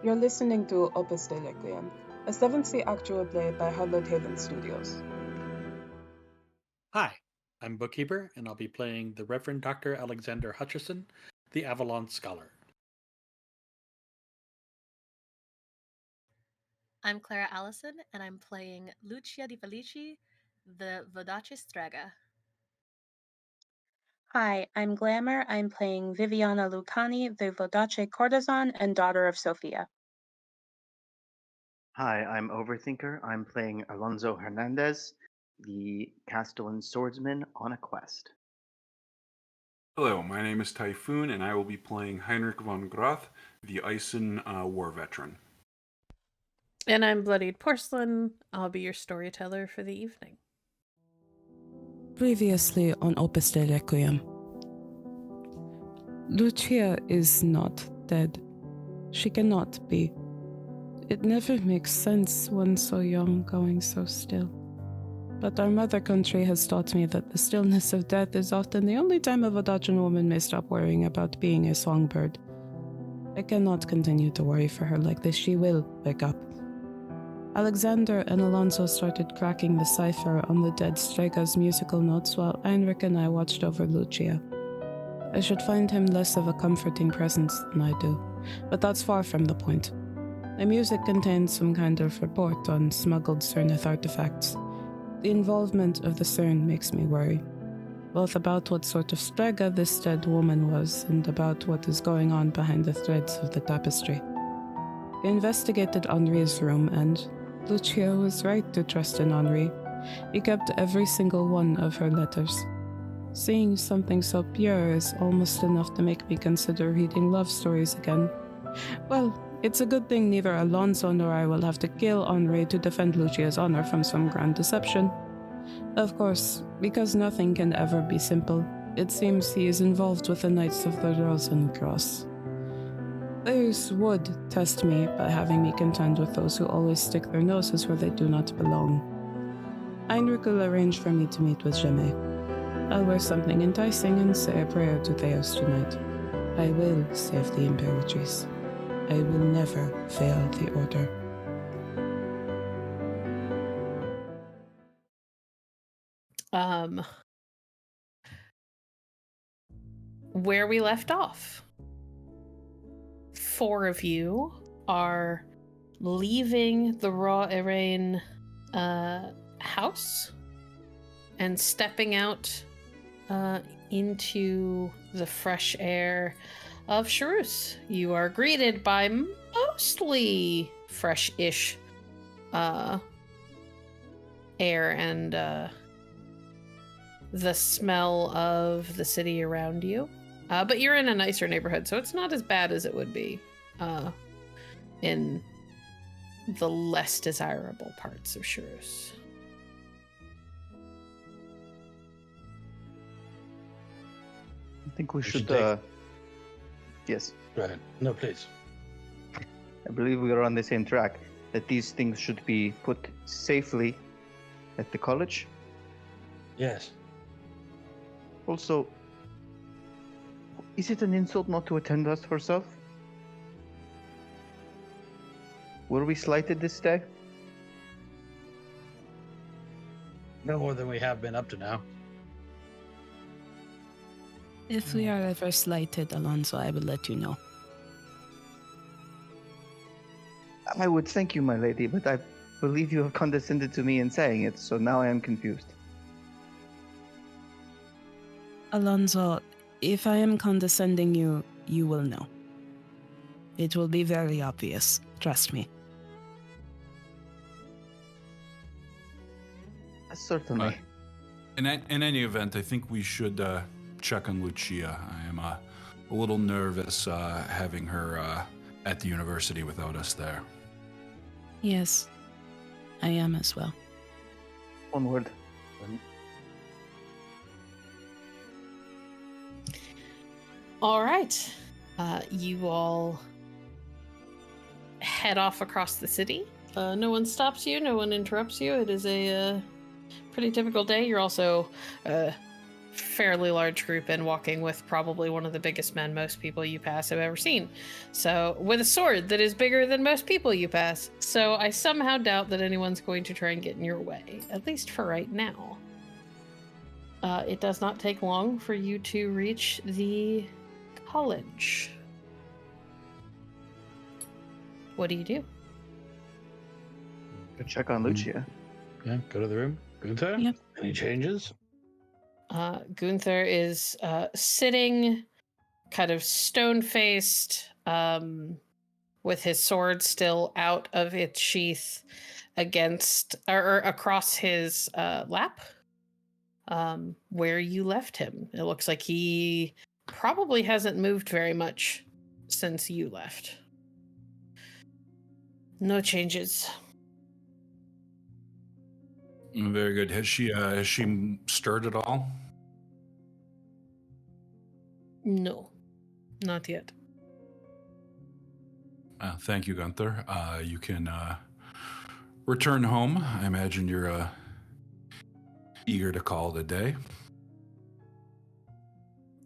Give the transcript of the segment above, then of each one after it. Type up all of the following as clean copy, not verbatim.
You're listening to Opus de Requiem, a 7th actual play by Hallowed Haven Studios. Hi, I'm Bookkeeper, and I'll be playing the Reverend Dr. Alexander Hutchison, the Avalon Scholar. I'm Clara Allison, and I'm playing Lucia Di Felici, the Vodace Strega. Hi, I'm Glamour. I'm playing Viviana Lucani, the Vodace courtesan and daughter of Sophia. Hi, I'm Overthinker. I'm playing Alonso Hernandez, the Castellan swordsman on a quest. Hello, my name is Typhoon, and I will be playing Heinrich von Groth, the Eisen war veteran. And I'm Bloodied Porcelain. I'll be your storyteller for the evening. Previously on Opus de Requiem. Lucia is not dead. She cannot be. It never makes sense, one so young going so still. But our mother country has taught me that the stillness of death is often the only time a Vodacian woman may stop worrying about being a songbird. I cannot continue to worry for her like this. She will wake up. Alexander and Alonso started cracking the cipher on the dead Strega's musical notes while Heinrich and I watched over Lucia. I should find him less of a comforting presence than I do, but that's far from the point. The music contains some kind of report on smuggled Cernith artifacts. The involvement of the CERN makes me worry, both about what sort of Strega this dead woman was and about what is going on behind the threads of the tapestry. We investigated Henri's room, and Lucia was right to trust in Henri. He kept every single one of her letters. Seeing something so pure is almost enough to make me consider reading love stories again. Well, it's a good thing neither Alonso nor I will have to kill Henri to defend Lucia's honor from some grand deception. Of course, because nothing can ever be simple, it seems he is involved with the Knights of the Rosencross. Theirs would test me by having me contend with those who always stick their noses where they do not belong. Heinrich will arrange for me to meet with Jamais. I'll wear something enticing and say a prayer to Theos tonight. I will save the Imperatrice. I will never fail the Order. Where we left off. 4 of you are leaving the Raw Erain house and stepping out into the fresh air of Charus. You are greeted by mostly fresh-ish air and the smell of the city around you. But you're in a nicer neighborhood, so it's not as bad as it would be in the less desirable parts of Charus. I think we should. Yes. Go ahead. No, please. I believe we are on the same track. That these things should be put safely at the college. Yes. Also, is it an insult not to attend us herself? Were we slighted this day? No more than we have been up to now. If we are ever slighted, Alonso, I will let you know. I would thank you, my lady, but I believe you have condescended to me in saying it, so now I am confused. Alonso, if I am condescending you, you will know. It will be very obvious, trust me. Certainly. In any event, I think we should check on Lucia. I am a little nervous having her at the university without us there. Yes, I am as well. Onward. All right. You all head off across the city. No one stops you. No one interrupts you. It is a pretty typical day. You're also fairly large group and walking with probably one of the biggest men most people you pass have ever seen. So, with a sword that is bigger than most people you pass. So, I somehow doubt that anyone's going to try and get in your way, at least for right now. It does not take long for you to reach the college. What do you do? Go check on Lucia. Yeah, go to the room. Gunther? Yep. Any changes? Gunther is sitting kind of stone-faced, with his sword still out of its sheath against or across his lap, where you left him. It looks like he probably hasn't moved very much since you left. No changes. Very good. Has she stirred at all? No, not yet. Thank you, Gunther. You can return home. I imagine you're eager to call it a day.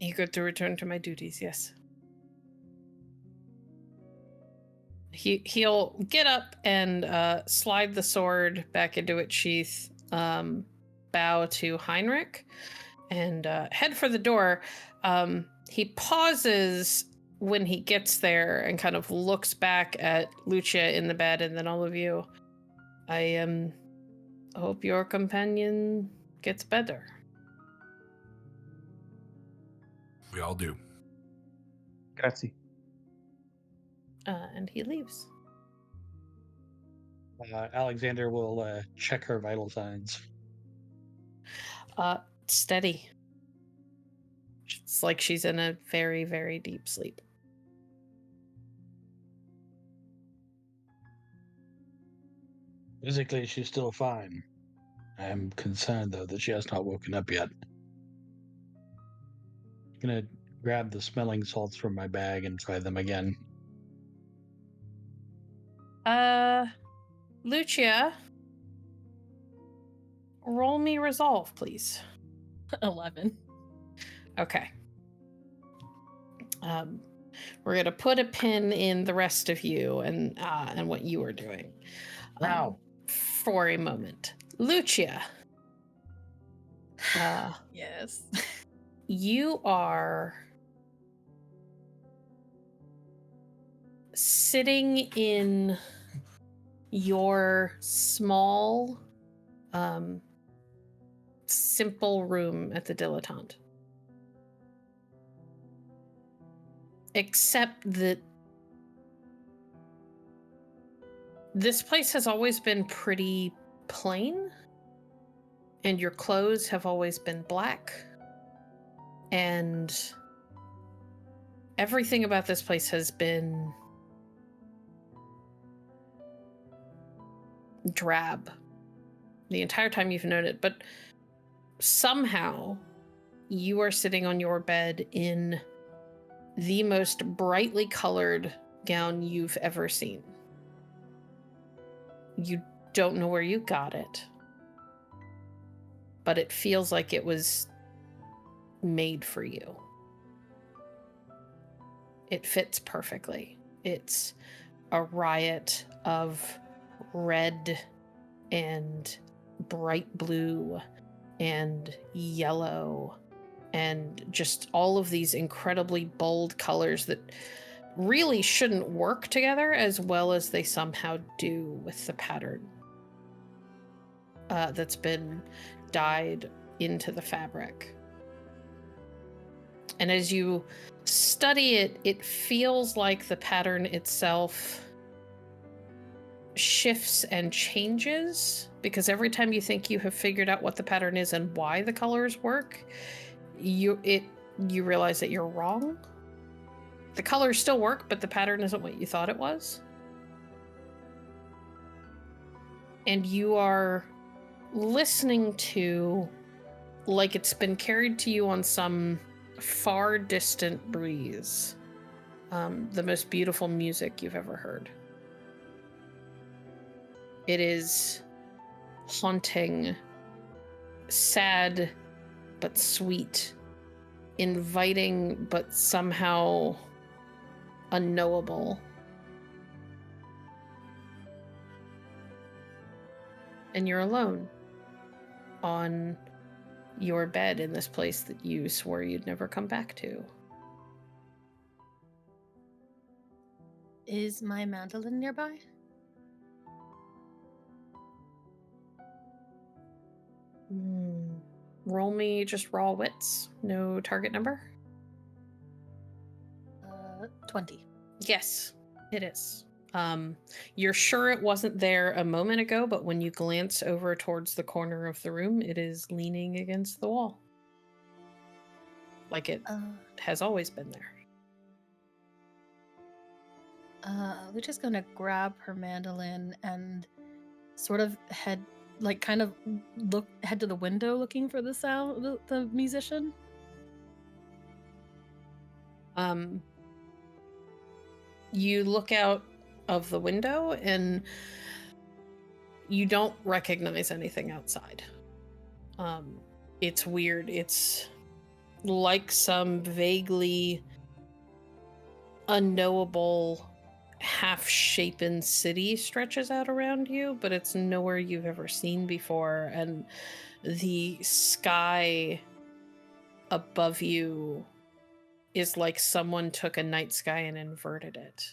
Eager to return to my duties, yes. He'll get up and slide the sword back into its sheath, bow to Heinrich, and head for the door. He pauses when he gets there and kind of looks back at Lucia in the bed and then all of you. I hope your companion gets better. We all do. Grazie. And he leaves. Alexander will check her vital signs. Steady. It's like she's in a very, very deep sleep. Physically, she's still fine. I am concerned, though, that she has not woken up yet. I'm gonna grab the smelling salts from my bag and try them again. Lucia, roll me resolve, please. 11. Okay. We're gonna put a pin in the rest of you and what you are doing. Wow. For a moment, Lucia. Yes. You are sitting in your small, simple room at the Dilettante. Except that this place has always been pretty plain, and your clothes have always been black, and everything about this place has been drab the entire time you've known it, but somehow you are sitting on your bed in the most brightly colored gown you've ever seen. You don't know where you got it, but it feels like it was made for you. It fits perfectly. It's a riot of red and bright blue and yellow and just all of these incredibly bold colors that really shouldn't work together as well as they somehow do with the pattern that's been dyed into the fabric. And as you study it, it feels like the pattern itself shifts and changes, because every time you think you have figured out what the pattern is and why the colors work, you realize that you're wrong. The colors still work, but the pattern isn't what you thought it was. And you are listening to, like it's been carried to you on some far distant breeze, the most beautiful music you've ever heard. It is haunting, sad, but sweet, inviting but somehow unknowable. And you're alone on your bed in this place that you swore you'd never come back to. Is my mandolin nearby? Roll me just raw wits. No target number? 20. Yes, it is. You're sure it wasn't there a moment ago, but when you glance over towards the corner of the room, it is leaning against the wall. Like it has always been there. Lucia's gonna grab her mandolin and sort of head to the window looking for the sound, the musician. You look out of the window and you don't recognize anything outside. It's weird. It's like some vaguely unknowable half-shapen city stretches out around you, but it's nowhere you've ever seen before, and the sky above you is like someone took a night sky and inverted it.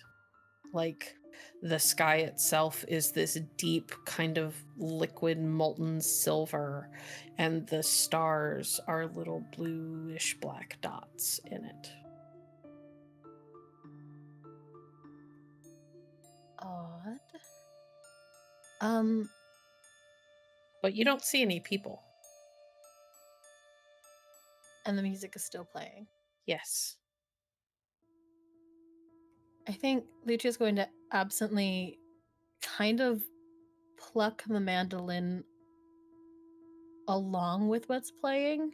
Like the sky itself is this deep kind of liquid molten silver, and the stars are little bluish black dots in it. Odd. But you don't see any people. And the music is still playing. Yes. I think Lucia's going to absently kind of pluck the mandolin along with what's playing.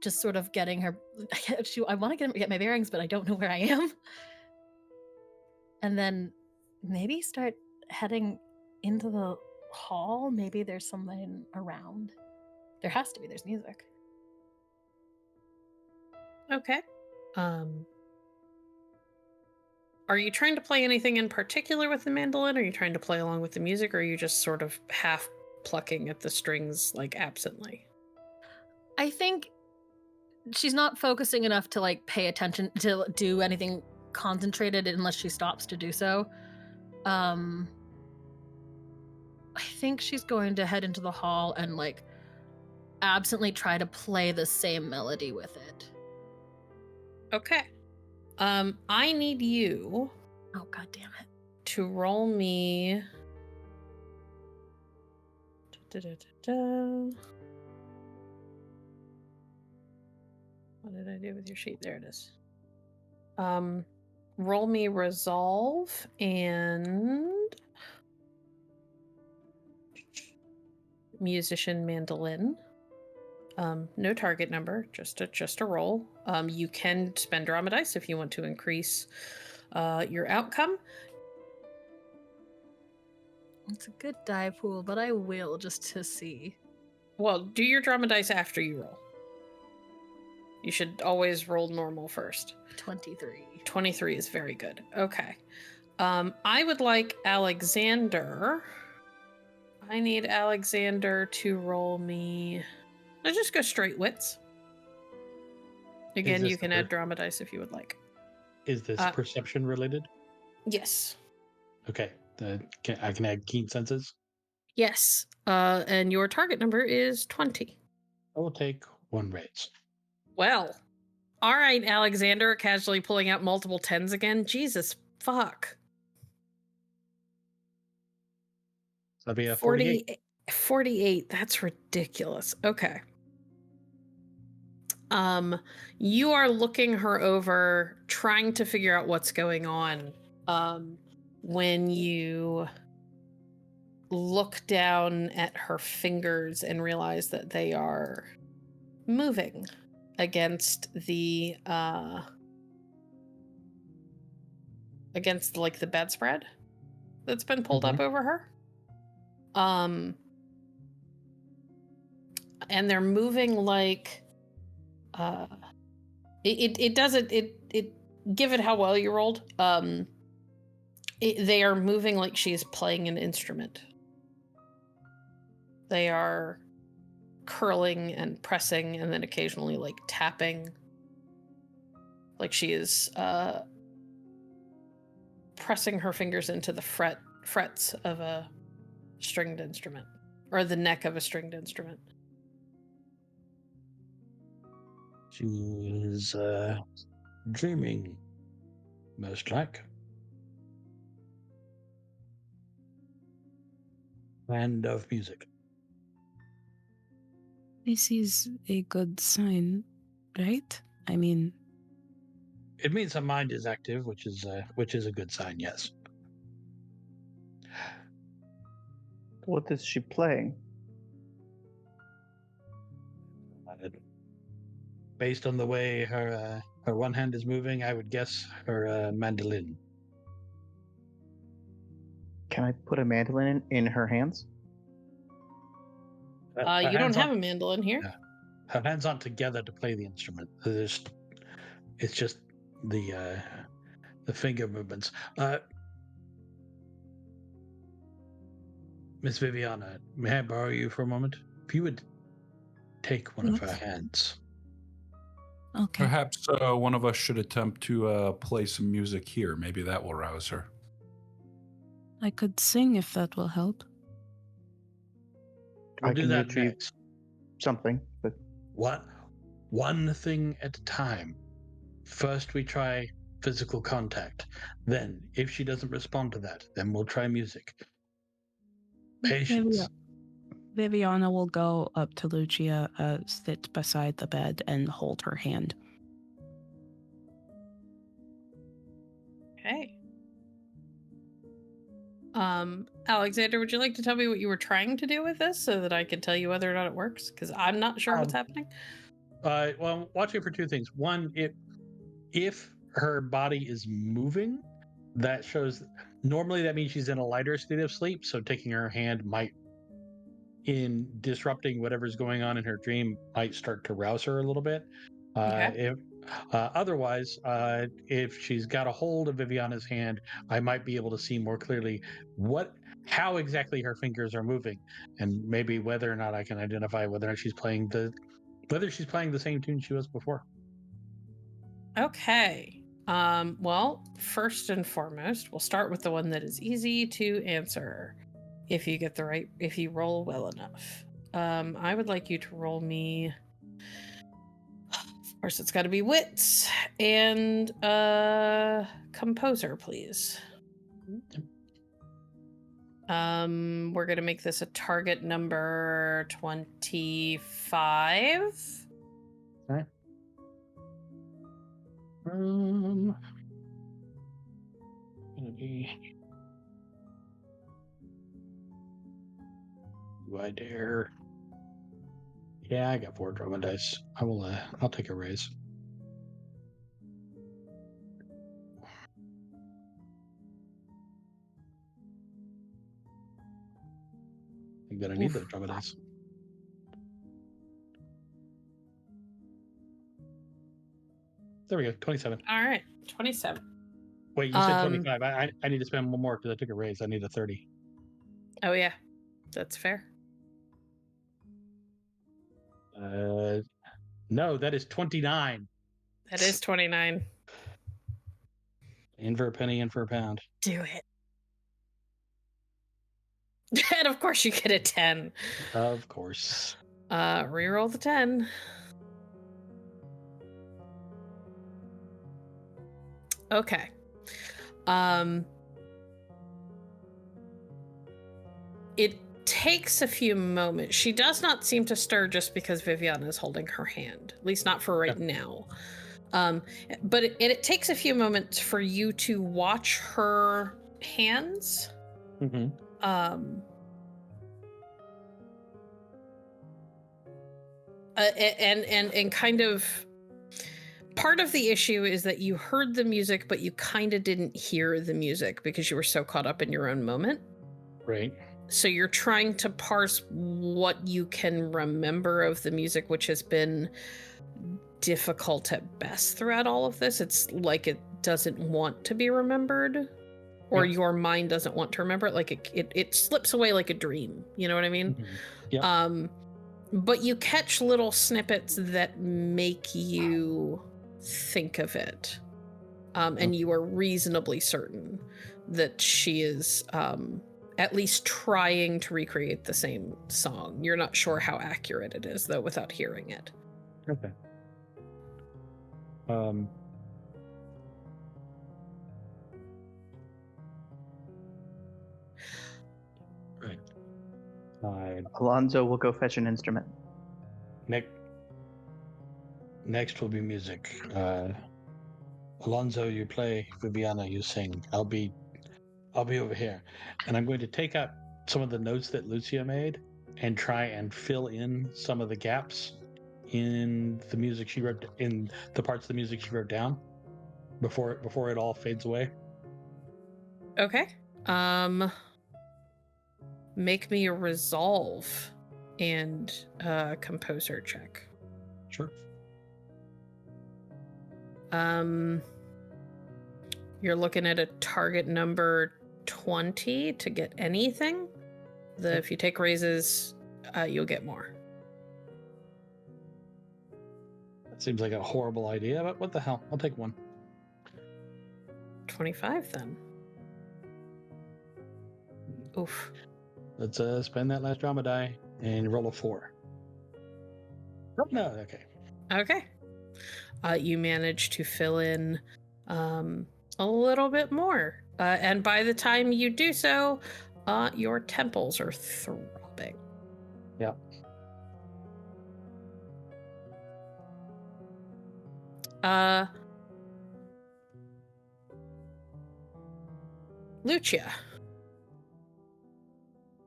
Just sort of getting her. I want to get my bearings, but I don't know where I am. And then maybe start heading into the hall. Maybe there's someone around. There has to be. There's music. Okay. Are you trying to play anything in particular with the mandolin? Are you trying to play along with the music, or are you just sort of half plucking at the strings, like absently? I think she's not focusing enough to like pay attention to do anything concentrated unless she stops to do so. I think she's going to head into the hall and like absently try to play the same melody with it. Okay. I need you. Oh, god damn it. To roll me. What did I do with your sheet? There it is. Roll me resolve and musician mandolin. No target number, just a roll. You can spend drama dice if you want to increase your outcome. It's a good die pool, but I will just to see. Well, do your drama dice after you roll. You should always roll normal first. 23. 23 is very good. Okay. I would like Alexander. I need Alexander to roll me. Let's just go straight wits. Again, you can add drama dice if you would like. Is this perception related? Yes. Okay. I can add keen senses? Yes. And your target number is 20. I will take 1 raise. Well. All right, Alexander, casually pulling out multiple 10s again. Jesus fuck. That'd be a 48. 48. That's ridiculous. Okay. You are looking her over, trying to figure out what's going on. When you look down at her fingers and realize that they are moving against the bedspread that's been pulled up over her. and they're moving like it doesn't given how well you rolled, they are moving like she's playing an instrument. They are curling and pressing and then occasionally like tapping, like she is pressing her fingers into the frets of a stringed instrument, or the neck of a stringed instrument. She is dreaming, most like. And of music. This is a good sign, right? I mean, It means her mind is active, which is a good sign, yes. What is she playing? Based on the way her one hand is moving, I would guess her mandolin. Can I put a mandolin in her hands? You don't have a mandolin here. Yeah. Her hands aren't together to play the instrument. It's just the finger movements. Miss Viviana, may I borrow you for a moment? If you would take one of her hands. okay. Perhaps one of us should attempt to play some music here. Maybe that will rouse her. I could sing if that will help. We'll I do can that retrieve next. something, but One thing at a time. First we try physical contact. Then, if she doesn't respond to that, then we'll try music. Patience. Viviana will go up to Lucia, sit beside the bed, and hold her hand. Okay. Alexander, would you like to tell me what you were trying to do with this so that I can tell you whether or not it works? Because I'm not sure what's happening. Well, I'm watching for two things. One, if her body is moving, that shows. Normally, that means she's in a lighter state of sleep. So taking her hand might, in disrupting whatever's going on in her dream, might start to rouse her a little bit. Okay. Otherwise, if she's got a hold of Viviana's hand, I might be able to see more clearly how exactly her fingers are moving, and maybe whether or not I can identify whether or not she's playing the same tune she was before. Okay. Well, first and foremost, we'll start with the one that is easy to answer. If you roll well enough. I would like you to roll me. Of course, it's got to be wits and composer, please. We're gonna make this a target number 25. Okay. Do I dare? Yeah, I got 4 drama dice. I'll take a raise. I'm gonna need those drama dice. There we go, 27. All right, 27. Wait, you said 25. I need to spend one more because I took a raise. I need a 30. Oh yeah, that's fair. No, that is 29. That is 29. In for a penny, in for a pound. Do it. And of course you get a 10. Of course. Reroll the 10. Okay. It takes a few moments. She does not seem to stir just because Viviana is holding her hand, at least not for right now. But it takes a few moments for you to watch her hands. Mm-hmm. And kind of part of the issue is that you heard the music, but you kind of didn't hear the music because you were so caught up in your own moment. Right. So you're trying to parse what you can remember of the music, which has been difficult at best throughout all of this. It's like it doesn't want to be remembered, or your mind doesn't want to remember it. Like it slips away like a dream. You know what I mean? Mhm. Yep. But you catch little snippets that make you think of it. And you are reasonably certain that she is at least trying to recreate the same song. You're not sure how accurate it is, though, without hearing it. Okay. Right. Alonzo will go fetch an instrument. Next will be music. Alonzo, you play. Viviana, you sing. I'll be over here, and I'm going to take up some of the notes that Lucia made and try and fill in some of the gaps in the music she wrote, in the parts of the music she wrote down before it all fades away. Okay. Make me a resolve and composer check. Sure. You're looking at a target number 20 to get anything. If you take raises, you'll get more. That seems like a horrible idea, but what the hell? I'll take one. 25 then. Oof. Let's spend that last drama die and roll a 4. Oh, no, okay. Okay. You manage to fill in a little bit more. And by the time you do so, your temples are throbbing. Yeah. Lucia,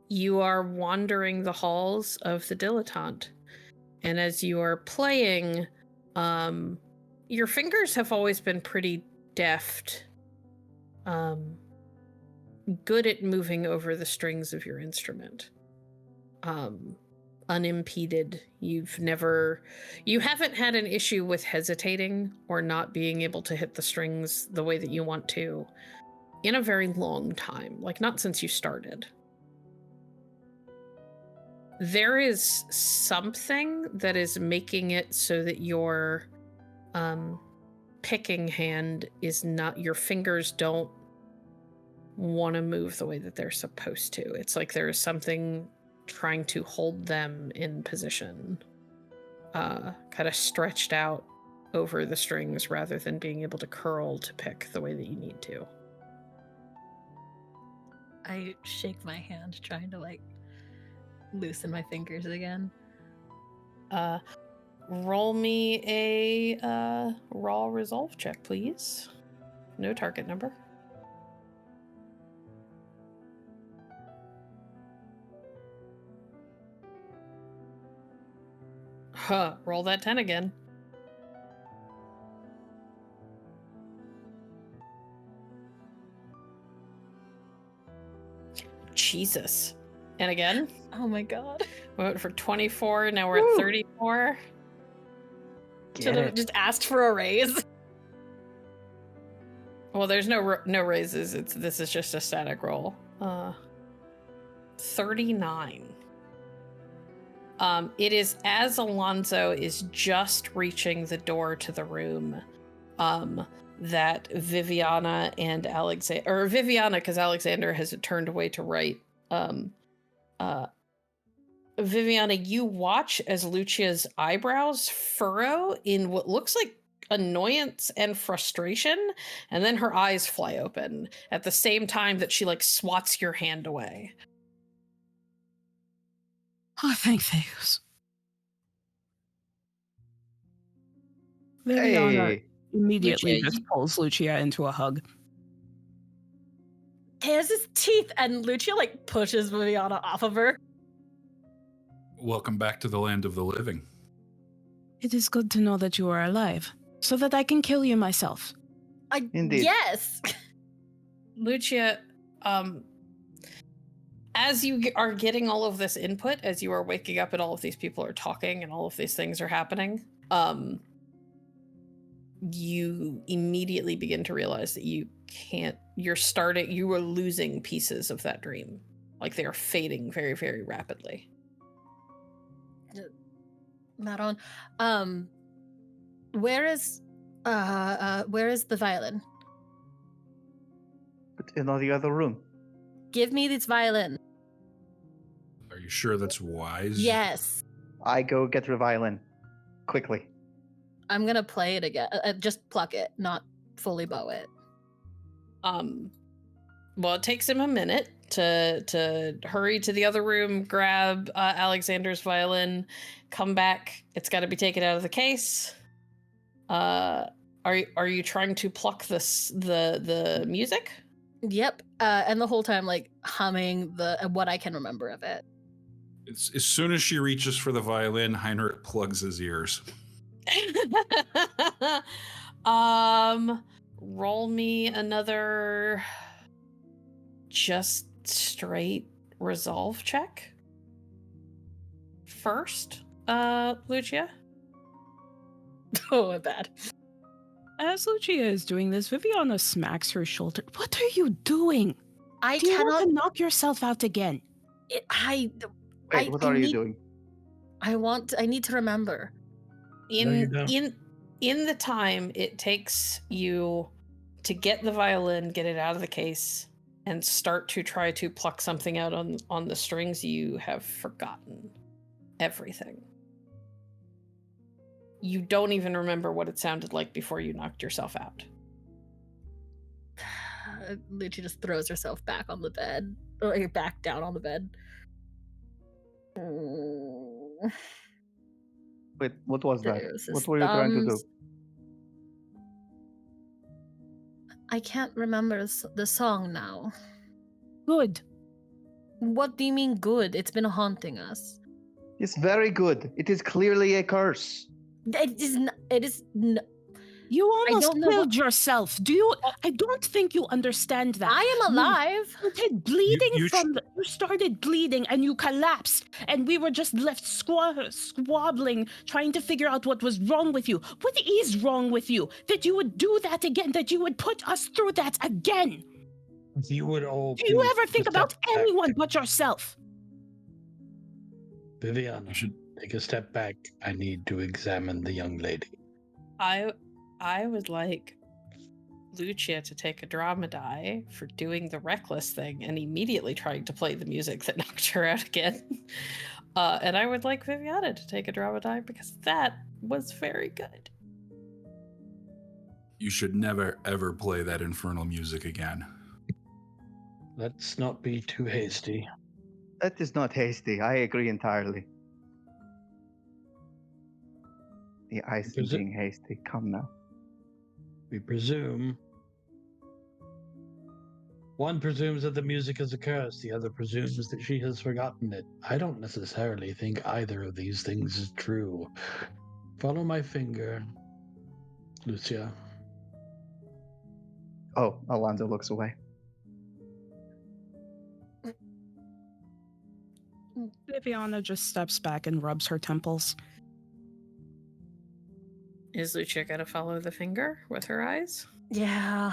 you are wandering the halls of the dilettante, and as you are playing, your fingers have always been pretty deft, good at moving over the strings of your instrument, unimpeded. You haven't had an issue with hesitating or not being able to hit the strings the way that you want to in a very long time, like not since you started. There is something that is making it so that your picking hand is not, your fingers don't want to move the way that they're supposed to. It's like there is something trying to hold them in position, kind of stretched out over the strings rather than being able to curl to pick the way that you need to. I shake my hand, trying to loosen my fingers again. Roll me a raw resolve check, please. No target number. Roll that 10 again. Jesus. And again. Oh my god. We went for 24, now we're at 34. Should have just asked for a raise. Well, there's no raises. This is just a static roll. 39. It is as Alonzo is just reaching the door to the room, that Viviana and Alexander, or Viviana, because Alexander has turned away to write. Viviana, you watch as Lucia's eyebrows furrow in what looks like annoyance and frustration, and then her eyes fly open at the same time that she swats your hand away. Oh, thank Theus. Hey. Immediately Lucia, just pulls Lucia into a hug. Tears his teeth, and Lucia pushes Viviana off of her. Welcome back to the land of the living. It is good to know that you are alive, so that I can kill you myself. Indeed. Yes. Lucia, as you are getting all of this input, as you are waking up and all of these people are talking and all of these things are happening, you immediately begin to realize that you are losing pieces of that dream. Like they are fading very, very rapidly. Maron, where is the violin? But in the other room. Give me this violin. Are you sure that's wise? Yes. I go get the violin. Quickly. I'm gonna play it again. Just pluck it, not fully bow it. Well, it takes him a minute to hurry to the other room, grab Alexander's violin, come back. It's got to be taken out of the case. Are you trying to pluck the music? Yep. And the whole time, like humming what I can remember of it. It's, as soon as she reaches for the violin, Heinrich plugs his ears. Roll me another just straight resolve check first, Lucia. Oh, my bad. As Lucia is doing this, Viviana smacks her shoulder. What are you doing? I Do you cannot want to knock yourself out again? Wait, what are you doing? I need to remember. In the time it takes you to get the violin, get it out of the case, and start to try to pluck something out on the strings, you have forgotten everything. You don't even remember what it sounded like before you knocked yourself out. Lucia just throws herself back on the bed, or back down on the bed. Wait, what was that? There's What his were you trying to do? thumbs. I can't remember the song now. Good. What do you mean good? It's been haunting us. It's very good. It is clearly a curse. It is. You almost don't know killed yourself. I don't think you understand that. I am alive. You started bleeding You you started bleeding and you collapsed, and we were just left squabbling, trying to figure out what was wrong with you. What is wrong with you? That you would do that again, that you would put us through that again. You would all. Do you ever think about anyone but yourself? Viviana, should take a step back. I need to examine the young lady. I would like Lucia to take a drama die for doing the reckless thing and immediately trying to play the music that knocked her out again. And I would like Viviana to take a drama die because that was very good. You should never, ever play that infernal music again. Let's not be too hasty. That is not hasty. I agree entirely. The ice is being hasty. Come now. We presume. One presumes that the music is a curse. The other presumes that she has forgotten it. I don't necessarily think either of these things is true. Follow my finger, Lucia. Oh, Alonzo looks away. Viviana just steps back and rubs her temples. Is Lucia gonna follow the finger with her eyes? Yeah.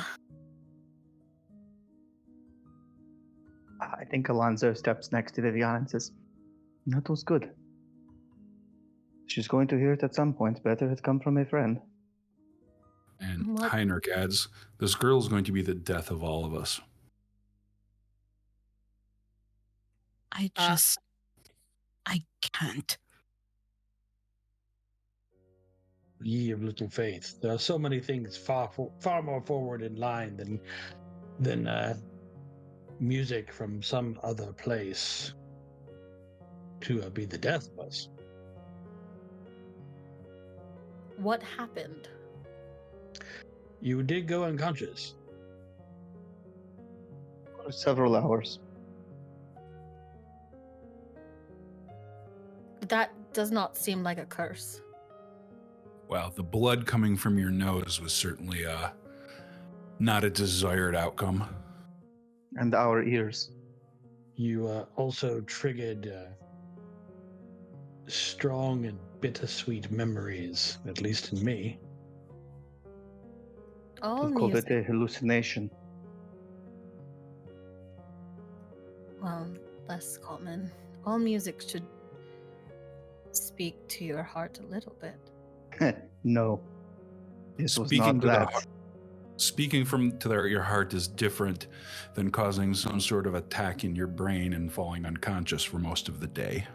I think Alonzo steps next to Viviana and says, "That was good. She's going to hear it at some point. Better it come from a friend." And What? Heinrich adds, this girl is going to be the death of all of us. I can't. Ye of little faith. There are so many things far more forward in line than music from some other place to be the death of us. What happened? You did go unconscious. For several hours. That does not seem like a curse. Wow, the blood coming from your nose was certainly not a desired outcome. And our ears. You also triggered strong and bittersweet memories, at least in me. All We'll call it music. a hallucination. Well, less common. All music should speak to your heart a little bit. No. This was Speaking not to the that. heart- Speaking your heart is different than causing some sort of attack in your brain and falling unconscious for most of the day.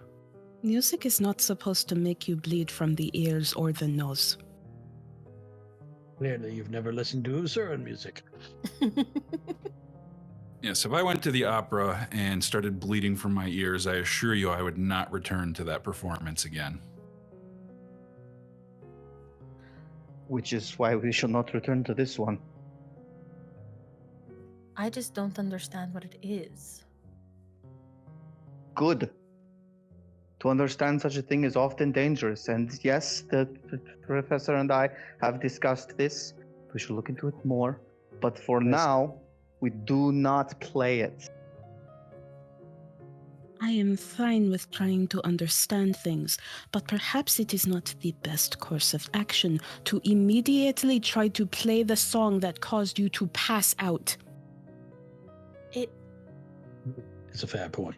Music is not supposed to make you bleed from the ears or the nose. Clearly, you've never listened to Usuran music. Yes, if I went to the opera and started bleeding from my ears, I assure you I would not return to that performance again. Which is why we shall not return to this one. I just don't understand what it is. Good. To understand such a thing is often dangerous, and yes, the professor and I have discussed this. We should look into it more. But for now, we do not play it. I am fine with trying to understand things, but perhaps it is not the best course of action to immediately try to play the song that caused you to pass out. It's a fair point.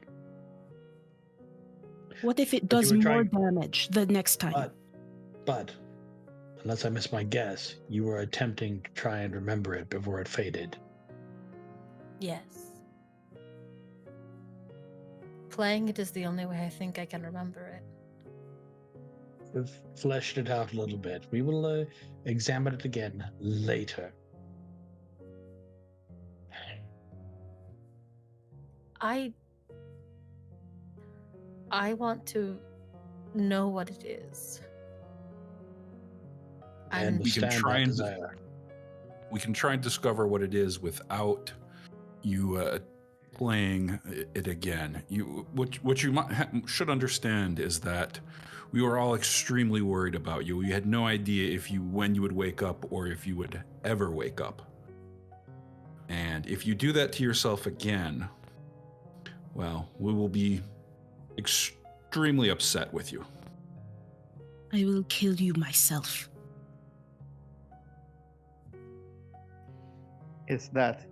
What if it But you does were more trying- damage the next time? But, unless I miss my guess, you were attempting to try and remember it before it faded. Yes. Playing it is the only way I think I can remember it. We've fleshed it out a little bit. We will examine it again later. I want to know what it is. I I'm- We can understand try that and desire. we can try and discover what it is without you playing it again. What you should understand is that we were all extremely worried about you. We had no idea when you would wake up or if you would ever wake up. And if you do that to yourself again, well, we will be extremely upset with you. I will kill you myself. Is that?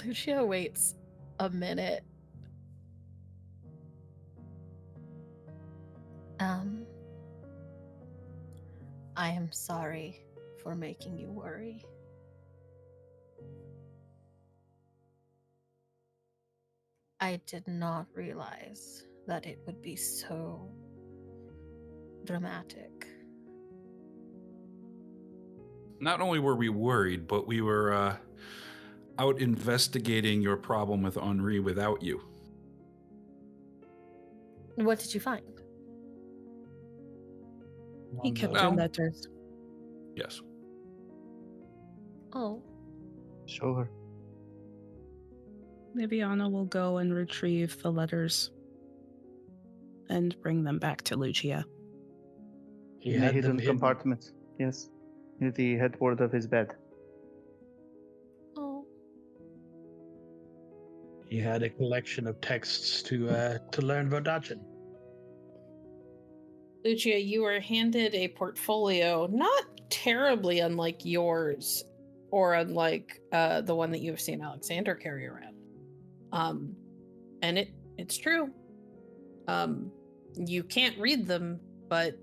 Lucia waits a minute. I am sorry for making you worry. I did not realize that it would be so dramatic. Not only were we worried, but we were out investigating your problem with Henri without you. What did you find? He kept Well- her letters. Yes. Oh, Show her. Viviana will go and retrieve the letters and bring them back to Lucia. He In a had them hidden hidden. compartment. Yes. Near the headboard of his bed. oh. He had a collection of texts to learn Vodachin. Lucia, you were handed a portfolio not terribly unlike yours or unlike the one that you have seen Alexander carry around. And it's true. You can't read them, but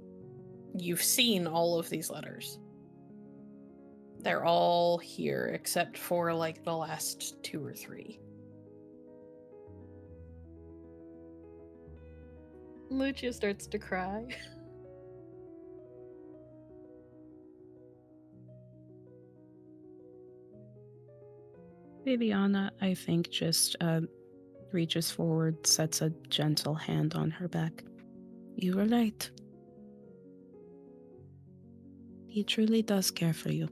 you've seen all of these letters. They're all here except for like the last 2 or 3. Lucia starts to cry. Viviana, I think, just reaches forward, sets a gentle hand on her back. You were right. He truly does care for you.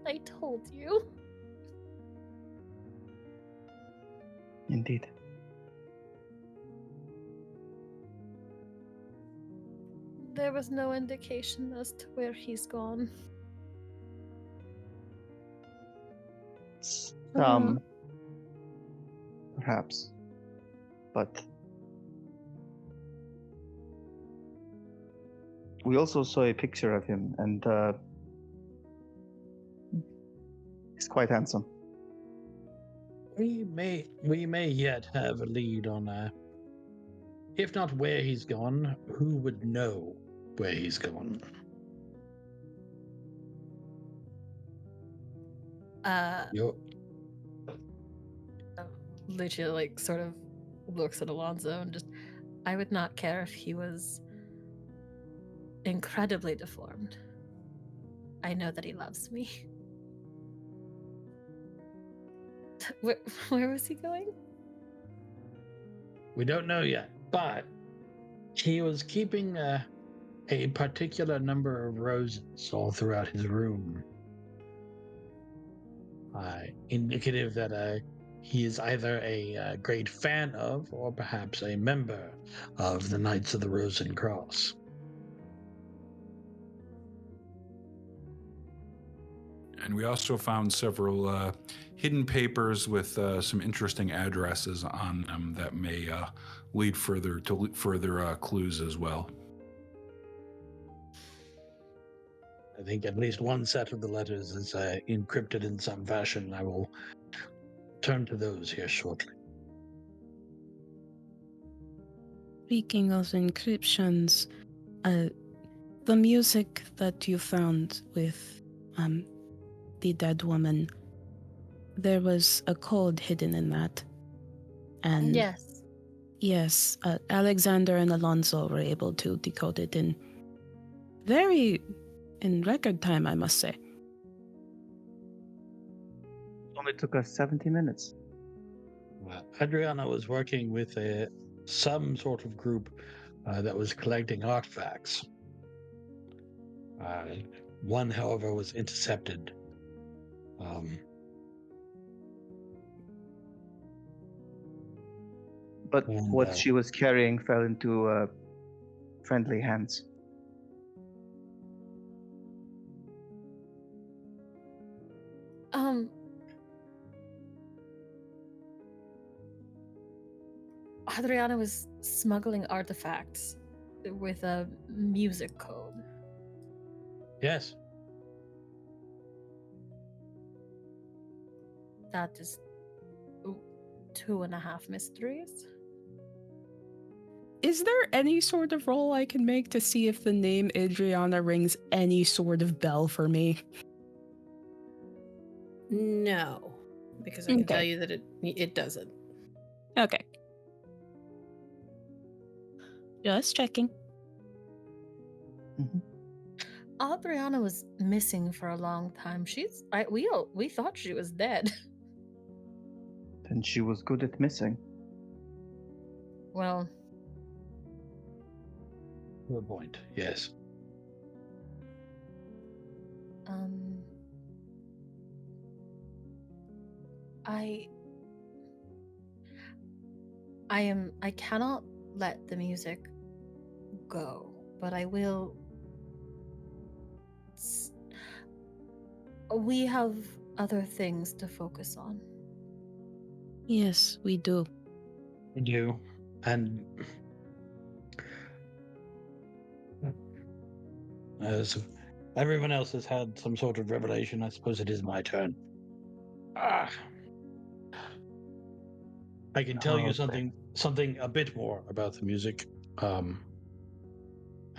I told you. Indeed. There was no indication as to where he's gone. Some, perhaps, but we also saw a picture of him, and he's quite handsome. We may yet have a lead on, if not where he's gone, who would know where he's gone? Yo, Lucia like sort of looks at Alonzo and just, I would not care if he was incredibly deformed. I know that he loves me. Where was he going? we don't know yet, but he was keeping a particular number of roses all throughout his room. Indicative that he is either a great fan of or perhaps a member of the Knights of the Rose and Cross. And we also found several hidden papers with some interesting addresses on them that may lead further clues as well. I think at least one set of the letters is encrypted in some fashion. I will turn to those here shortly. Speaking of encryptions, the music that you found with the dead woman, there was a code hidden in that. And yes, Alexander and Alonso were able to decode it in record time, I must say. Only took us 70 minutes. Adriana was working with some sort of group that was collecting artifacts. One, however, was intercepted. But what she was carrying fell into friendly hands. Adriana was smuggling artifacts with a music code. Yes. That is 2.5 mysteries. Is there any sort of roll I can make to see if the name Adriana rings any sort of bell for me? No, because I can tell you that it doesn't. Okay. Just checking. Mm-hmm. Adriana was missing for a long time. We thought she was dead. And she was good at missing. Well, good point. Yes. I cannot let the music go, but I will. We have other things to focus on. Yes, we do. We do. And as everyone else has had some sort of revelation, I suppose it is my turn. I can tell you something a bit more about the music.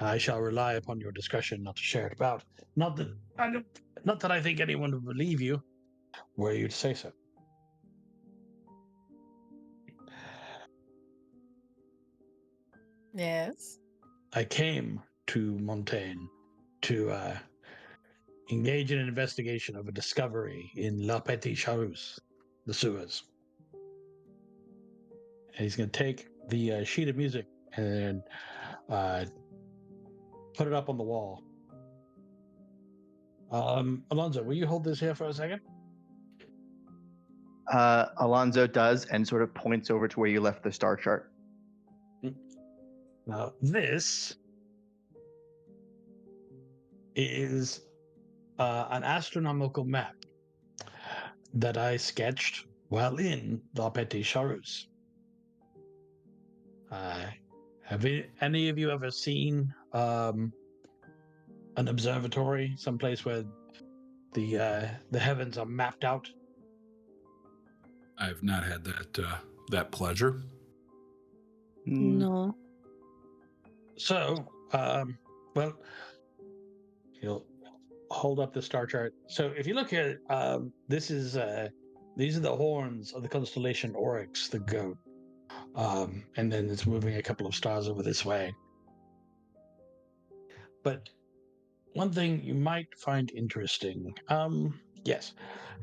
I shall rely upon your discretion not to share it about. Not that I think anyone would believe you, were you to say so. Yes. I came to Montaigne to engage in an investigation of a discovery in La Petite Charousse, the sewers. And he's going to take the sheet of music and put it up on the wall. Alonzo, will you hold this here for a second? Alonzo does and sort of points over to where you left the star chart. Now, this is an astronomical map that I sketched while in La Petite Charus. Have any of you ever seen an observatory, someplace where the heavens are mapped out? I've not had that pleasure. No. So, well, you'll hold up the star chart. So, if you look at these are the horns of the constellation Oryx, the goat, and then it's moving a couple of stars over this way. But one thing you might find interesting, yes,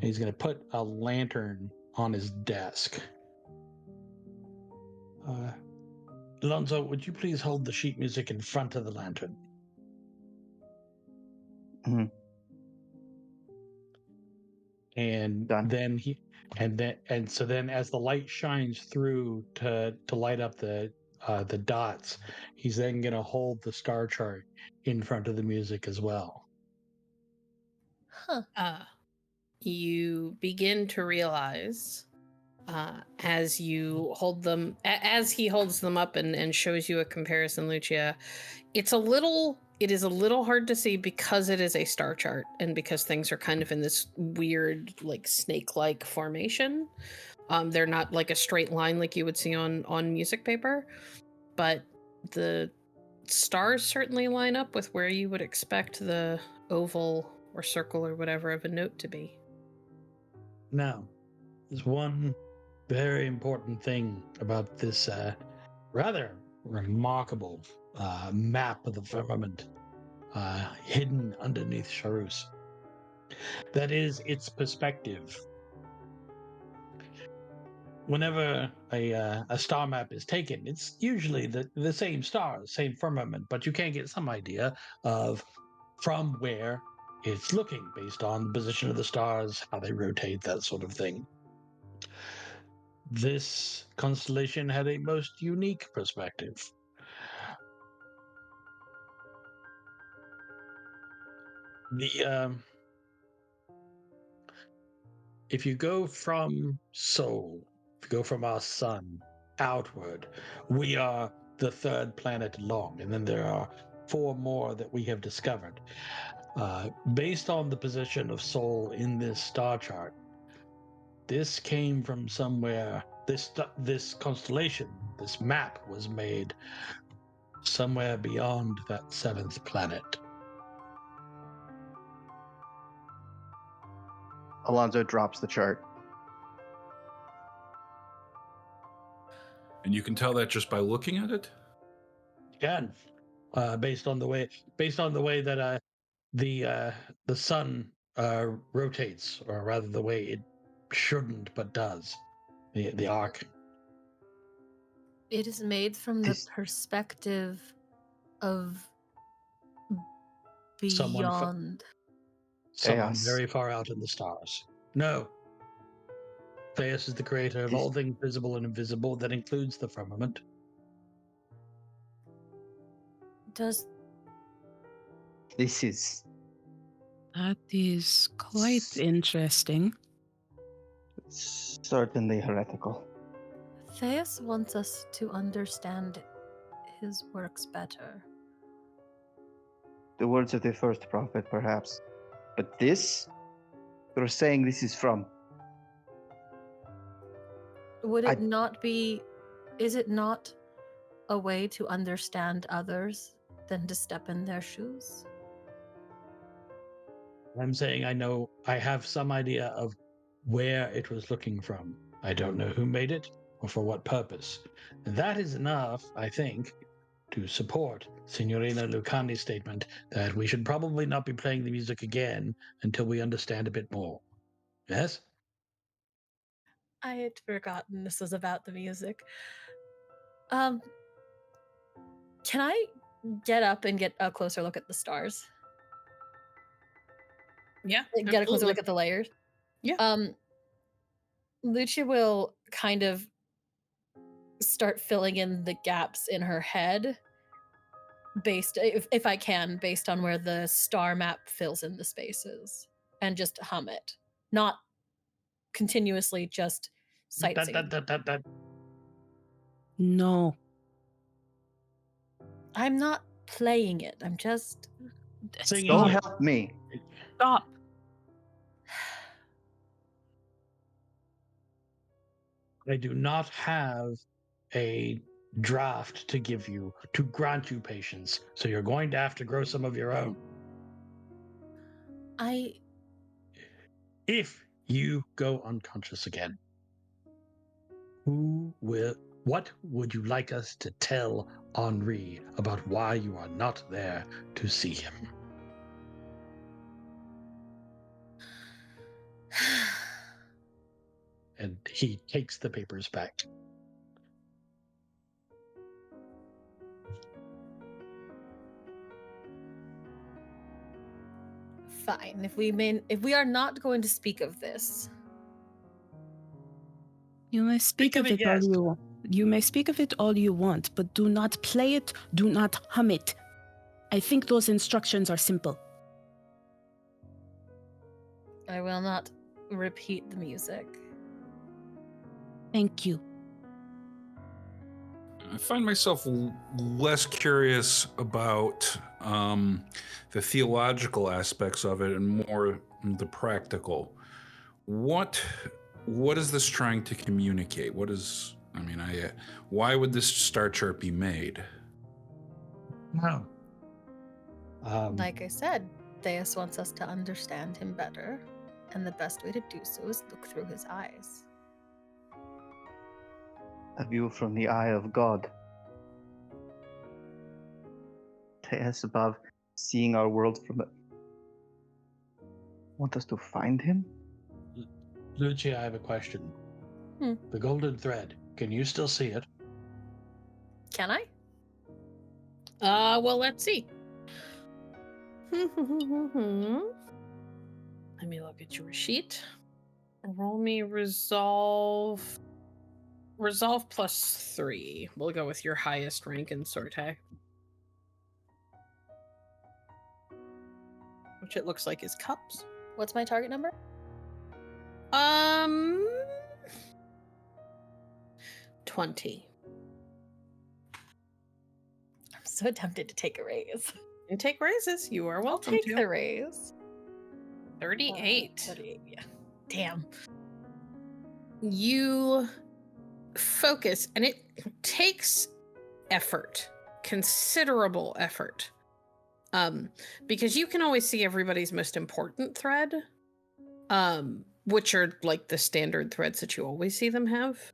he's going to put a lantern on his desk. Alonzo, would you please hold the sheet music in front of the lantern? Mm-hmm. And Done. then as the light shines through to light up the dots, he's then going to hold the star chart in front of the music as well. Huh. You begin to realize as you hold them, as he holds them up and shows you a comparison, Lucia, it is a little hard to see because it is a star chart and because things are kind of in this weird, like snake-like formation. They're not like a straight line like you would see on music paper, but the stars certainly line up with where you would expect the oval or circle or whatever of a note to be. Now, there's one very important thing about this rather remarkable map of the firmament hidden underneath Charus. That is its perspective. Whenever a star map is taken, it's usually the same stars, same firmament, but you can get some idea of from where it's looking based on the position of the stars, how they rotate, that sort of thing. This constellation had a most unique perspective. If you go from Sol, if you go from our sun outward, we are the third planet along, and then there are 4 more that we have discovered. Based on the position of Sol in this star chart, this came from somewhere. This constellation, this map, was made somewhere beyond that 7th planet. Alonzo drops the chart. And you can tell that just by looking at it? Again, based on the way that the sun rotates, or rather the way it shouldn't but does, the arc. It is made from the perspective of beyond. Someone Chaos. very far out in the stars. No. Theus is the creator of all things visible and invisible. That includes the firmament. Does This is That is quite interesting. certainly heretical. Theus wants us to understand his works better? The words of the first prophet, perhaps. But this? You're saying this is from... Would it not be... Is it not a way to understand others than to step in their shoes? I'm saying I have some idea of where it was looking from. I don't know who made it or for what purpose. And that is enough, I think, to support Signorina Lucani's statement that we should probably not be playing the music again until we understand a bit more. Yes? I had forgotten this was about the music. Can I get up and get a closer look at the stars? Yeah. Get a closer look at the layers? Yeah. Lucia will kind of start filling in the gaps in her head if I can, based on where the star map fills in the spaces, and just hum it. Not continuously just sightseeing. No. I'm not playing it. I'm just Singing Don't it. help me. Stop. I do not have a draft to give you to grant you patience, so you're going to have to grow some of your own. If you go unconscious again, what would you like us to tell Henri about why you are not there to see him? And he takes the papers back. Fine. If we are not going to speak of this, You may speak of it all yes. you want. You may speak of it all you want, but do not play it, do not hum it. I think those instructions are simple. I will not repeat the music. Thank you. I find myself less curious about the theological aspects of it and more the practical. What is this trying to communicate? Why would this star chart be made? No. Like I said, Deus wants us to understand him better, and the best way to do so is look through his eyes. A view from the eye of God. Deus above, seeing our world from it. Want us to find him? Lucia, I have a question. The golden thread, can you still see it? Can I? Well, let's see. Let me look at your sheet. Roll me resolve. Resolve +3. We'll go with your highest rank in Sorte. Which it looks like is cups. What's my target number? 20. I'm so tempted to take a raise. You take raises. You are I'll welcome take to. the raise. 38. 38, yeah. Damn. You focus, and it takes effort, considerable effort, because you can always see everybody's most important thread, which are like the standard threads that you always see them have,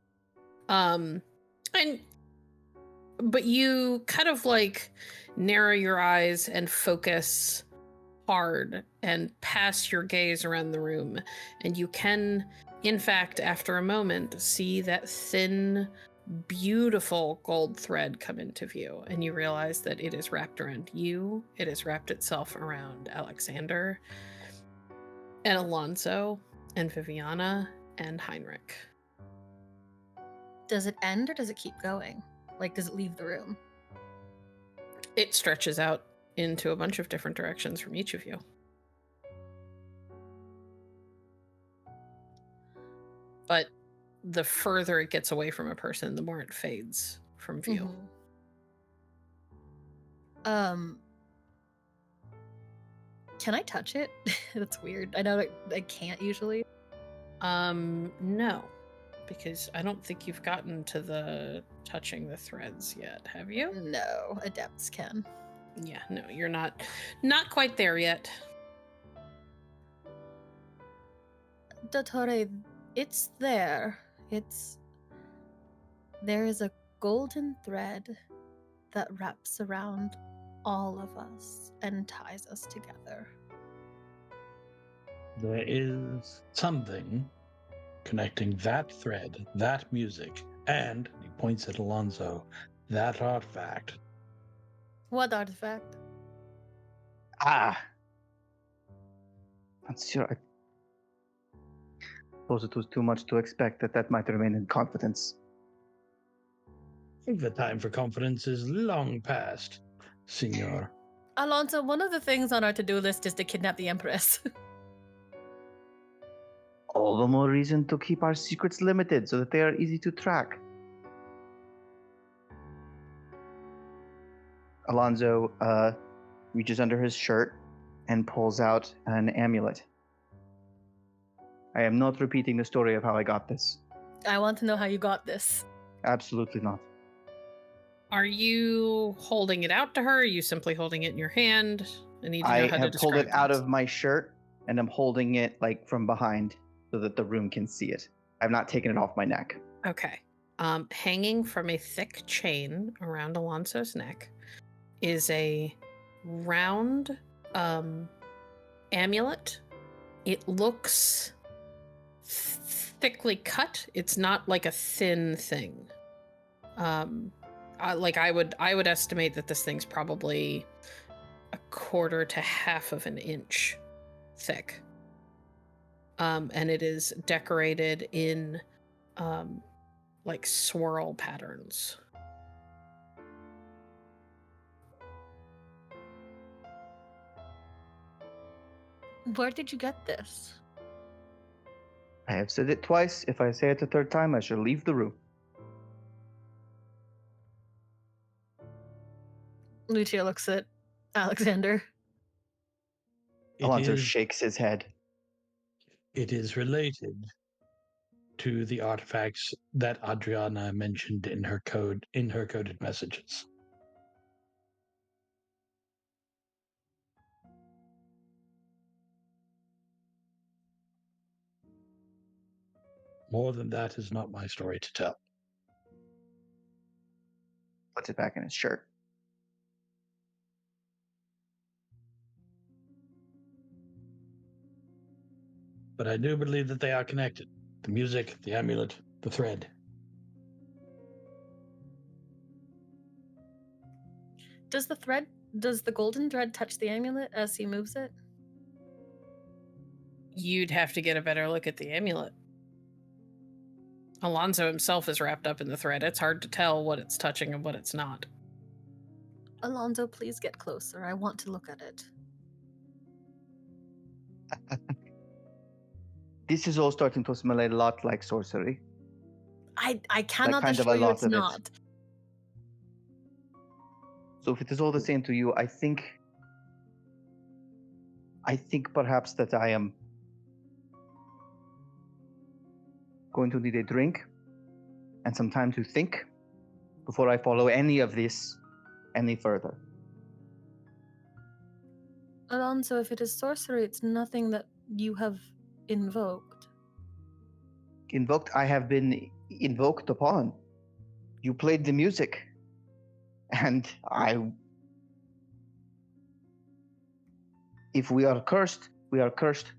but you kind of like narrow your eyes and focus hard and pass your gaze around the room, and you can, in fact, after a moment, see that thin, beautiful gold thread come into view, and you realize that it is wrapped around you. It has wrapped itself around Alexander and Alonso and Viviana and Heinrich. Does it end or does it keep going? Like, does it leave the room? It stretches out into a bunch of different directions from each of you. But the further it gets away from a person, the more it fades from view. Can I touch it? That's weird. I know I can't usually. No. Because I don't think you've gotten to the touching the threads yet, have you? No, adepts can. Yeah, no, you're not quite there yet. Dottore, it's there. There is a golden thread that wraps around all of us and ties us together. There is something connecting that thread, that music, and, he points at Alonso, that artifact. What artifact? Monsieur, I suppose it was too much to expect that might remain in confidence. I think the time for confidence is long past, Signor. Alonso, one of the things on our to-do list is to kidnap the Empress. All the more reason to keep our secrets limited so that they are easy to track. Alonzo reaches under his shirt and pulls out an amulet. I am not repeating the story of how I got this. I want to know how you got this. Absolutely not. Are you holding it out to her? Or are you simply holding it in your hand? I need to know I how to have pulled it describe out this. of my shirt and I'm holding it like from behind so that the room can see it. I've not taken it off my neck. Okay. Hanging from a thick chain around Alonso's neck is a round amulet. It looks thickly cut. It's not like a thin thing. I would estimate that this thing's probably a quarter to half of an inch thick. And it is decorated in like swirl patterns. Where did you get this? I have said it twice. If I say it a third time, I shall leave the room. Lucia looks at Alexander. Alonso shakes his head. It is related to the artifacts that Adriana mentioned in her coded messages. More than that is not my story to tell. Puts it back in his shirt. But I do believe that they are connected. The music, the amulet, the thread. Does the golden thread touch the amulet as he moves it? You'd have to get a better look at the amulet. Alonso himself is wrapped up in the thread. It's hard to tell what it's touching and what it's not. Alonso, please get closer. I want to look at it. This is all starting to smell a lot like sorcery. I cannot kind of a assure you lot it's of it. not. So if it is all the same to you, I think perhaps that I am going to need a drink and some time to think before I follow any of this any further. Alonso, if it is sorcery, it's nothing that you have invoked. Invoked, I have been invoked upon. You played the music. And if we are cursed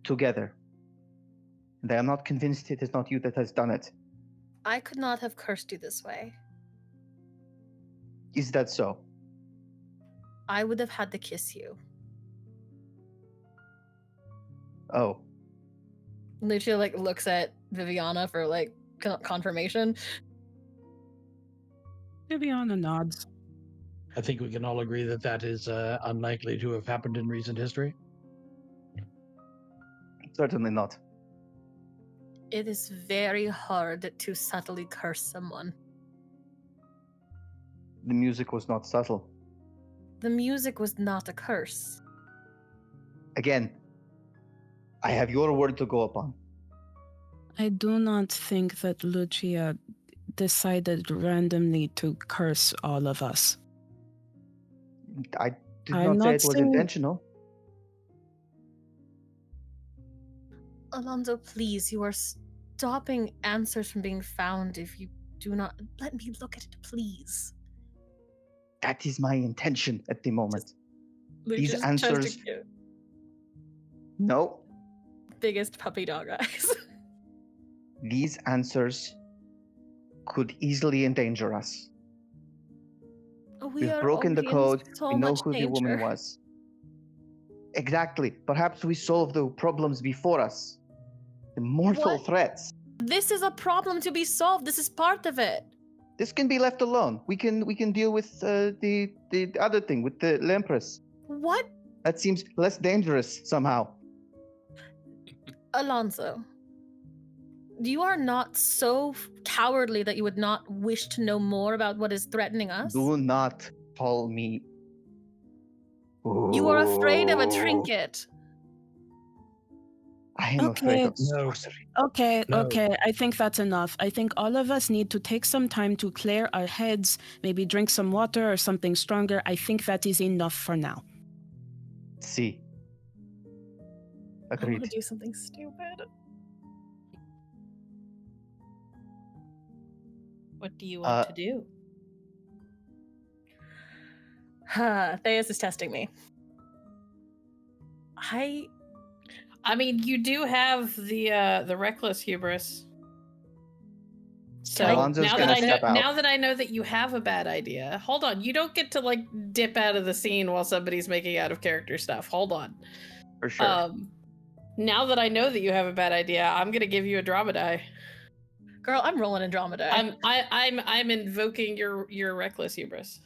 together. And I am not convinced it is not you that has done it. I could not have cursed you this way. Is that so? I would have had to kiss you. Oh. Lucia looks at Viviana for confirmation. Viviana nods. I think we can all agree that that is unlikely to have happened in recent history. Certainly not. It is very hard to subtly curse someone. The music was not subtle. The music was not a curse. Again, I have your word to go upon. I do not think that Lucia decided randomly to curse all of us. I did I'm not say not it was saying- intentional. Alonso, please, you are stopping answers from being found if you do not... Let me look at it, please. That is my intention at the moment. These Lucia's answers... No. Biggest puppy dog eyes. These answers could easily endanger us. We've broken the code. We know who the woman was. Exactly. Perhaps we solve the problems before us. The mortal threats. This is a problem to be solved. This is part of it. This can be left alone. We can deal with the other thing, with the Lempress. What? That seems less dangerous somehow. Alonso, You are not so cowardly that you would not wish to know more about what is threatening us. Do not call me. You are afraid of a Ooh. trinket. I am afraid of No. sorcery. Okay, No. okay. I think that's enough. I think all of us need to take some time to clear our heads, maybe drink some water or something stronger. I think that is enough for now. See. I want Agreed. to do something stupid. What do you want to do? Theus is testing me. I mean, you do have the reckless hubris. So Alonzo's now gonna that I know, step out. now that I know that you have a bad idea, hold on. You don't get to like dip out of the scene while somebody's making out of character stuff. Hold on. For sure. Now that I know that you have a bad idea, I'm gonna give you a drama die. Girl, I'm rolling Andromeda. I'm invoking your reckless hubris.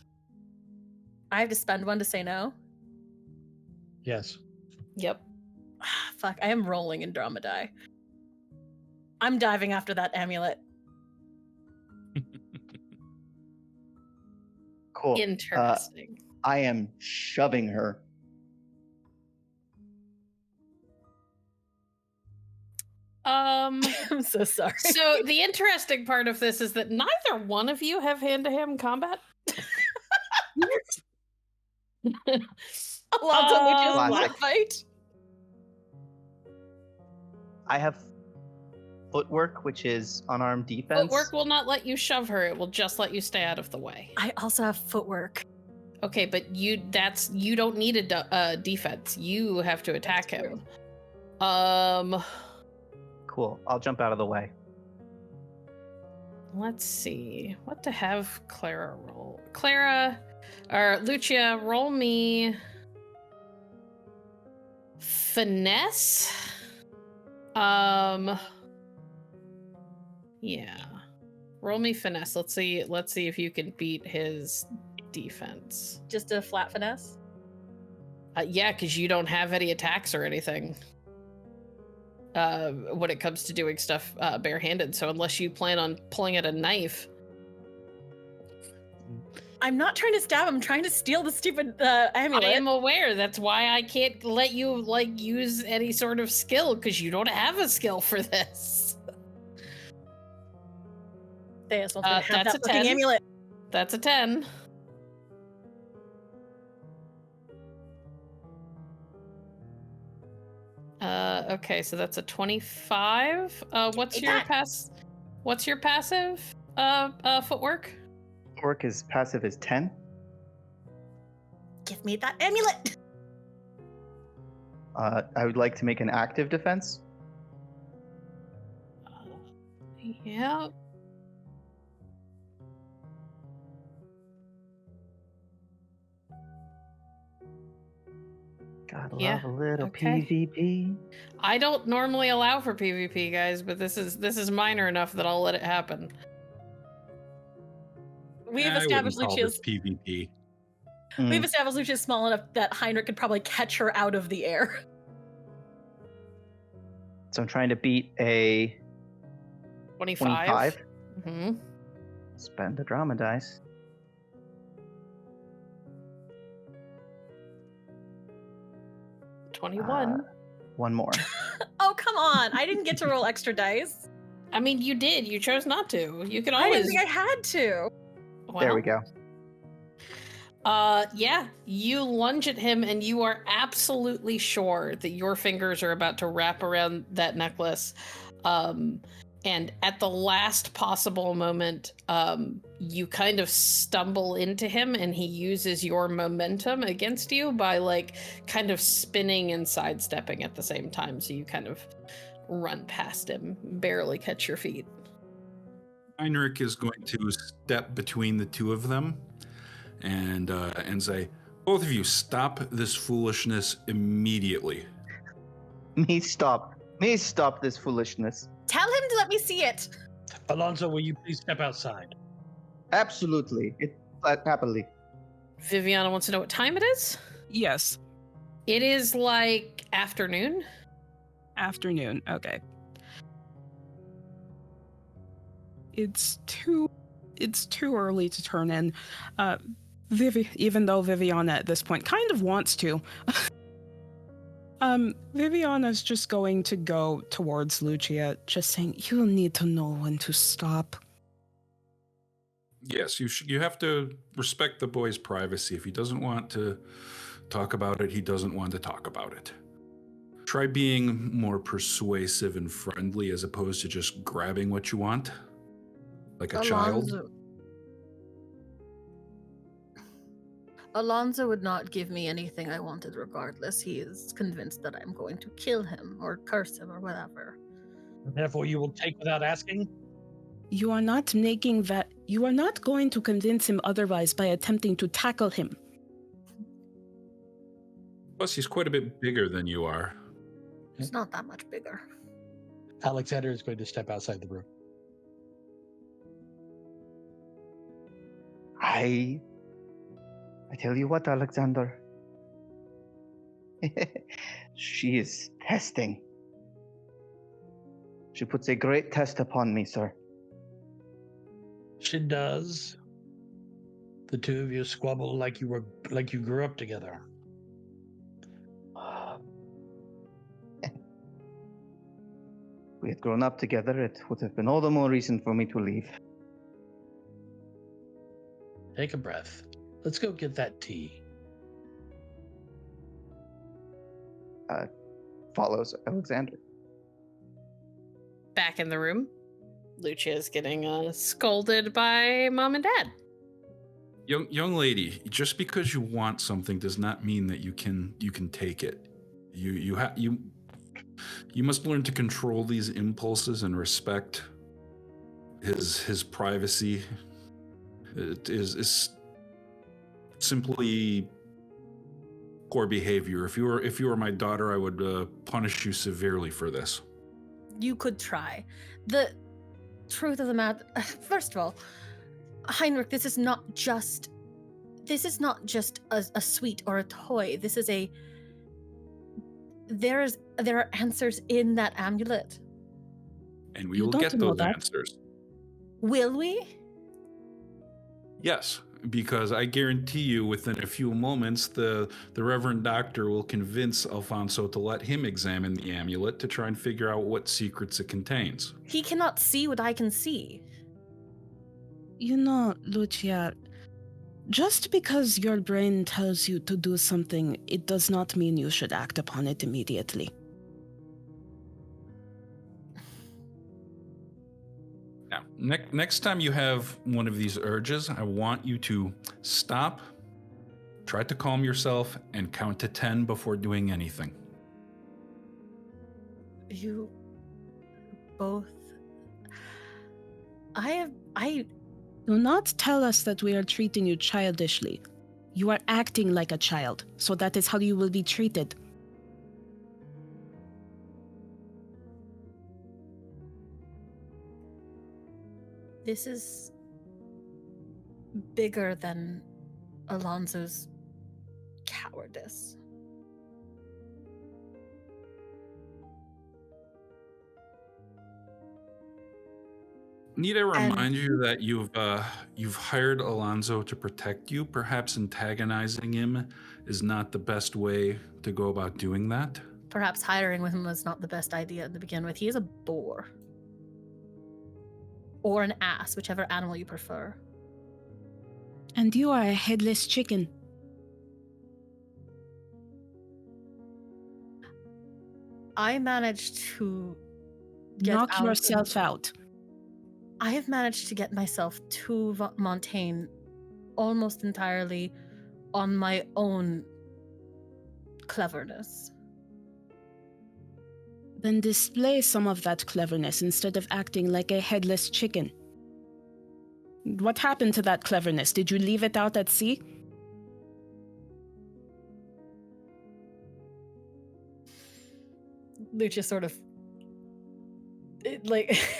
I have to spend one to say no. Yes. Yep. Fuck, I am rolling Andromeda. I'm diving after that amulet. Cool. Interesting. I am shoving her. I'm so sorry. So the interesting part of this is that neither one of you have hand-to-hand combat. Alonzo Lucia's Classic. black fight. I have footwork, which is unarmed defense. Footwork will not let you shove her. It will just let you stay out of the way. I also have footwork. Okay, but you don't need a defense. You have to attack That's him. Cool. I'll jump out of the way. Let's see. What to have Clara roll? Clara or Lucia, roll me finesse. Yeah. Roll me finesse. Let's see if you can beat his defense. Just a flat finesse? Yeah, because you don't have any attacks or anything. When it comes to doing stuff barehanded, so unless you plan on pulling out a knife. I'm not trying to stab him, I'm trying to steal the stupid amulet. I am aware. That's why I can't let you use any sort of skill, because you don't have a skill for this. Theus wants me to have that's that a fucking 10. amulet. That's a 10. Okay, so that's a 25. What's your passive? Footwork? Footwork is passive is 10. Give me that amulet. I would like to make an active defense. Yeah. Gotta Yeah, love a little okay. PvP. I don't normally allow for PvP, guys, but this is minor enough that I'll let it happen. We've I established wouldn't call Lucia's. this PvP. We've established Lucia's small enough that Heinrich could probably catch her out of the air. So I'm trying to beat a 25. Mm-hmm. Spend the drama dice. 21. One more. Oh, come on. I didn't get to roll extra dice. I mean, you did. You chose not to. You could I always. didn't think I had to. There we go. Yeah, you lunge at him and you are absolutely sure that your fingers are about to wrap around that necklace. And at the last possible moment, you kind of stumble into him and he uses your momentum against you by kind of spinning and sidestepping at the same time. So you kind of run past him, barely catch your feet. Heinrich is going to step between the two of them and say, both of you, stop this foolishness immediately. Me stop this foolishness. Tell him to let me see it. Alonzo, will you please step outside? Absolutely. Happily. Viviana wants to know what time it is. Yes. It is afternoon. Afternoon. Okay. It's too early to turn in. Even though Viviana at this point kind of wants to. Viviana's just going to go towards Lucia, just saying, "You need to know when to stop." Yes, you have to respect the boy's privacy. If he doesn't want to talk about it, he doesn't want to talk about it. Try being more persuasive and friendly as opposed to just grabbing what you want, like a child. Alonzo would not give me anything I wanted regardless. He is convinced that I'm going to kill him or curse him or whatever. Therefore, you will take without asking? You are not going to convince him otherwise by attempting to tackle him. Plus, he's quite a bit bigger than you are. It's not that much bigger. Alexander is going to step outside the room. I tell you what, Alexander. She is testing. She puts a great test upon me, sir. She does. The two of you squabble like you grew up together. If we had grown up together, it would have been all the more reason for me to leave. Take a breath. Let's go get that tea. Follows Alexander. Back in the room, Lucia is getting scolded by mom and dad. Young lady, just because you want something does not mean that you can take it. You must learn to control these impulses and respect his privacy. It is simply poor behavior. If you were my daughter, I would punish you severely for this. You could try. The truth of the matter, first of all, Heinrich, this is not just a sweet or a toy. This is there are answers in that amulet. And we will get those answers. Will we? Yes, because I guarantee you within a few moments, the Reverend Doctor will convince Alfonso to let him examine the amulet to try and figure out what secrets it contains. He cannot see what I can see. You know, Lucia, just because your brain tells you to do something, it does not mean you should act upon it immediately. Now, next time you have one of these urges, I want you to stop, try to calm yourself, and count to 10 before doing anything. You both... Do not tell us that we are treating you childishly. You are acting like a child, so that is how you will be treated. This is bigger than Alonso's cowardice. Need I remind you that you've hired Alonso to protect you? Perhaps antagonizing him is not the best way to go about doing that. Perhaps hiring with him was not the best idea to begin with. He is a boar. Or an ass, whichever animal you prefer. And you are a headless chicken. I managed to knock yourself out. I have managed to get myself to Montaigne almost entirely on my own cleverness. Then display some of that cleverness instead of acting like a headless chicken. What happened to that cleverness? Did you leave it out at sea? Lucia sort of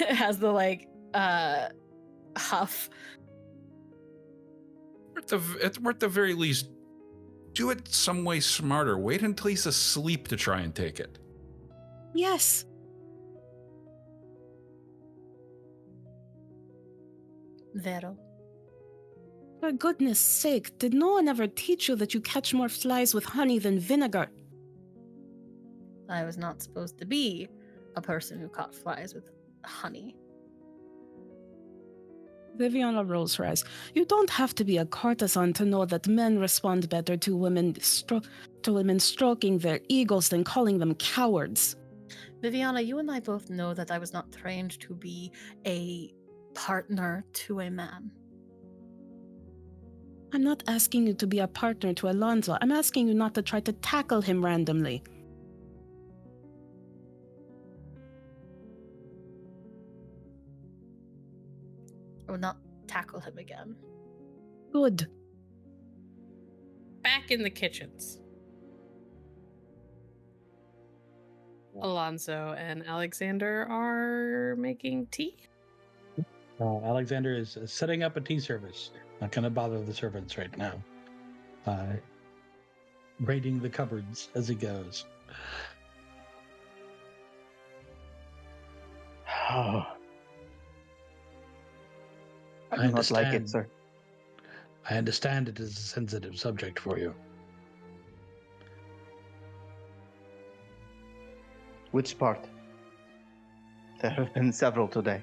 has the huff. At the very least, do it some way smarter. Wait until he's asleep to try and take it. Yes. Vero. For goodness sake, did no one ever teach you that you catch more flies with honey than vinegar? I was not supposed to be a person who caught flies with honey. Viviana rolls her eyes. You don't have to be a courtesan to know that men respond better to women stroking their egos than calling them cowards. Viviana, you and I both know that I was not trained to be a partner to a man. I'm not asking you to be a partner to Alonso. I'm asking you not to try to tackle him randomly. I will not tackle him again. Good. Back in the kitchens. Alonso and Alexander are making tea. Alexander is setting up a tea service. Not going to bother the servants right now. Raiding the cupboards as he goes. Oh. I do not like it, sir. I understand it is a sensitive subject for you. Which part? There have been several today.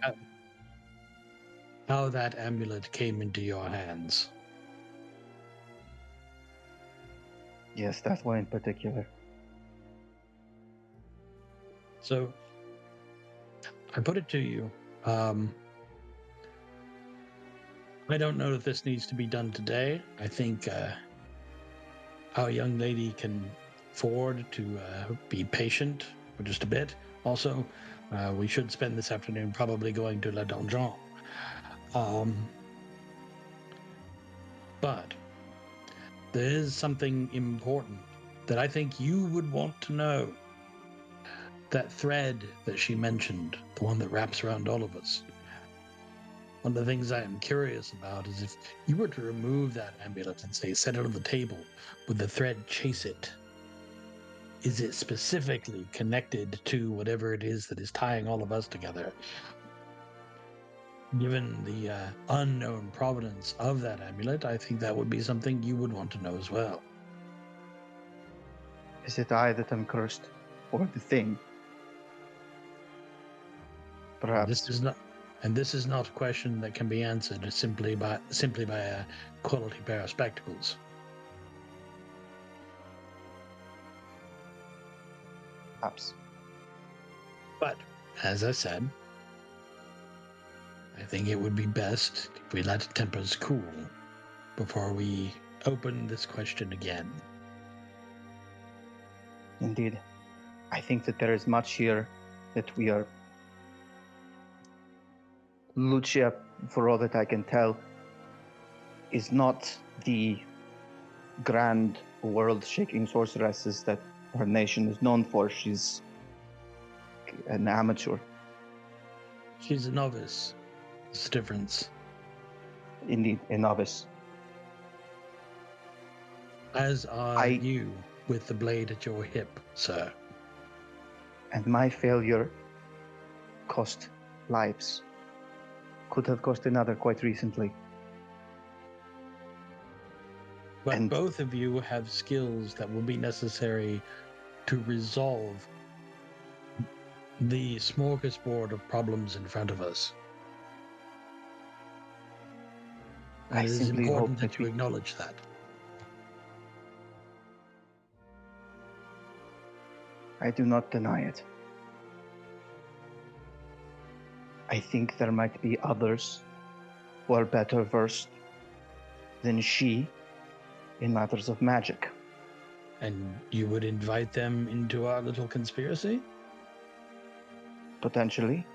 How that amulet came into your hands. Yes, that one in particular. So, I put it to you. I don't know if this needs to be done today. I think our young lady can afford to be patient for just a bit. Also, we should spend this afternoon probably going to La Donjon. But there is something important that I think you would want to know. That thread that she mentioned, the one that wraps around all of us. One of the things I am curious about is if you were to remove that amulet and say set it on the table, would the thread chase it? Is it specifically connected to whatever it is that is tying all of us together? Given the unknown provenance of that amulet, I think that would be something you would want to know as well. Is it I that am cursed? Or the thing? Perhaps. This is not a question that can be answered simply by a quality pair of spectacles. Perhaps. But, as I said, I think it would be best if we let tempers cool before we open this question again. Indeed. I think that there is much here that we are... Lucia, for all that I can tell, is not the grand world-shaking sorceresses that her nation is known for. She's an amateur. She's a novice. It's the difference. Indeed, a novice. As are you with the blade at your hip, sir. And my failure cost lives. Could have cost another quite recently. But both of you have skills that will be necessary to resolve the smorgasbord of problems in front of us. And it is important that you acknowledge that. I do not deny it. I think there might be others who are better versed than she in matters of magic. And you would invite them into our little conspiracy? Potentially.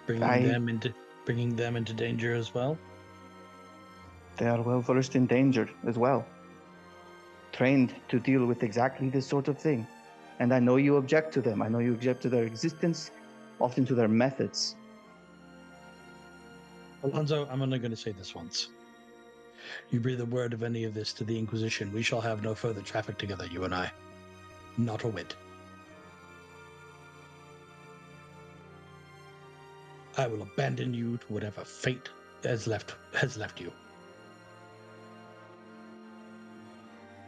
Bringing them into danger as well? They are well versed in danger as well. Trained to deal with exactly this sort of thing. And I know you object to them. I know you object to their existence, often to their methods. Alonso, I'm only going to say this once. You breathe a word of any of this to the Inquisition, we shall have no further traffic together, you and I. Not a whit. I will abandon you to whatever fate has left you.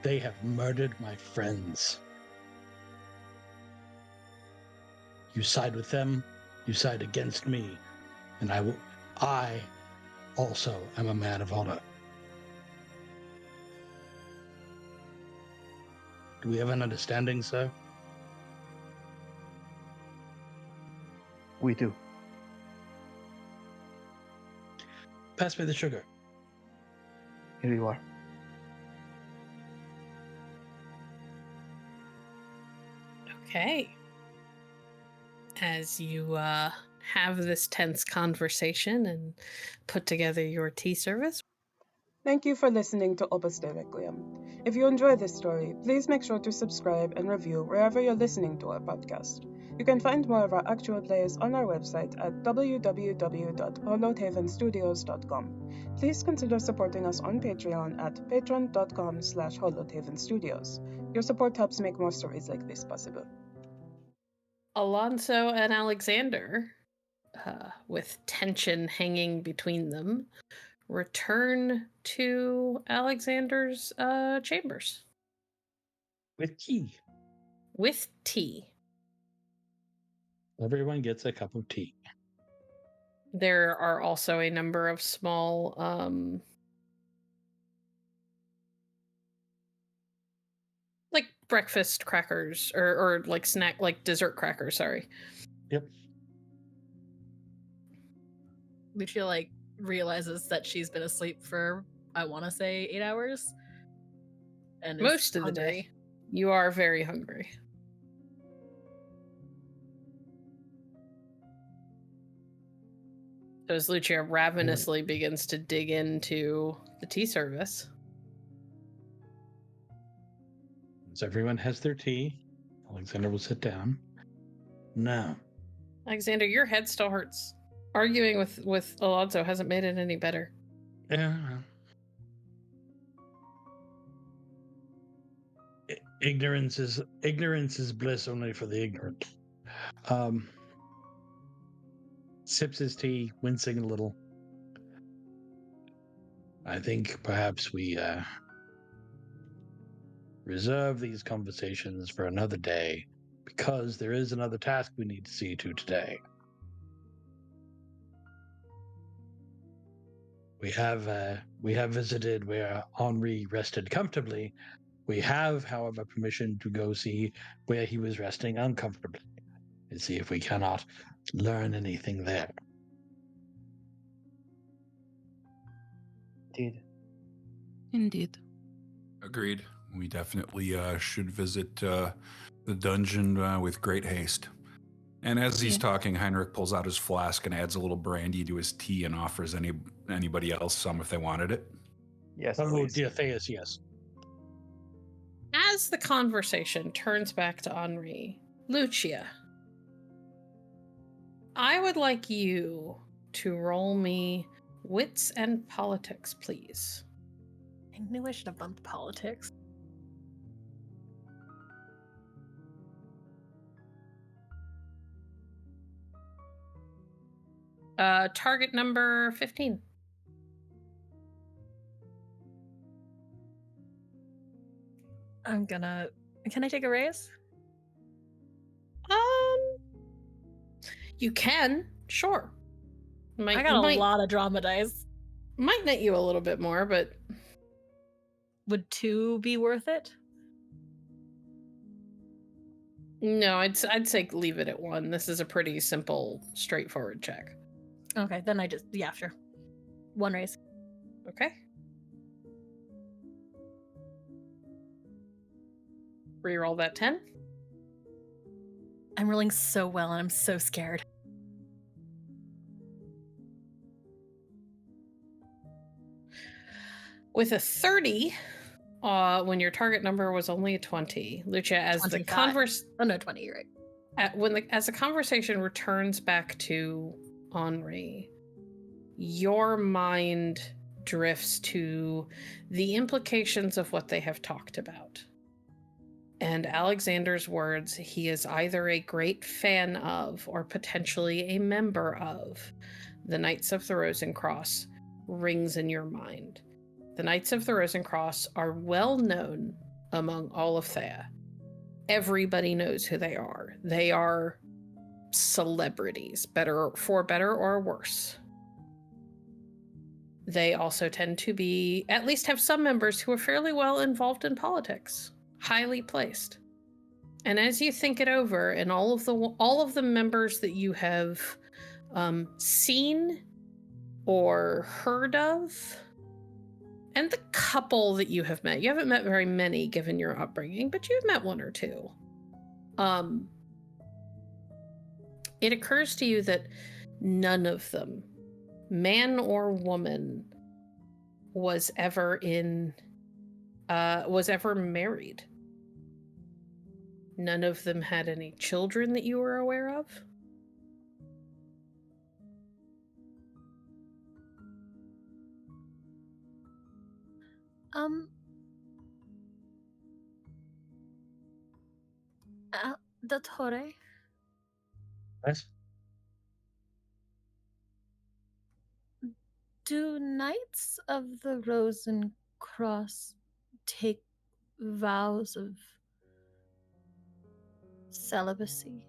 They have murdered my friends. You side with them, you side against me, and I also am a man of honor. Do we have an understanding, sir? We do. Pass me the sugar. Here you are. Okay. As you have this tense conversation and put together your tea service. Thank you for listening to Opus Dei Requiem. If you enjoy this story, please make sure to subscribe and review wherever you're listening to our podcast. You can find more of our actual plays on our website at www.holothavenstudios.com. Please consider supporting us on Patreon at patreon.com/holothavenstudios. Your support helps make more stories like this possible. Alonso and Alexander, with tension hanging between them, return to Alexander's chambers. With tea. With tea. Everyone gets a cup of tea. There are also a number of small like breakfast crackers or like snack, like dessert crackers, sorry. Yep. Lucia like realizes that she's been asleep for, I want to say, 8 hours. And is Most of the hungry. day. You are very hungry. So as Lucia ravenously begins to dig into the tea service. As everyone has their tea, Alexander will sit down. Now, Alexander, your head still hurts. Arguing with Alonso hasn't made it any better. yeah. Ignorance is bliss only for the ignorant. Sips his tea, wincing a little. I think perhaps we reserve these conversations for another day, because there is another task we need to see to today. We have visited where Henri rested comfortably. We have, however, permission to go see where he was resting uncomfortably and see if we cannot learn anything there. Indeed. Agreed. We definitely should visit the dungeon with great haste. And as he's talking, Heinrich pulls out his flask and adds a little brandy to his tea and offers anybody else some if they wanted it. Yes, Oh, please. dear Theus, yes. As the conversation turns back to Henri, Lucia, I would like you to roll me wits and politics, please. I knew I should have bumped politics. Target number 15. Can I take a raise? You can, sure. I got a lot of drama dice. Might net you a little bit more, but Would 2 be worth it? no, I'd say leave it at 1. This is a pretty simple, straightforward check. Okay, then sure. 1 raise. Okay. Reroll that 10. I'm rolling so well and I'm so scared. With a 30, when your target number was only a 20, Lucia, as 25. the converse, Oh no, 20, you're right. as the conversation returns back to Henri, your mind drifts to the implications of what they have talked about. and Alexander's words, he is either a great fan of or potentially a member of the Knights of the Rosencross, rings in your mind. The Knights of the Rosencross are well known among all of Thea. Everybody knows who they are. They are celebrities, for better or worse. They also tend to be, at least have some members who are fairly well involved in politics, highly placed. And as you think it over, and all of the members that you have seen or heard of, and the couple that you have met, you haven't met very many given your upbringing, but you've met one or two. It occurs to you that none of them, man or woman, was ever married. None of them had any children that you were aware of. Dottore, Yes. do Knights of the Rosencross take vows of celibacy?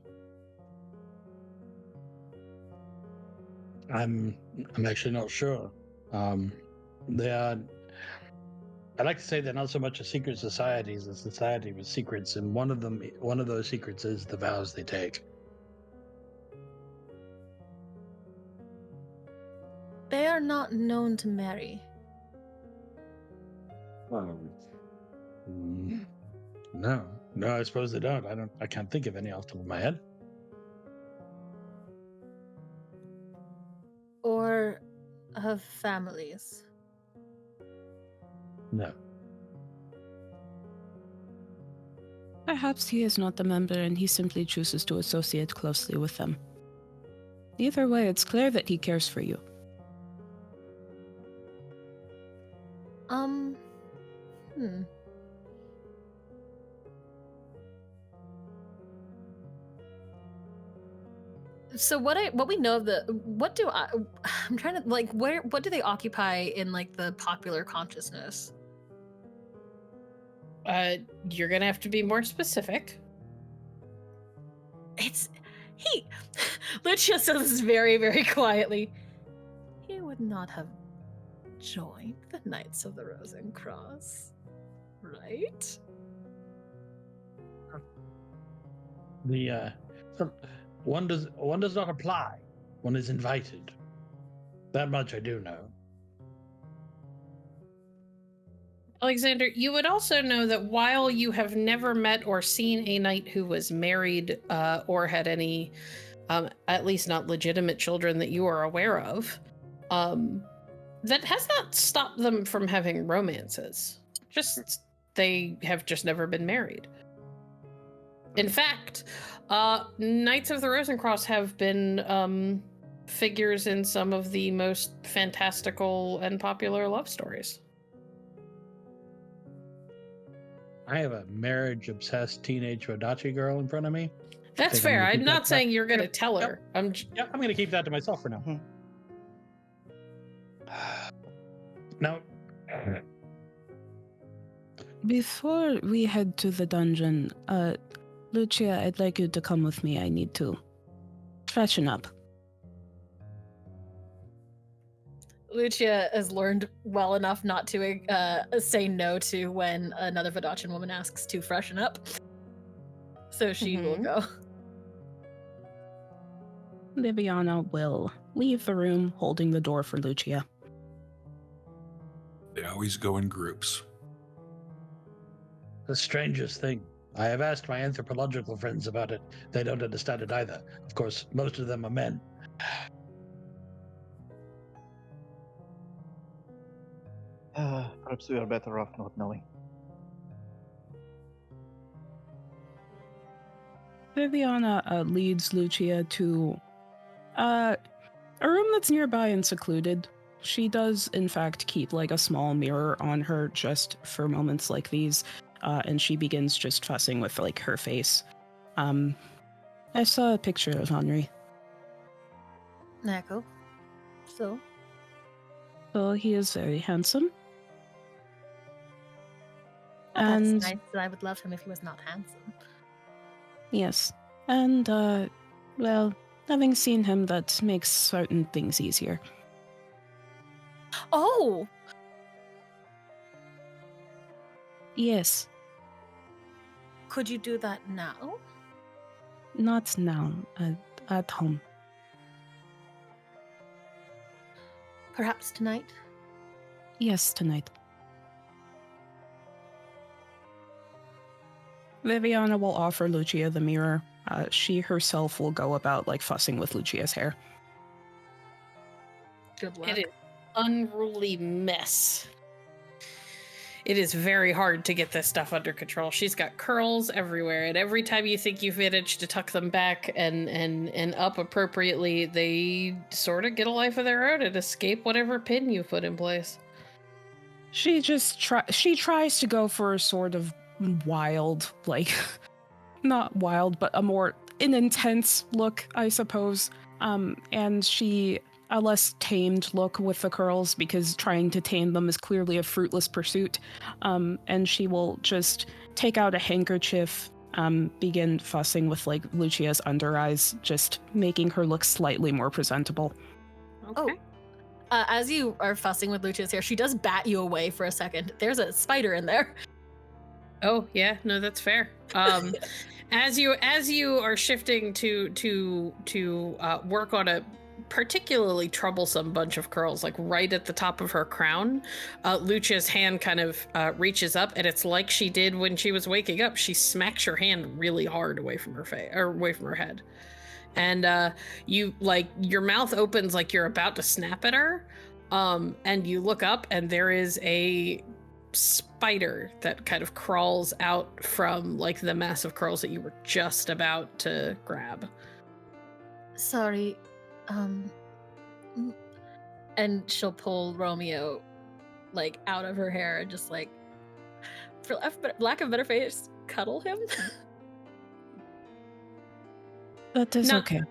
I'm actually not sure. They are. I like to say they're not so much a secret society as a society with secrets, and one of those secrets is the vows they take. They are not known to marry. No, I suppose they don't. I can't think of any off the top of my head. Or of families. No. Perhaps he is not a member and he simply chooses to associate closely with them. Either way, it's clear that he cares for you. So what we know of I'm trying to what do they occupy in like the popular consciousness? You're gonna have to be more specific. Lucia says this very, very quietly. He would not have joined the Knights of the Rosencross, right? One does not apply. One is invited. That much I do know. Alexander, you would also know that while you have never met or seen a knight who was married or had any, at least not legitimate children that you are aware of, that has not stopped them from having romances. They have just never been married. In fact, Knights of the Rosencross have been figures in some of the most fantastical and popular love stories. I have a marriage-obsessed teenage Rodachi girl in front of me. That's fair. I'm not saying you're going to tell her. I'm going to keep that to myself for now. No. Before we head to the dungeon, Lucia, I'd like you to come with me. I need to freshen up. Lucia has learned well enough not to say no to when another Vodachan woman asks to freshen up. So she will go. Viviana will leave the room, holding the door for Lucia. They always go in groups. The strangest thing. I have asked my anthropological friends about it. They don't understand it either. Of course, most of them are men. Perhaps we are better off not knowing. Viviana leads Lucia to a room that's nearby and secluded. She does, in fact, keep like a small mirror on her just for moments like these. and she begins just fussing with like her face. I saw a picture of Henri. Echo. So? So he is very handsome. That's And nice. I would love him if he was not handsome. yes. And well, having seen him, that makes certain things easier. Oh! Yes. Could you do that now? Not now, at home. Perhaps tonight? Yes, tonight. Viviana will offer Lucia the mirror. She herself will go about like fussing with Lucia's hair. Good luck. It is unruly mess. It is very hard to get this stuff under control. She's got curls everywhere, and every time you think you've managed to tuck them back and up appropriately, they sort of get a life of their own and escape whatever pin you put in place. She just tries to go for a sort of wild, like not wild, but an intense look, I suppose. And a less tamed look with the curls, because trying to tame them is clearly a fruitless pursuit. And she will just take out a handkerchief, begin fussing with like Lucia's under eyes, just making her look slightly more presentable. Okay. As you are fussing with Lucia's hair, she does bat you away for a second. There's a spider in there. Oh yeah, no, that's fair. As you are shifting to work on a particularly troublesome bunch of curls, like right at the top of her crown, Lucia's hand kind of reaches up, and it's like she did when she was waking up. She smacks your hand really hard away from her face, or away from her head, and you like your mouth opens like you're about to snap at her, and you look up, and there is a spider that kind of crawls out from like the mass of curls that you were just about to grab. Sorry. And she'll pull Romeo like out of her hair and just like, for lack of a better phrase, cuddle him. That is okay.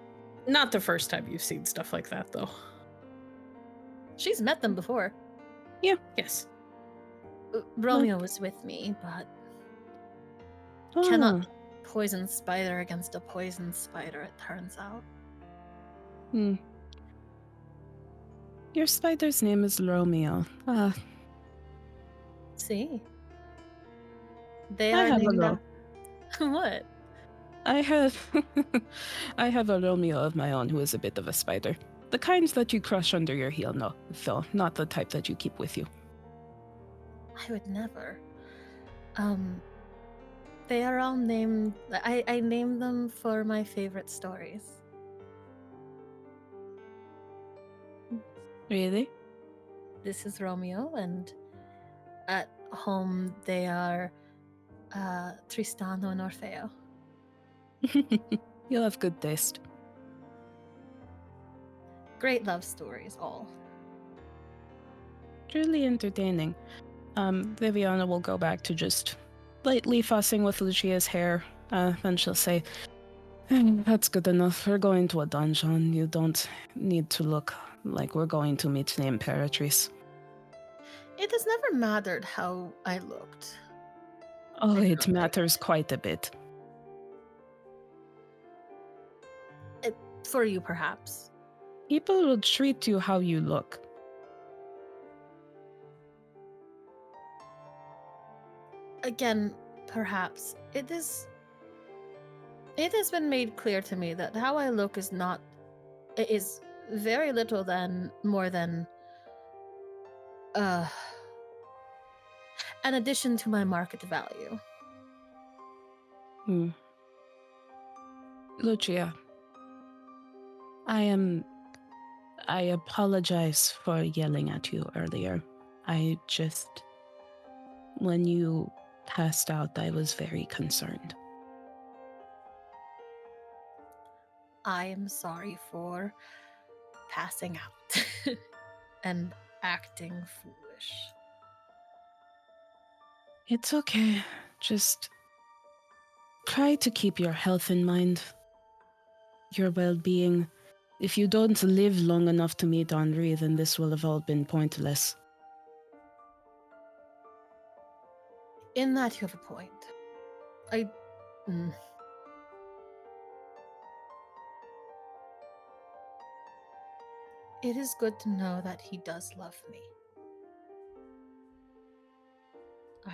Not the first time you've seen stuff like that, though. She's met them before. Yeah. Yes. Romeo was with me, but cannot poison spider against a poison spider, it turns out. Your spider's name is Romeo. See? They I are have a named What? I have a Romeo of my own who is a bit of a spider. The kind that you crush under your heel, no. So, not the type that you keep with you. I would never. They are all named... I named them for my favorite stories. Really? This is Romeo, and at home they are Tristano and Orfeo. You have good taste. Great love stories, all. Truly entertaining. Viviana will go back to just lightly fussing with Lucia's hair. Then she'll say, "That's good enough. We're going to a dungeon. You don't need to look like we're going to meet the Imperatrice." It has never mattered how I looked. Oh, it matters quite a bit. For you, perhaps. People will treat you how you look. Again, perhaps. It has been made clear to me that how I look is not... It is very little more than... an addition to my market value. Lucia, I apologize for yelling at you earlier. When you passed out, I was very concerned. I am sorry for passing out and acting foolish. It's okay. Just try to keep your health in mind, your well-being. If you don't live long enough to meet Henri, then this will have all been pointless. In that, you have a point. It is good to know that he does love me.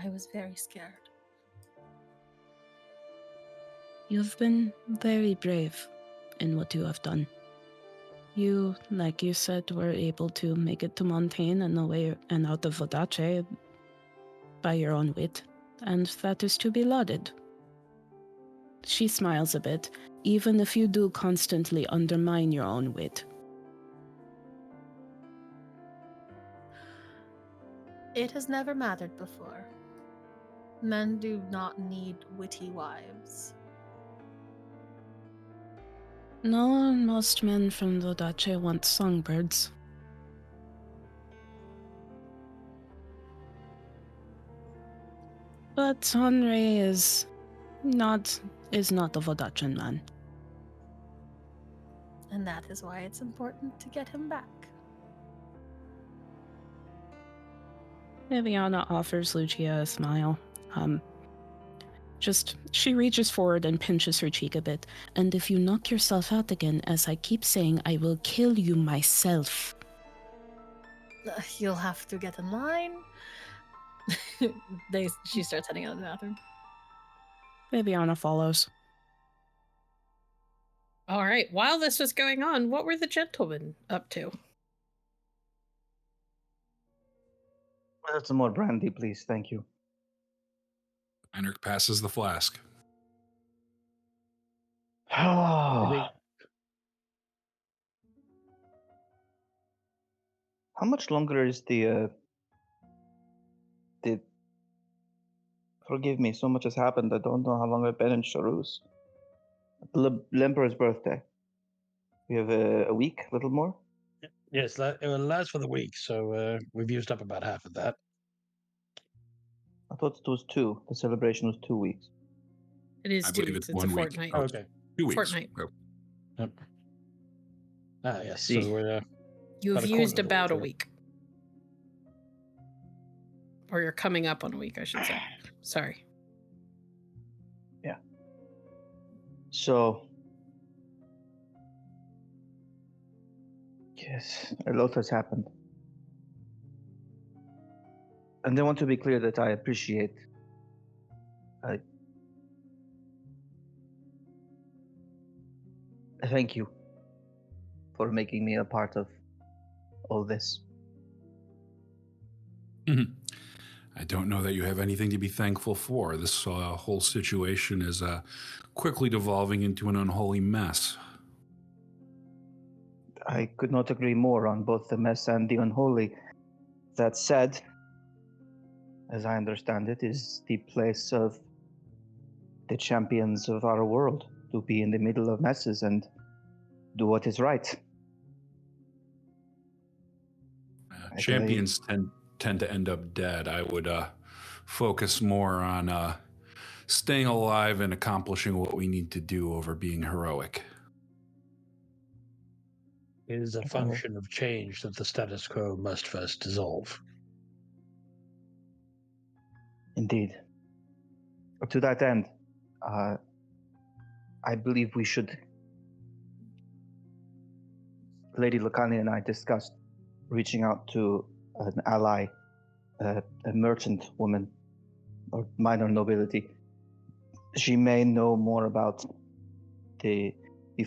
I was very scared. You've been very brave in what you have done. You, like you said, were able to make it to Montaigne and away and out of Vodace by your own wit, and that is to be lauded. She smiles a bit, even if you do constantly undermine your own wit. It has never mattered before. Men do not need witty wives. No, most men from Vodace want songbirds. But Henri is not a Vodacian man. And that is why it's important to get him back. Viviana offers Lucia a smile. She reaches forward and pinches her cheek a bit. And if you knock yourself out again, as I keep saying, I will kill you myself. You'll have to get in line. She starts heading out of the bathroom. Viviana follows. All right. While this was going on, what were the gentlemen up to? Some more brandy, please. Thank you. Heinrich passes the flask. How much longer is the forgive me, so much has happened. I don't know how long I've been in Charus. Lemperor's birthday. We have a week, a little more. Yes, it will last for the week, so we've used up about half of that. I thought it was 2. The celebration was 2 weeks. It is I 2 believe weeks. it's It's a 1 week. fortnight. Oh, Okay. 2 weeks. Fortnight. Oh. Yep. Yes. See. So we're You've about a quarter used of the way about a through. week. Or you're coming up on a week, I should say. Sorry. So, yes, a lot has happened. And I want to be clear that I appreciate. Thank you for making me a part of all this. I don't know that you have anything to be thankful for. This whole situation is quickly devolving into an unholy mess. I could not agree more on both the mess and the unholy. That said, as I understand it, is the place of the champions of our world to be in the middle of messes and do what is right. Champions tend to end up dead. I would focus more on staying alive and accomplishing what we need to do over being heroic. It is a function of change that the status quo must first dissolve. Indeed. To that end, I believe we should. Lady Lucani and I discussed reaching out to an ally, a merchant woman, or minor nobility. She may know more about the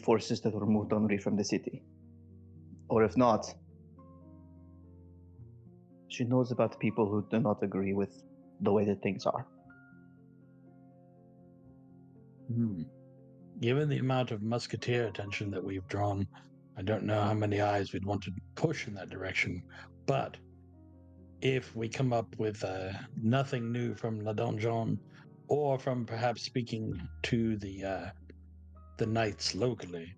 forces that removed Henri from the city. Or if not, she knows about people who do not agree with the way that things are. Given the amount of musketeer attention that we've drawn, I don't know how many eyes we'd want to push in that direction. But if we come up with nothing new from La Donjon, or from perhaps speaking to the knights locally,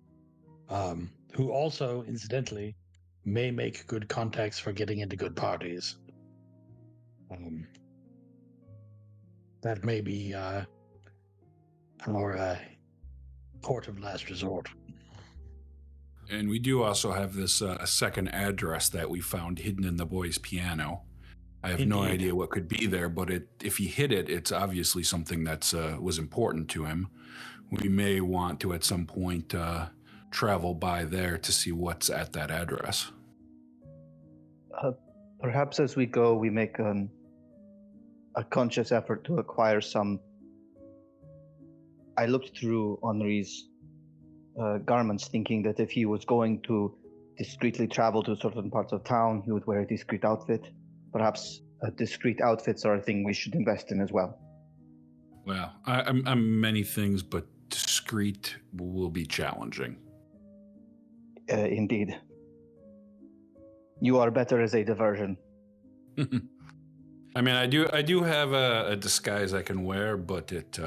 who also, incidentally, may make good contacts for getting into good parties. That may be our port of last resort. And we do also have this second address that we found hidden in the boy's piano. I have no Indeed. idea what could be there, but if he hid it, it's obviously something that's was important to him. We may want to, at some point, travel by there to see what's at that address. Perhaps as we go, we make a conscious effort to acquire some. I looked through Henri's garments, thinking that if he was going to discreetly travel to certain parts of town, he would wear a discreet outfit. Perhaps discreet outfits are a thing we should invest in as well. Well, I'm many things, but discreet will be challenging. Indeed. You are better as a diversion. I mean, I do have a disguise I can wear, but it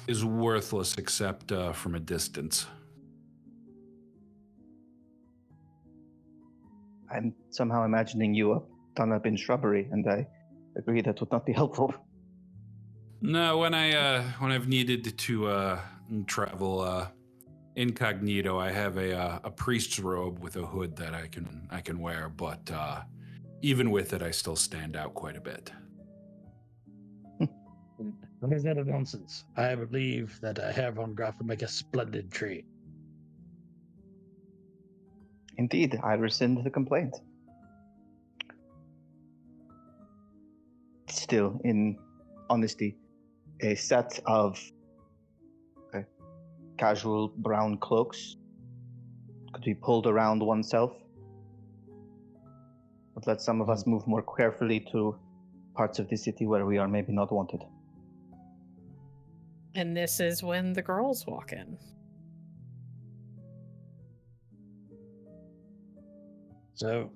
is worthless except from a distance. I'm somehow imagining you done up in shrubbery, and I agree that would not be helpful. No, when I've needed to travel incognito, I have a priest's robe with a hood that I can wear, but even with it, I still stand out quite a bit. What is that nonsense? I believe that Herr von Graf would make a splendid tree. Indeed, I rescind the complaint. Still, in honesty, a set of casual brown cloaks could be pulled around oneself. But let some of us move more carefully to parts of the city where we are maybe not wanted. And this is when the girls walk in. So,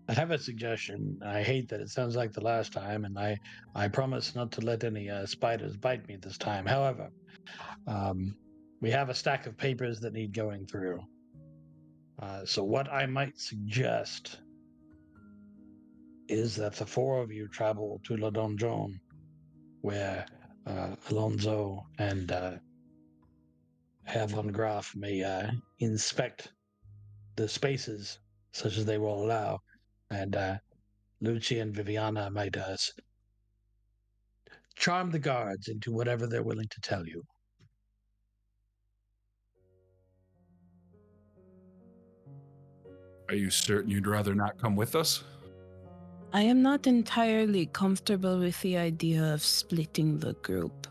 I have a suggestion. I hate that it sounds like the last time, and I promise not to let any spiders bite me this time. However, we have a stack of papers that need going through. So what I might suggest is that the four of you travel to La Donjon, where Alonso and Herr von Graf may inspect the spaces such as they will allow, and Lucia and Viviana might charm the guards into whatever they're willing to tell you. Are you certain you'd rather not come with us? I am not entirely comfortable with the idea of splitting the group.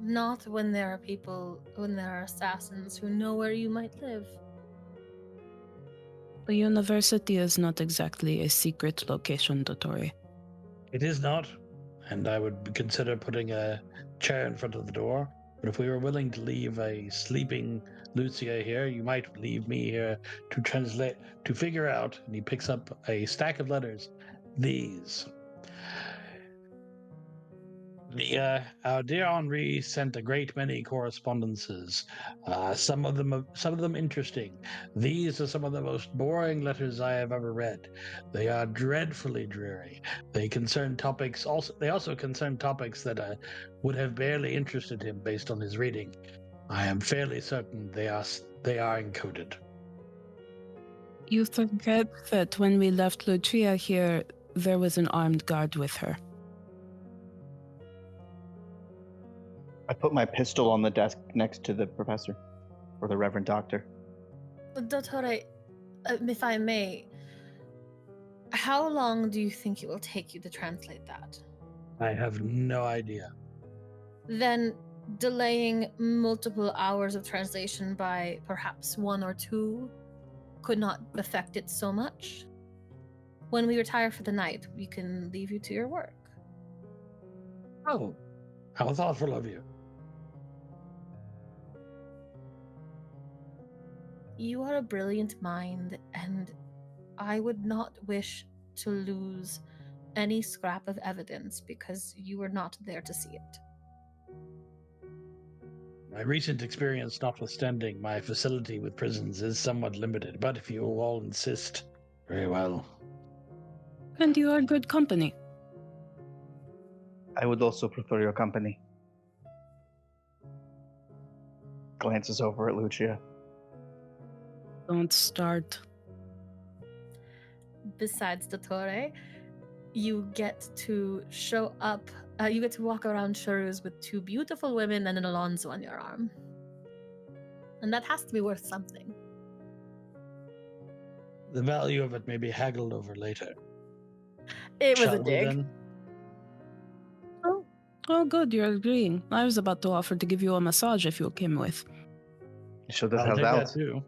Not when there are assassins who know where you might live. The university is not exactly a secret location, Dottore. It is not, and I would consider putting a chair in front of the door. But if we were willing to leave a sleeping Lucia here, you might leave me here to translate, to figure out. And he picks up a stack of letters. These. Our dear Henri sent a great many correspondences. Some of them interesting. These are some of the most boring letters I have ever read. They are dreadfully dreary. They concern topics. They also concern topics that would have barely interested him based on his reading. I am fairly certain they are encoded. You forget that when we left Lucia here, there was an armed guard with her. I put my pistol on the desk next to the professor, or the Reverend Doctor. Dottore, if I may, how long do you think it will take you to translate that? I have no idea. Then delaying multiple hours of translation by perhaps 1 or 2 could not affect it so much. When we retire for the night, we can leave you to your work. Oh, how thoughtful of you. You are a brilliant mind, and I would not wish to lose any scrap of evidence because you were not there to see it. My recent experience notwithstanding, my facility with prisons is somewhat limited, but if you all insist, very well. And you are good company. I would also prefer your company. Glances over at Lucia. Don't start. Besides the Torre, you get to show up. You get to walk around Sharuz with two beautiful women and an Alonso on your arm. And that has to be worth something. The value of it may be haggled over later. It was Shall a we dig. then? Oh, good, you're agreeing. I was about to offer to give you a massage if you came with. You should have I'll held take out. that too.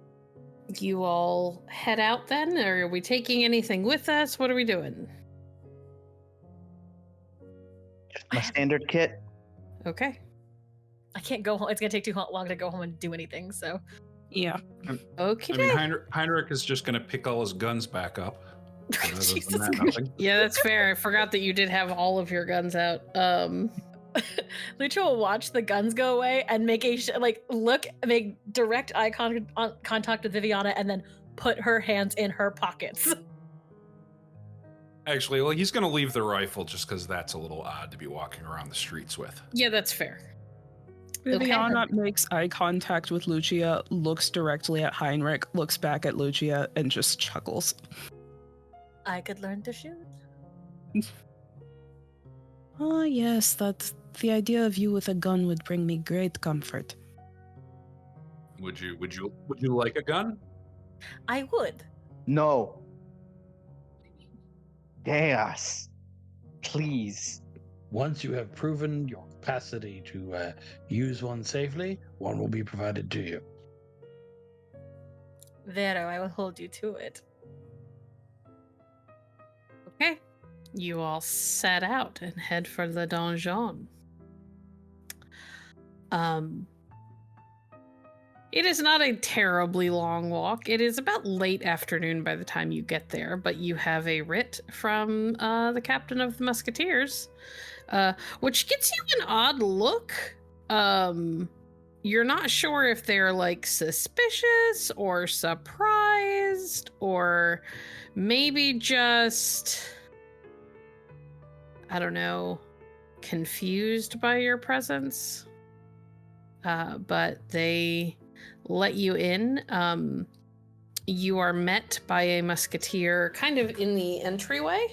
You all head out then, or are we taking anything with us? What are we doing? My standard kit. Okay. I can't go home. It's going to take too long to go home and do anything, so. Yeah. Okay. I mean, Heinrich is just going to pick all his guns back up. Other than Jesus that, nothing. Yeah, that's fair. I forgot that you did have all of your guns out. Lucha will watch the guns go away and make make direct eye contact with Viviana and then put her hands in her pockets. Actually, well, he's going to leave the rifle just because that's a little odd to be walking around the streets with. Yeah, that's fair. Viviana makes eye contact with Lucia, looks directly at Heinrich, looks back at Lucia, and just chuckles. I could learn to shoot. Ah, yes, the idea of you with a gun would bring me great comfort. Would you like a gun? I would. No. Yes. Please. Once you have proven your capacity to use one safely, one will be provided to you. Vero, I will hold you to it. Okay. You all set out and head for the donjon. It is not a terribly long walk. It is about late afternoon by the time you get there, but you have a writ from the captain of the Musketeers, which gets you an odd look. You're not sure if they're like suspicious or surprised or maybe just, I don't know, confused by your presence. But they let you in. You are met by a musketeer kind of in the entryway.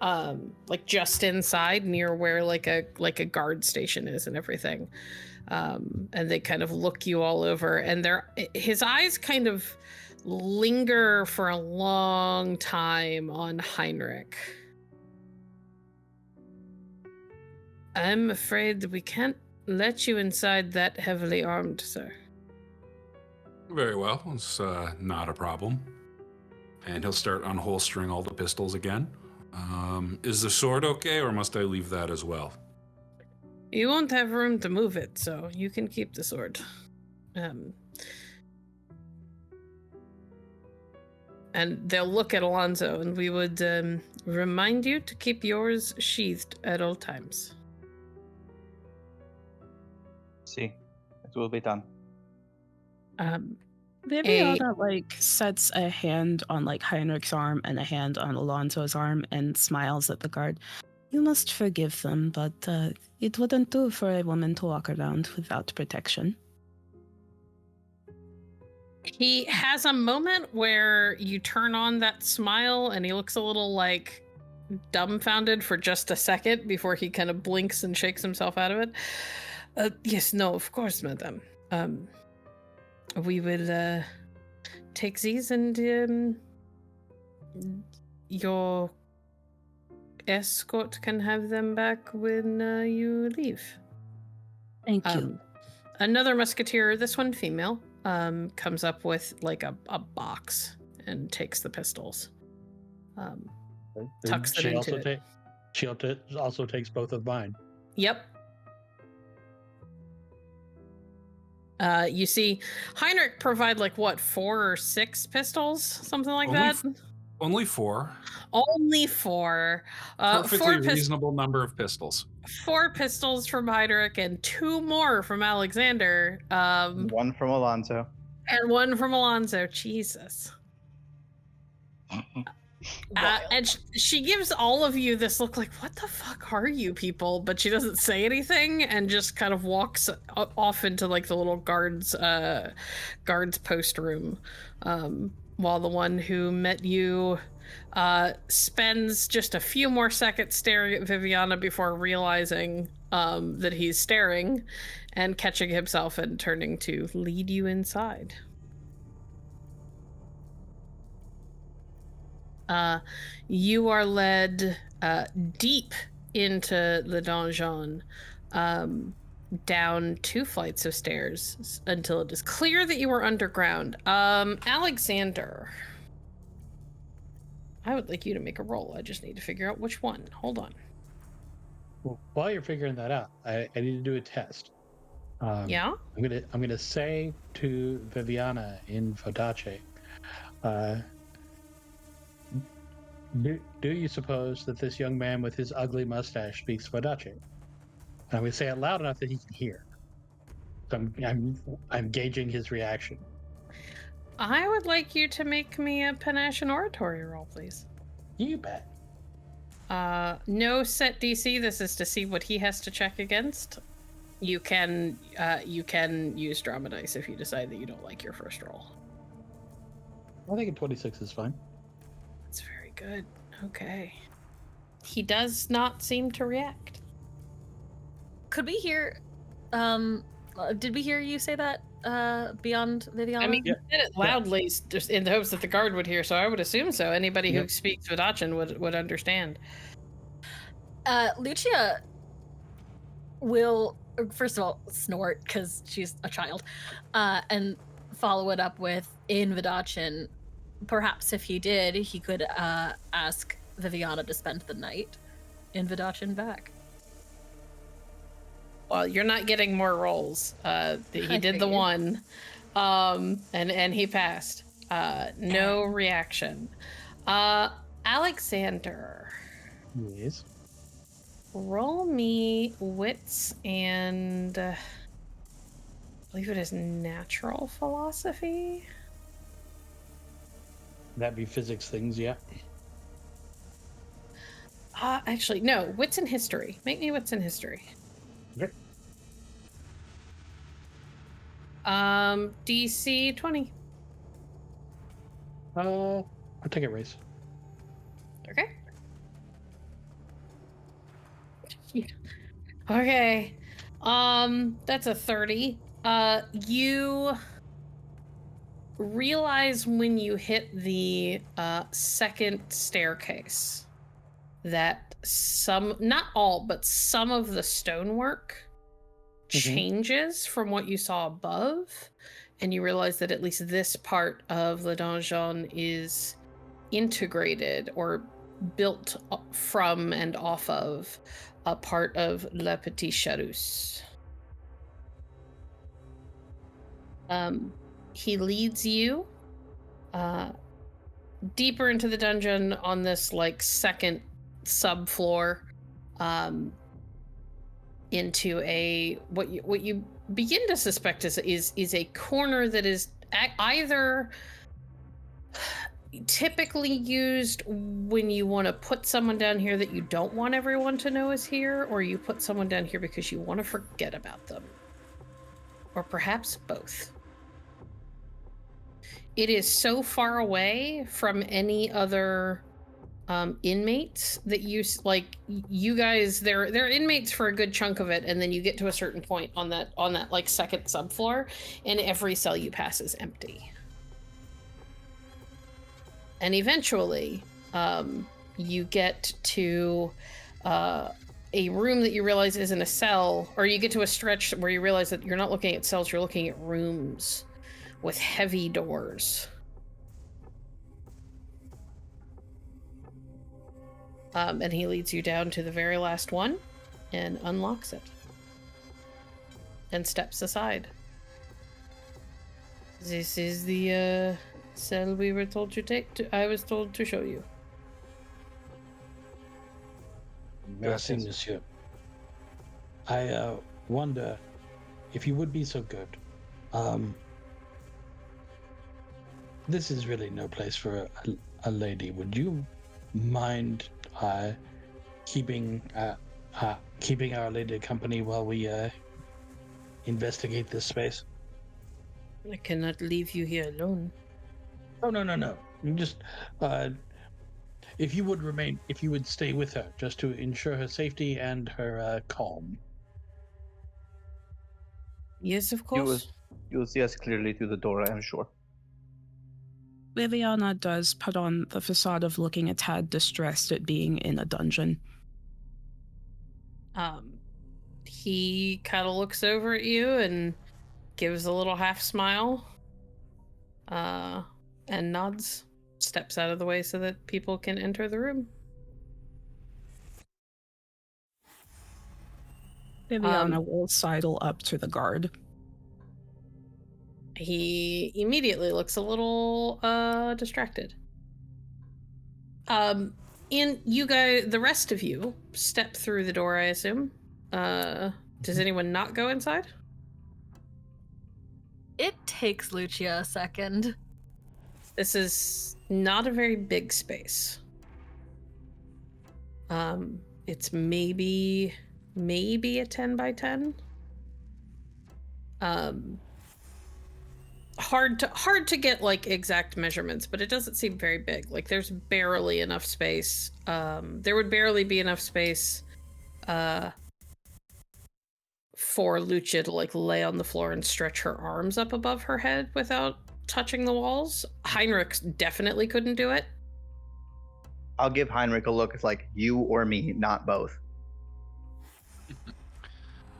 Like just inside near where like a guard station is and everything. And they kind of look you all over, and his eyes kind of linger for a long time on Heinrich. I'm afraid we can't let you inside that heavily armed, sir. Very well. It's not a problem. And he'll start unholstering all the pistols again. Is the sword okay, or must I leave that as well? You won't have room to move it, so you can keep the sword. And they'll look at Alonso, and we would remind you to keep yours sheathed at all times. See, it will be done. Viviana sets a hand on Heinrich's arm and a hand on Alonso's arm and smiles at the guard. You must forgive them, but it wouldn't do for a woman to walk around without protection. He has a moment where you turn on that smile and he looks a little dumbfounded for just a second before he kind of blinks and shakes himself out of it. Yes, no, of course, madam. We will take these, and your escort can have them back when you leave. Thank you. Another musketeer, this one female, comes up with a box and takes the pistols. Tucks them into it. She also takes both of mine. Yep. You see Heinrich provide 4 or 6 pistols, something like that. Only 4. Only 4. Perfectly reasonable number of pistols. 4 pistols from Heinrich and 2 more from Alexander. 1 from Alonso. And 1 from Alonso. Jesus. And she gives all of you this look like, what the fuck are you people? But she doesn't say anything and just kind of walks off into like the little guards post room. While the one who met you spends just a few more seconds staring at Viviana before realizing that he's staring and catching himself and turning to lead you inside. You are led deep into the donjon, down 2 flights of stairs until it is clear that you are underground. Alexander, I would like you to make a roll. I just need to figure out which one. Hold on. Well, while you're figuring that out, I need to do a test. Yeah? I'm gonna say to Viviana in Vodace, do you suppose that this young man with his ugly mustache speaks Vodace? And I'm going to say it loud enough that he can hear. So I'm gauging his reaction. I would like you to make me a panache and oratory roll, please. You bet. No set DC. This is to see what he has to check against. You can use drama dice if you decide that you don't like your first roll. I think a 26 is fine. That's very good. Okay. He does not seem to react. Could we hear? Did we hear you say that? Beyond Viviana? I mean, you said it loudly, just in the hopes that the guard would hear. So I would assume so. Anybody who speaks Vodachan would understand. Lucia will first of all snort because she's a child, and follow it up with in Vodachan. Perhaps if he did, he could ask Viviana to spend the night in Vodachan back. Well, you're not getting more rolls. He did the one, and he passed. No reaction. Alexander. Yes. Roll me wits and I believe it is natural philosophy. That'd be physics things, yeah. Actually, no, wits and history. Make me wits and history. Okay. DC 20. I'll take a raise. Okay. Okay. That's a 30. You realize when you hit the second staircase that not all, but some of the stonework changes from what you saw above, and you realize that at least this part of the donjon is integrated or built from and off of a part of La Petite Charousse. He leads you deeper into the dungeon on this like second subfloor, into a what you begin to suspect is a corner that is either typically used when you want to put someone down here that you don't want everyone to know is here, or you put someone down here because you want to forget about them, or perhaps both. It is so far away from any other inmates that you guys, they're inmates for a good chunk of it, and then you get to a certain point on that like second subfloor, and every cell you pass is empty. And eventually, you get to a room that you realize isn't a cell, or you get to a stretch where you realize that you're not looking at cells, you're looking at rooms with heavy doors. And he leads you down to the very last one and unlocks it and steps aside. This is the cell we were told to take. I was told to show you. Merci, monsieur. I wonder if you would be so good. This is really no place for a lady, would you mind keeping our lady company while we investigate this space? I cannot leave you here alone. Oh, no. Just if you would stay with her, just to ensure her safety and her calm. Yes, of You will, course. you will see us clearly through the door, I am sure. Viviana does put on the facade of looking a tad distressed at being in a dungeon. He kind of looks over at you and gives a little half smile, and nods, steps out of the way so that people can enter the room. Viviana will sidle up to the guard. He immediately looks a little distracted. And you guys, the rest of you, step through the door, I assume. Does anyone not go inside? It takes Lucia a second. This is not a very big space. It's maybe a 10 by 10. Hard to get like exact measurements, but it doesn't seem very big. Like there's barely enough space. There would barely be enough space for Lucia to like lay on the floor and stretch her arms up above her head without touching the walls. Heinrich definitely couldn't do it. I'll give Heinrich a look. It's like you or me, not both.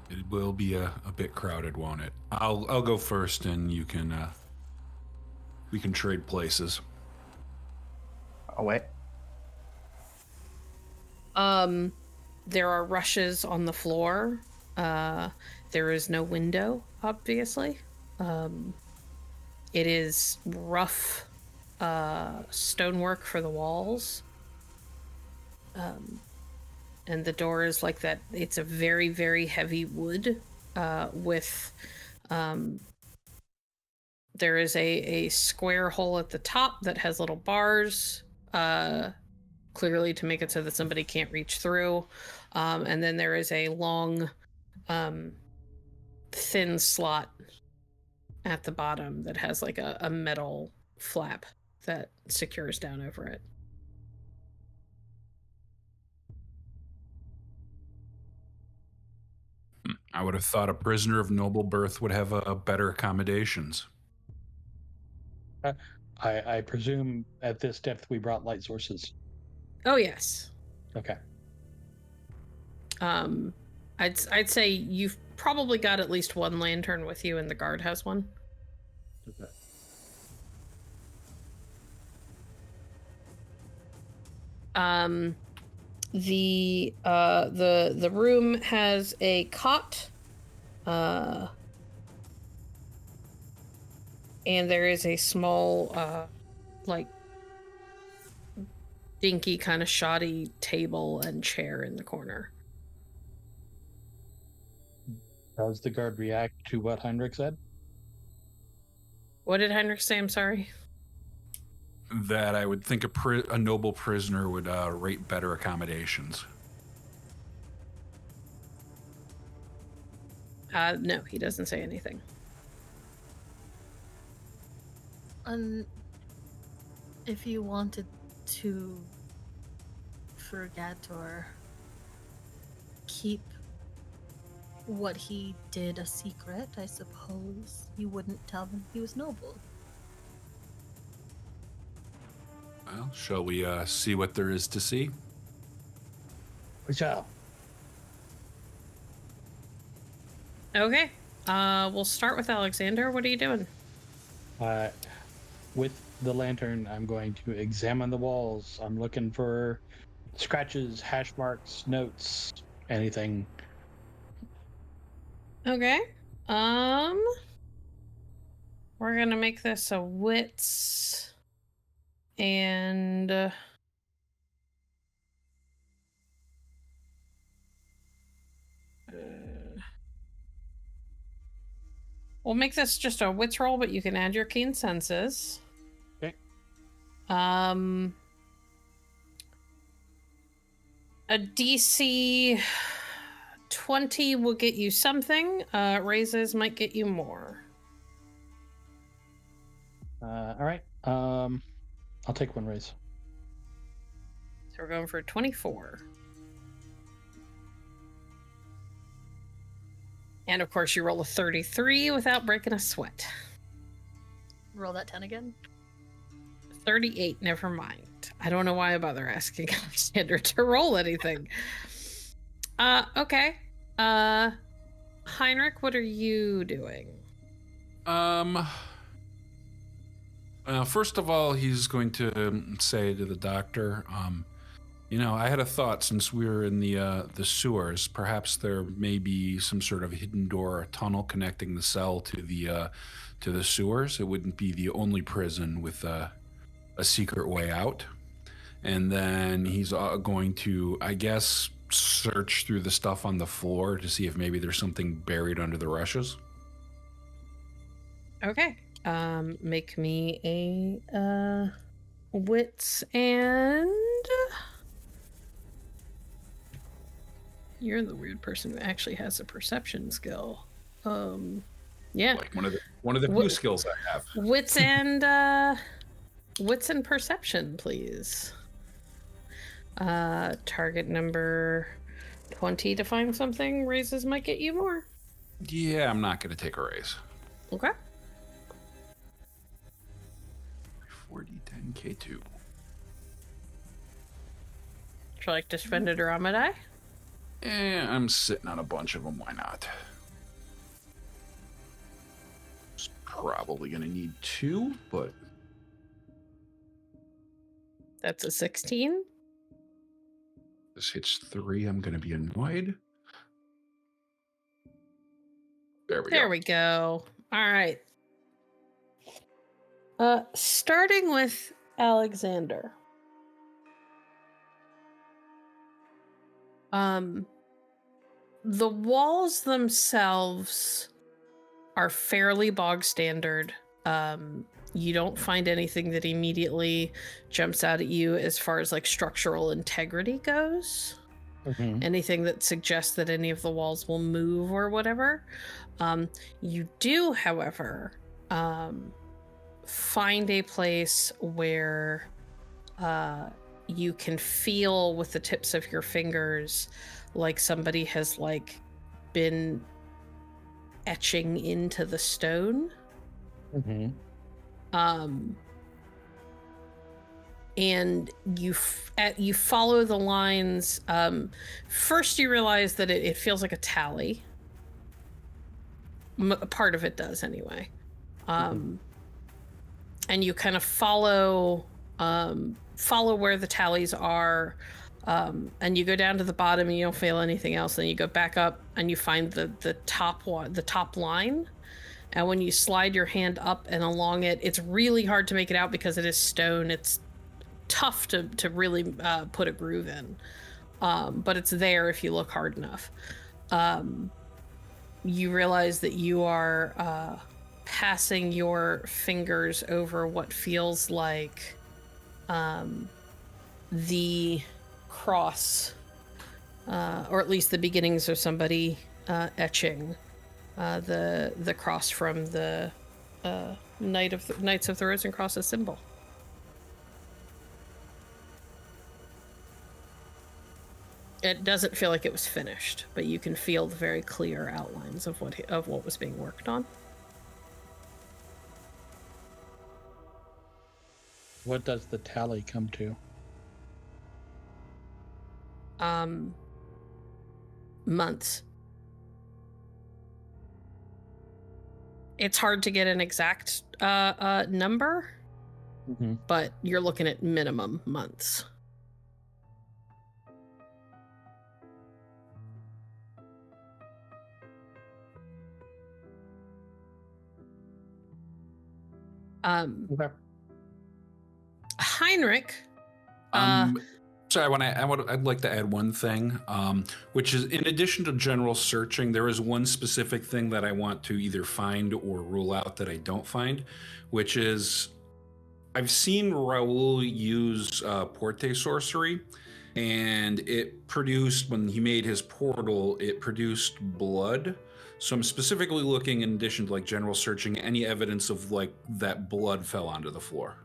It will be a bit crowded, won't it? I'll go first, and you can we can trade places. Oh wait. There are rushes on the floor. There is no window, obviously. It is rough stonework for the walls. And the door is like that. It's a very, very heavy wood with... there is a square hole at the top that has little bars, clearly to make it so that somebody can't reach through. And then there is a long, thin slot at the bottom that has like a metal flap that secures down over it. I would have thought a prisoner of noble birth would have better accommodations. I presume at this depth we brought light sources. Oh yes. Okay. I'd say you've probably got at least one lantern with you, and the guard has one. Okay. The room has a cot, and there is a small, like, dinky kind of shoddy table and chair in the corner. How does the guard react to what Heinrich said? What did Heinrich say? I'm sorry. That I would think a noble prisoner would rate better accommodations. No, he doesn't say anything. If you wanted to forget or keep what he did a secret, I suppose you wouldn't tell him he was noble. Well, shall we see what there is to see? We shall. Okay. We'll start with Alexander. What are you doing? With the lantern, I'm going to examine the walls. I'm looking for scratches, hash marks, notes, anything. Okay. We're gonna make this a wits, and we'll make this just a wits roll, but you can add your keen senses. Okay. A DC 20 will get you something. Raises might get you more. All right. I'll take one raise. So we're going for 24. And of course, you roll a 33 without breaking a sweat. Roll that 10 again. 38, never mind. I don't know why I bother asking Alexander to roll anything. Okay. Heinrich, what are you doing? First of all, he's going to say to the doctor, I had a thought since we were in the sewers. Perhaps there may be some sort of hidden door, a tunnel connecting the cell to the sewers. It wouldn't be the only prison with a secret way out. And then he's going to, I guess, search through the stuff on the floor to see if maybe there's something buried under the rushes. Okay. Make me a wits and... You're the weird person who actually has a perception skill. Yeah. Like one of the few skills I have. Wits and perception, please. Target number 20 to find something. Raises might get you more. Yeah, I'm not going to take a raise. Okay. 40, 10, K2. Would you like to spend it or on my die? I'm sitting on a bunch of them. Why not? It's probably going to need 2, but... That's a 16. This hits 3. I'm going to be annoyed. There we go. All right. Starting with Alexander. The walls themselves are fairly bog standard. You don't find anything that immediately jumps out at you as far as like structural integrity goes. Mm-hmm. Anything that suggests that any of the walls will move or whatever. You do, however, find a place where you can feel with the tips of your fingers like somebody has like been etching into the stone. Mm-hmm. And you follow the lines. First, you realize that it feels like a tally. Part of it does, anyway. And you kind of follow where the tallies are, and you go down to the bottom and you don't feel anything else. Then you go back up and you find the top line. And when you slide your hand up and along it, it's really hard to make it out because it is stone. It's tough to really put a groove in. But it's there if you look hard enough. You realize that you are passing your fingers over what feels like the cross, or at least the beginnings of somebody etching the cross from the Knights of the Rose and Crosses symbol. It doesn't feel like it was finished, but you can feel the very clear outlines of what was being worked on. What does the tally come to? Months. It's hard to get an exact number, but you're looking at minimum months. Okay. Heinrich. Sorry, I'd like to add one thing, which is in addition to general searching, there is one specific thing that I want to either find or rule out that I don't find, which is I've seen Raul use Porte sorcery, and it produced, when he made his portal, it produced blood. So I'm specifically looking, in addition to like general searching, any evidence of like that blood fell onto the floor.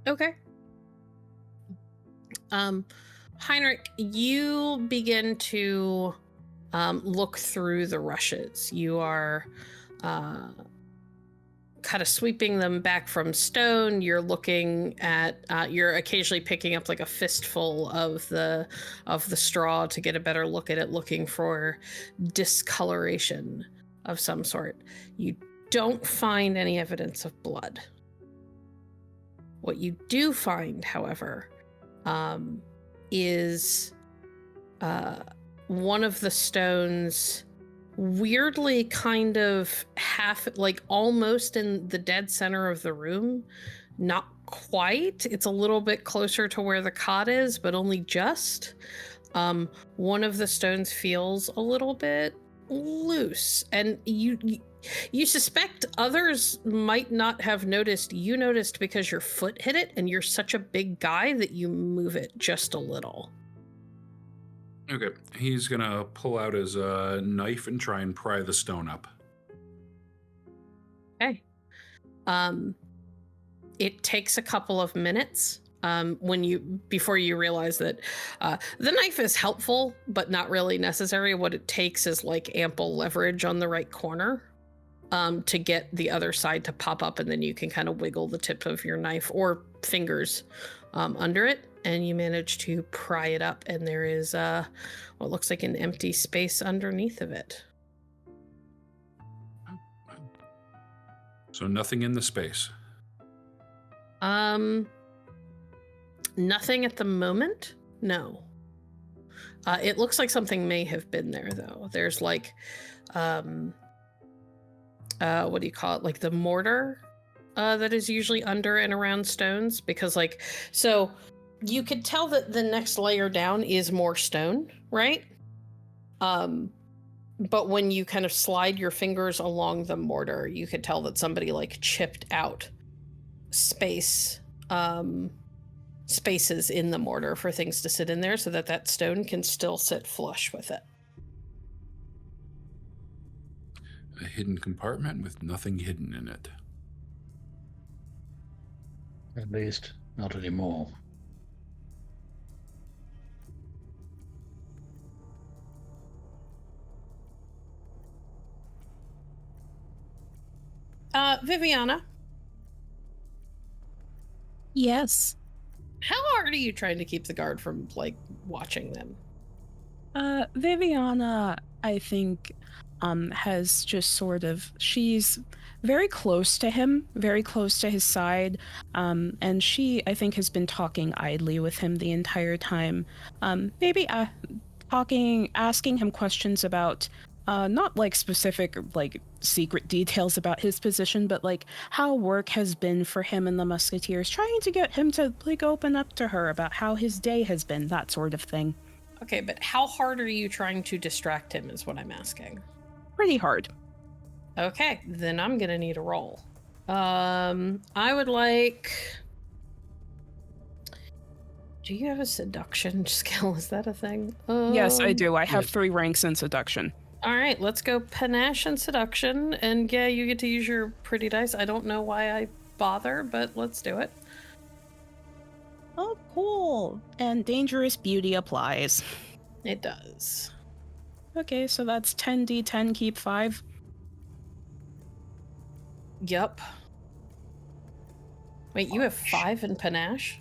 Okay. Heinrich, you begin to look through the rushes. You are kind of sweeping them back from stone. You're looking at, you're occasionally picking up like a fistful of the straw to get a better look at it, looking for discoloration of some sort. You don't find any evidence of blood. What you do find, however, is one of the stones weirdly kind of half, like almost in the dead center of the room. Not quite. It's a little bit closer to where the cot is, but only just. One of the stones feels a little bit loose, and you suspect others might not have noticed. You noticed because your foot hit it, and you're such a big guy that you move it just a little. Okay, he's gonna pull out his knife and try and pry the stone up. Okay. It takes a couple of minutes before you realize that the knife is helpful, but not really necessary. What it takes is like ample leverage on the right corner to get the other side to pop up, and then you can kind of wiggle the tip of your knife or fingers under it, and you manage to pry it up, and there is what looks like an empty space underneath of it. So nothing in the space. Nothing at the moment. No. It looks like something may have been there, though. There's like, what do you call it? Like the mortar that is usually under and around stones, because like, so you could tell that the next layer down is more stone, right? But when you kind of slide your fingers along the mortar, you could tell that somebody like chipped out spaces in the mortar for things to sit in there, so that that stone can still sit flush with it. A hidden compartment with nothing hidden in it. At least, not anymore. Viviana, Yes. how hard are you trying to keep the guard from like watching them? Viviana, I think, has just sort of, she's very close to him, very close to his side, and she, I think, has been talking idly with him the entire time. Maybe asking him questions about, not like specific, like secret details about his position, but like how work has been for him and the Musketeers, trying to get him to like open up to her about how his day has been, that sort of thing. Okay, but how hard are you trying to distract him is what I'm asking. Pretty hard. Okay, then I'm gonna need a roll. I would like... Do you have a seduction skill? Is that a thing? Yes, I do. I have 3 ranks in seduction. All right, let's go panache and seduction. And yeah, you get to use your pretty dice. I don't know why I bother, but let's do it. Oh, cool. And dangerous beauty applies. It does. Okay, so that's 10d10, keep 5. Yep. Wait, you have 5 in panache?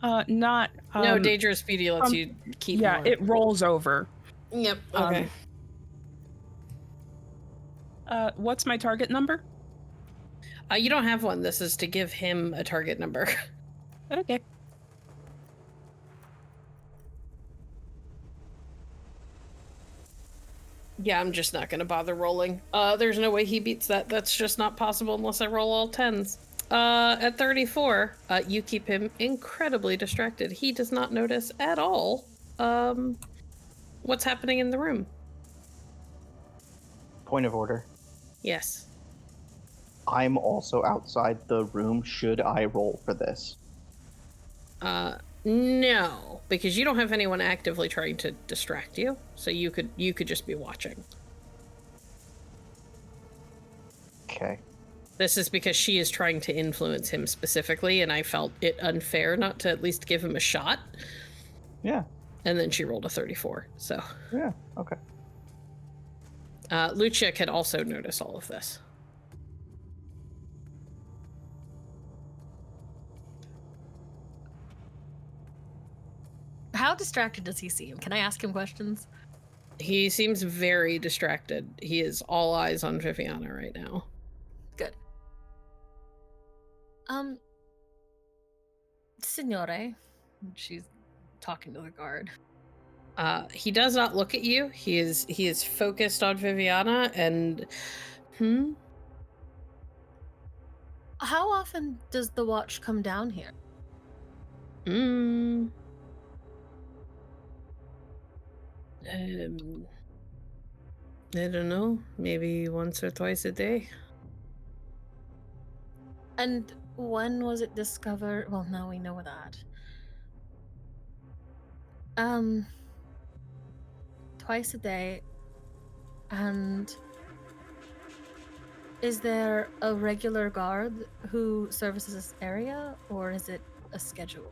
Not... no, dangerous beauty lets you keep Yeah, more. it rolls over. Yep, okay. What's my target number? You don't have one. This is to give him a target number. Okay. Yeah, I'm just not going to bother rolling. There's no way he beats that. That's just not possible unless I roll all 10s. At 34, you keep him incredibly distracted. He does not notice at all what's happening in the room. Point of order. Yes. I'm also outside the room. Should I roll for this? No, because you don't have anyone actively trying to distract you, so you could just be watching. Okay. This is because she is trying to influence him specifically, and I felt it unfair not to at least give him a shot. Yeah. And then she rolled a 34, so. Yeah, okay. Lucia could also notice all of this. How distracted does he seem? Can I ask him questions? He seems very distracted. He is all eyes on Viviana right now. Good. Signore. She's talking to the guard. He does not look at you. He is focused on Viviana and How often does the watch come down here? I don't know. Maybe once or twice a day. And when was it discovered? Well, now we know that. Twice a day. And is there a regular guard who services this area, or is it a schedule?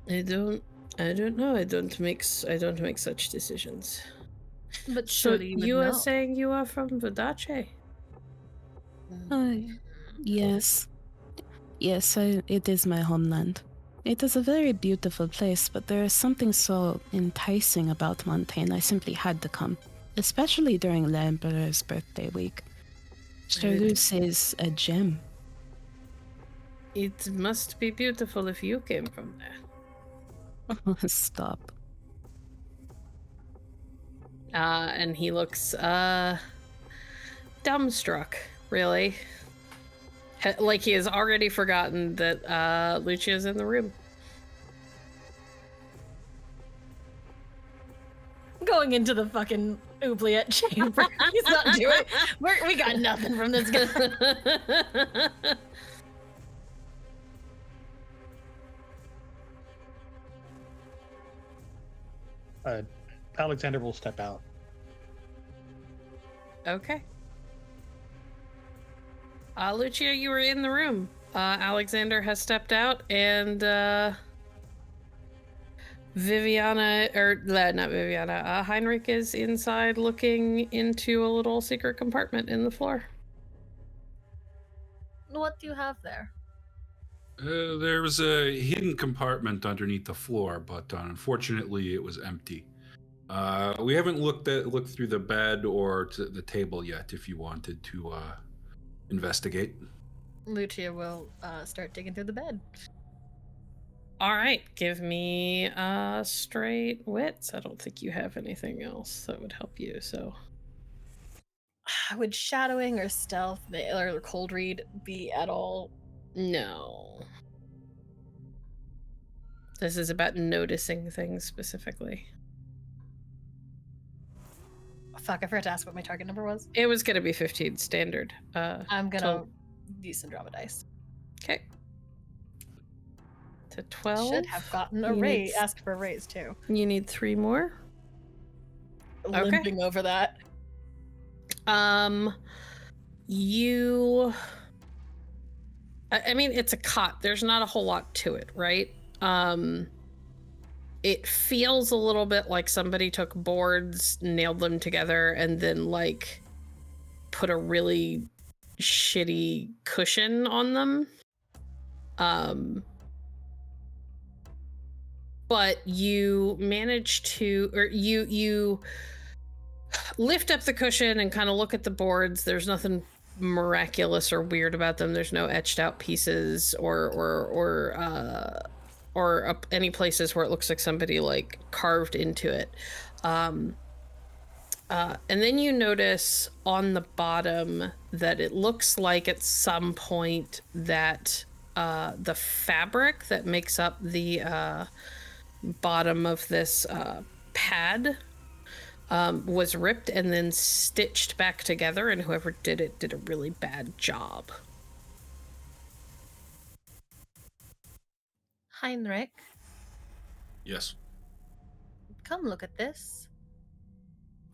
I don't know. I don't make such decisions. But So surely you would you know. are saying you are from Vodache? Yes. Yes, it is my homeland. It is a very beautiful place, but there is something so enticing about Montaigne. I simply had to come, especially during the Emperor's birthday week. Charlus is a gem. It must be beautiful if you came from there. Stop. And he looks dumbstruck, really. Like he has already forgotten that Lucia's in the room. Going into the fucking oubliette chamber. He's not doing. We got nothing from this guy. Alexander will step out. Okay. Lucia, you were in the room. Alexander has stepped out, and Heinrich is inside looking into a little secret compartment in the floor. What do you have there? There was a hidden compartment underneath the floor, but unfortunately it was empty. We haven't looked through the bed or to the table yet. If you wanted to investigate, Lucia will start digging through the bed. All right, give me straight wits. I don't think you have anything else that would help you. So, would shadowing or stealth or cold read be at all? No. This is about noticing things specifically. Fuck, I forgot to ask what my target number was. It was going to be 15 standard. I'm gonna use some drama dice. Okay. To 12. Should have gotten a raise. Asked for a raise too. You need 3 more. Limping over that. You. I mean, it's a cot. There's not a whole lot to it, right? It feels a little bit like somebody took boards, nailed them together, and then like put a really shitty cushion on them. But you manage to, or you lift up the cushion and kind of look at the boards. There's nothing miraculous or weird about them. There's no etched out pieces or any places where it looks like somebody like carved into it. And then you notice on the bottom that it looks like at some point that the fabric that makes up the bottom of this pad was ripped and then stitched back together, and whoever did it did a really bad job. Heinrich, Yes. come look at this.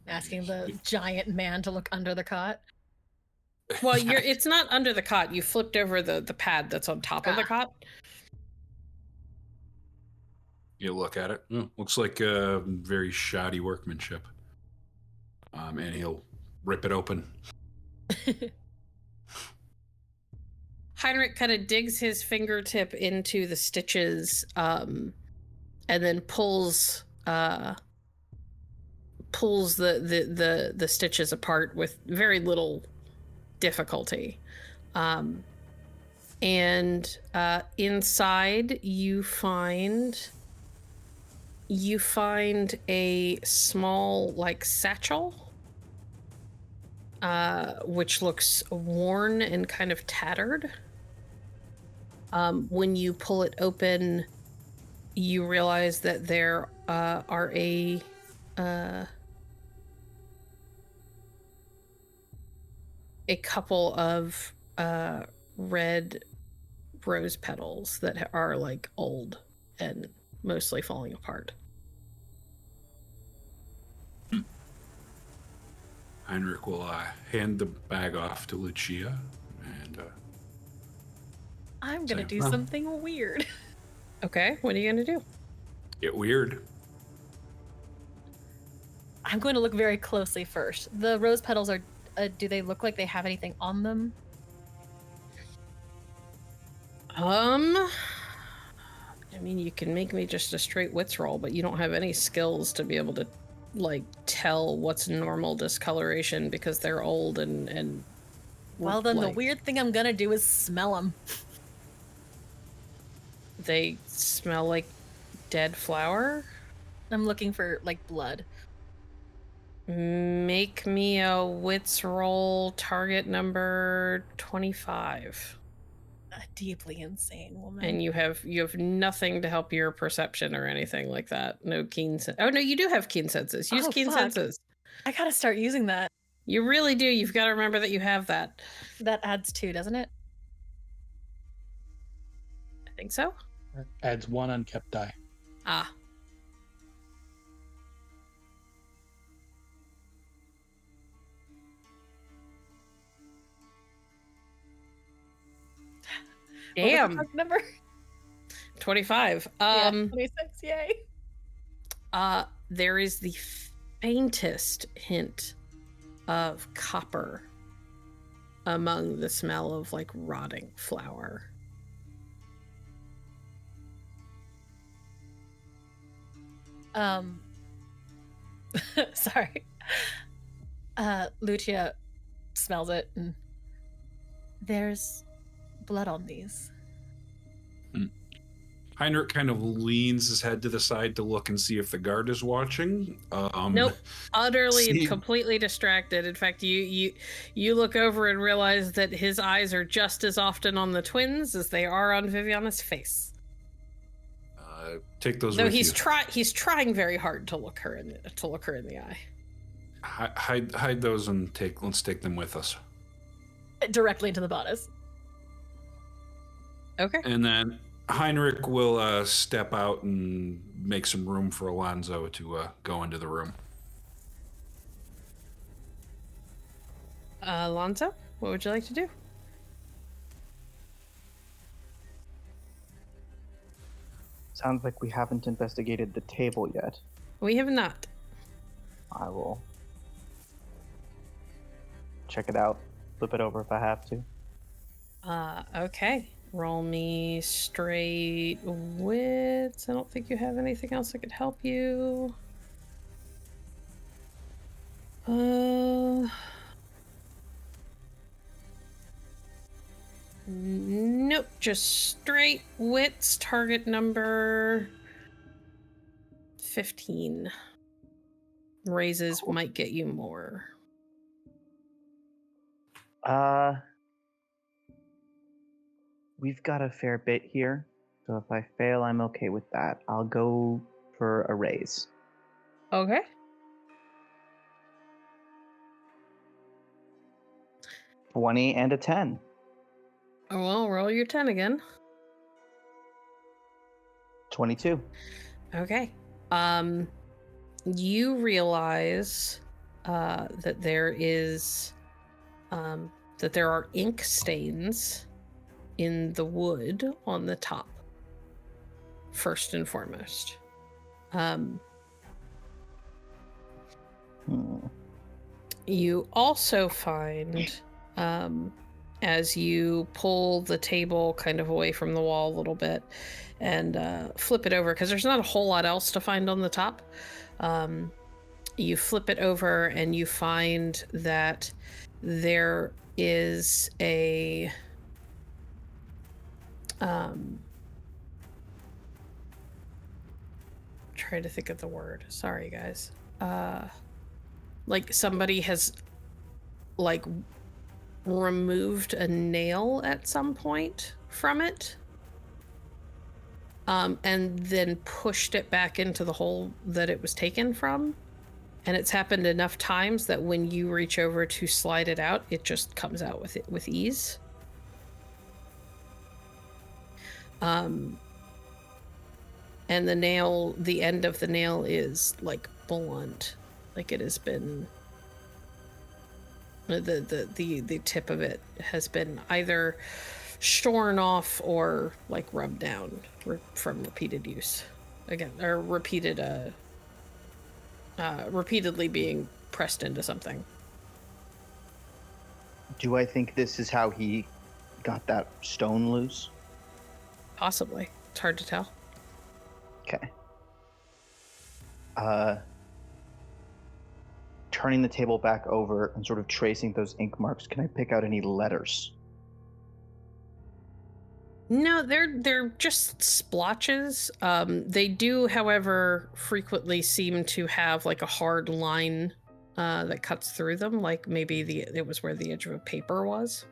Asking the giant man to look under the cot. Well, it's not under the cot. You flipped over the pad that's on top of the cot. You look at it. Looks like very shoddy workmanship. And he'll rip it open. Heinrich kind of digs his fingertip into the stitches, and then pulls the stitches apart with very little difficulty. And inside you find a small like satchel, which looks worn and kind of tattered. When you pull it open, you realize that there are a couple of red rose petals that are like old and mostly falling apart. Heinrich will hand the bag off to Lucia, and I'm gonna do something weird. Okay, what are you gonna do? Get weird. I'm going to look very closely first. The rose petals are, do they look like they have anything on them? I mean, you can make me just a straight wits roll, but you don't have any skills to be able to, like, tell what's normal discoloration because they're old and well, then the weird thing I'm gonna do is smell them. They smell like dead flower? I'm looking for, like, blood. Make me a wits roll, target number 25. A deeply insane woman. And you have nothing to help your perception or anything like that. No keen sense. Oh no, you do have keen senses. Use keen senses. I gotta start using that. You really do. You've got to remember that you have that. That adds 2, doesn't it? I think so. Adds 1 unkept die. Ah. Damn. Number 25. 26. Yay. There is the faintest hint of copper among the smell of like rotting flour. Sorry. Lucia smells it and there's blood on these. Heinrich kind of leans his head to the side to look and see if the guard is watching. Nope, utterly and completely distracted. In fact, you look over and realize that his eyes are just as often on the twins as they are on Viviana's face. Take those. Though with he's you. he's trying very hard to look her in the eye. Hide those and let's take them with us. Directly into the bodice. Okay. And then Heinrich will step out and make some room for Alonzo to go into the room. Alonzo, what would you like to do? Sounds like we haven't investigated the table yet. We have not. I will check it out, flip it over if I have to. Okay. Roll me straight wits. I don't think you have anything else that could help you. Nope, just straight wits, target number 15. Raises might get you more. We've got a fair bit here, so if I fail, I'm okay with that. I'll go for a raise. Okay. 20 and a 10. Oh, well, roll your 10 again. 22. Okay. You realize that there is that there are ink stains in the wood on the top. First and foremost. You also find, as you pull the table kind of away from the wall a little bit and flip it over, because there's not a whole lot else to find on the top. You flip it over and you find that there is a trying to think of the word. Sorry, guys. Like somebody has like removed a nail at some point from it. And then pushed it back into the hole that it was taken from. And it's happened enough times that when you reach over to slide it out, it just comes out with ease. And the end of the nail is like blunt. Like it has been, the tip of it has been either shorn off or like rubbed down from repeated use. Again, or repeatedly being pressed into something. Do I think this is how he got that stone loose? Possibly. It's hard to tell. Okay. Turning the table back over and sort of tracing those ink marks, can I pick out any letters? No, they're just splotches. They do, however, frequently seem to have like a hard line that cuts through them, like maybe it was where the edge of a paper was.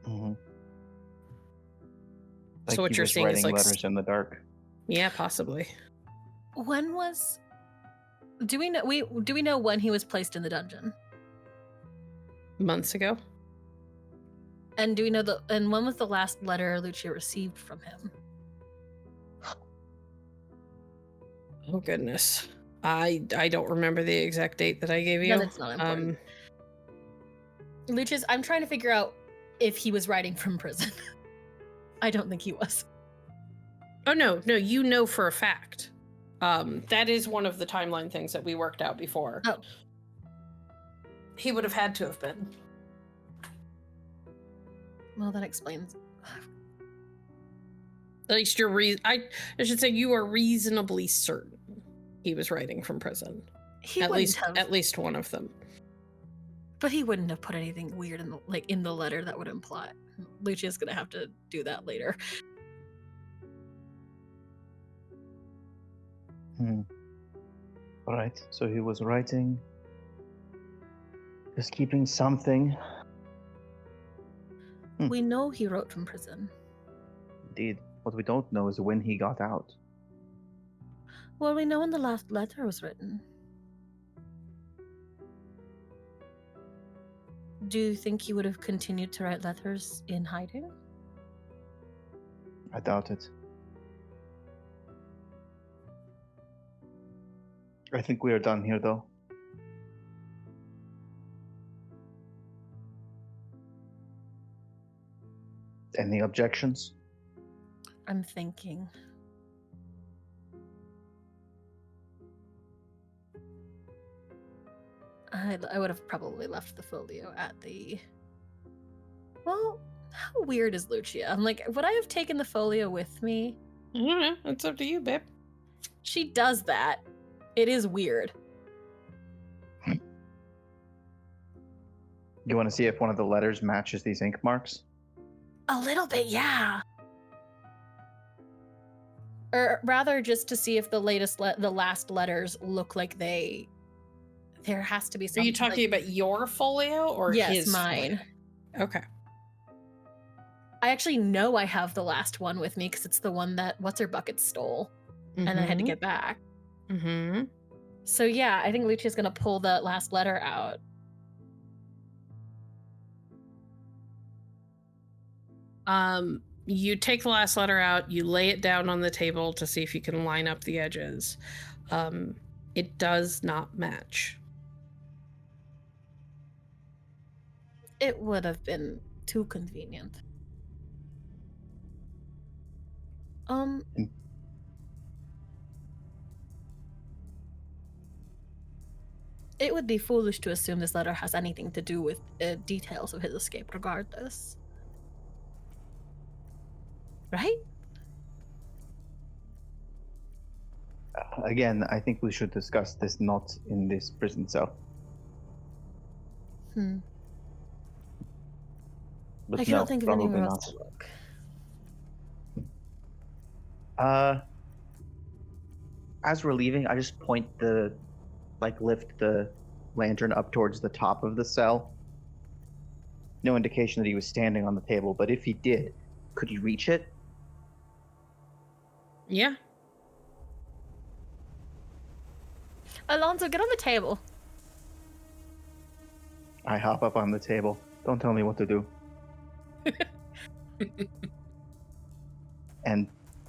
Mm-hmm. Like so what you're seeing is like letters in the dark. Yeah, possibly. Do we know when he was placed in the dungeon? Months ago. And do we know and when was the last letter Lucia received from him? Oh goodness. I don't remember the exact date that I gave you. No, that's not important. Lucius, I'm trying to figure out if he was writing from prison. I don't think he was. Oh no, you know for a fact. That is one of the timeline things that we worked out before. Oh. He would have had to have been. Well, that explains. At least I should say you are reasonably certain he was writing from prison. At least one of them. But he wouldn't have put anything weird in the letter that would imply. Lucia's gonna have to do that later. All right, so he was writing, just keeping something. We know he wrote from prison. Indeed. What we don't know is when he got out. Well, we know when the last letter was written. Do you think he would have continued to write letters in hiding? I doubt it. I think we are done here, though. Any objections? I'm thinking. I would have probably left the folio at the... Well, how weird is Lucia? I'm like, would I have taken the folio with me? I don't know. It's up to you, babe. She does that. It is weird. You want to see if one of the letters matches these ink marks? A little bit, yeah. Or rather, just to see if the last letters look like they... There has to be something. Are you talking about your folio or yes, his? Mine. Folio? Okay. I actually know I have the last one with me because it's the one that What's-Her-Bucket stole. And I had to get back. Mm-hmm. So yeah, I think Lucia's going to pull the last letter out. You take the last letter out, you lay it down on the table to see if you can line up the edges. It does not match. It would have been too convenient. It would be foolish to assume this letter has anything to do with details of his escape regardless. Right? Again, I think we should discuss this not in this prison cell. But I cannot no, think of probably anywhere not. else to look. As we're leaving, I just lift the lantern up towards the top of the cell. No indication that he was standing on the table, but if he did, could he reach it? Yeah. Alonso, get on the table. I hop up on the table. Don't tell me what to do. And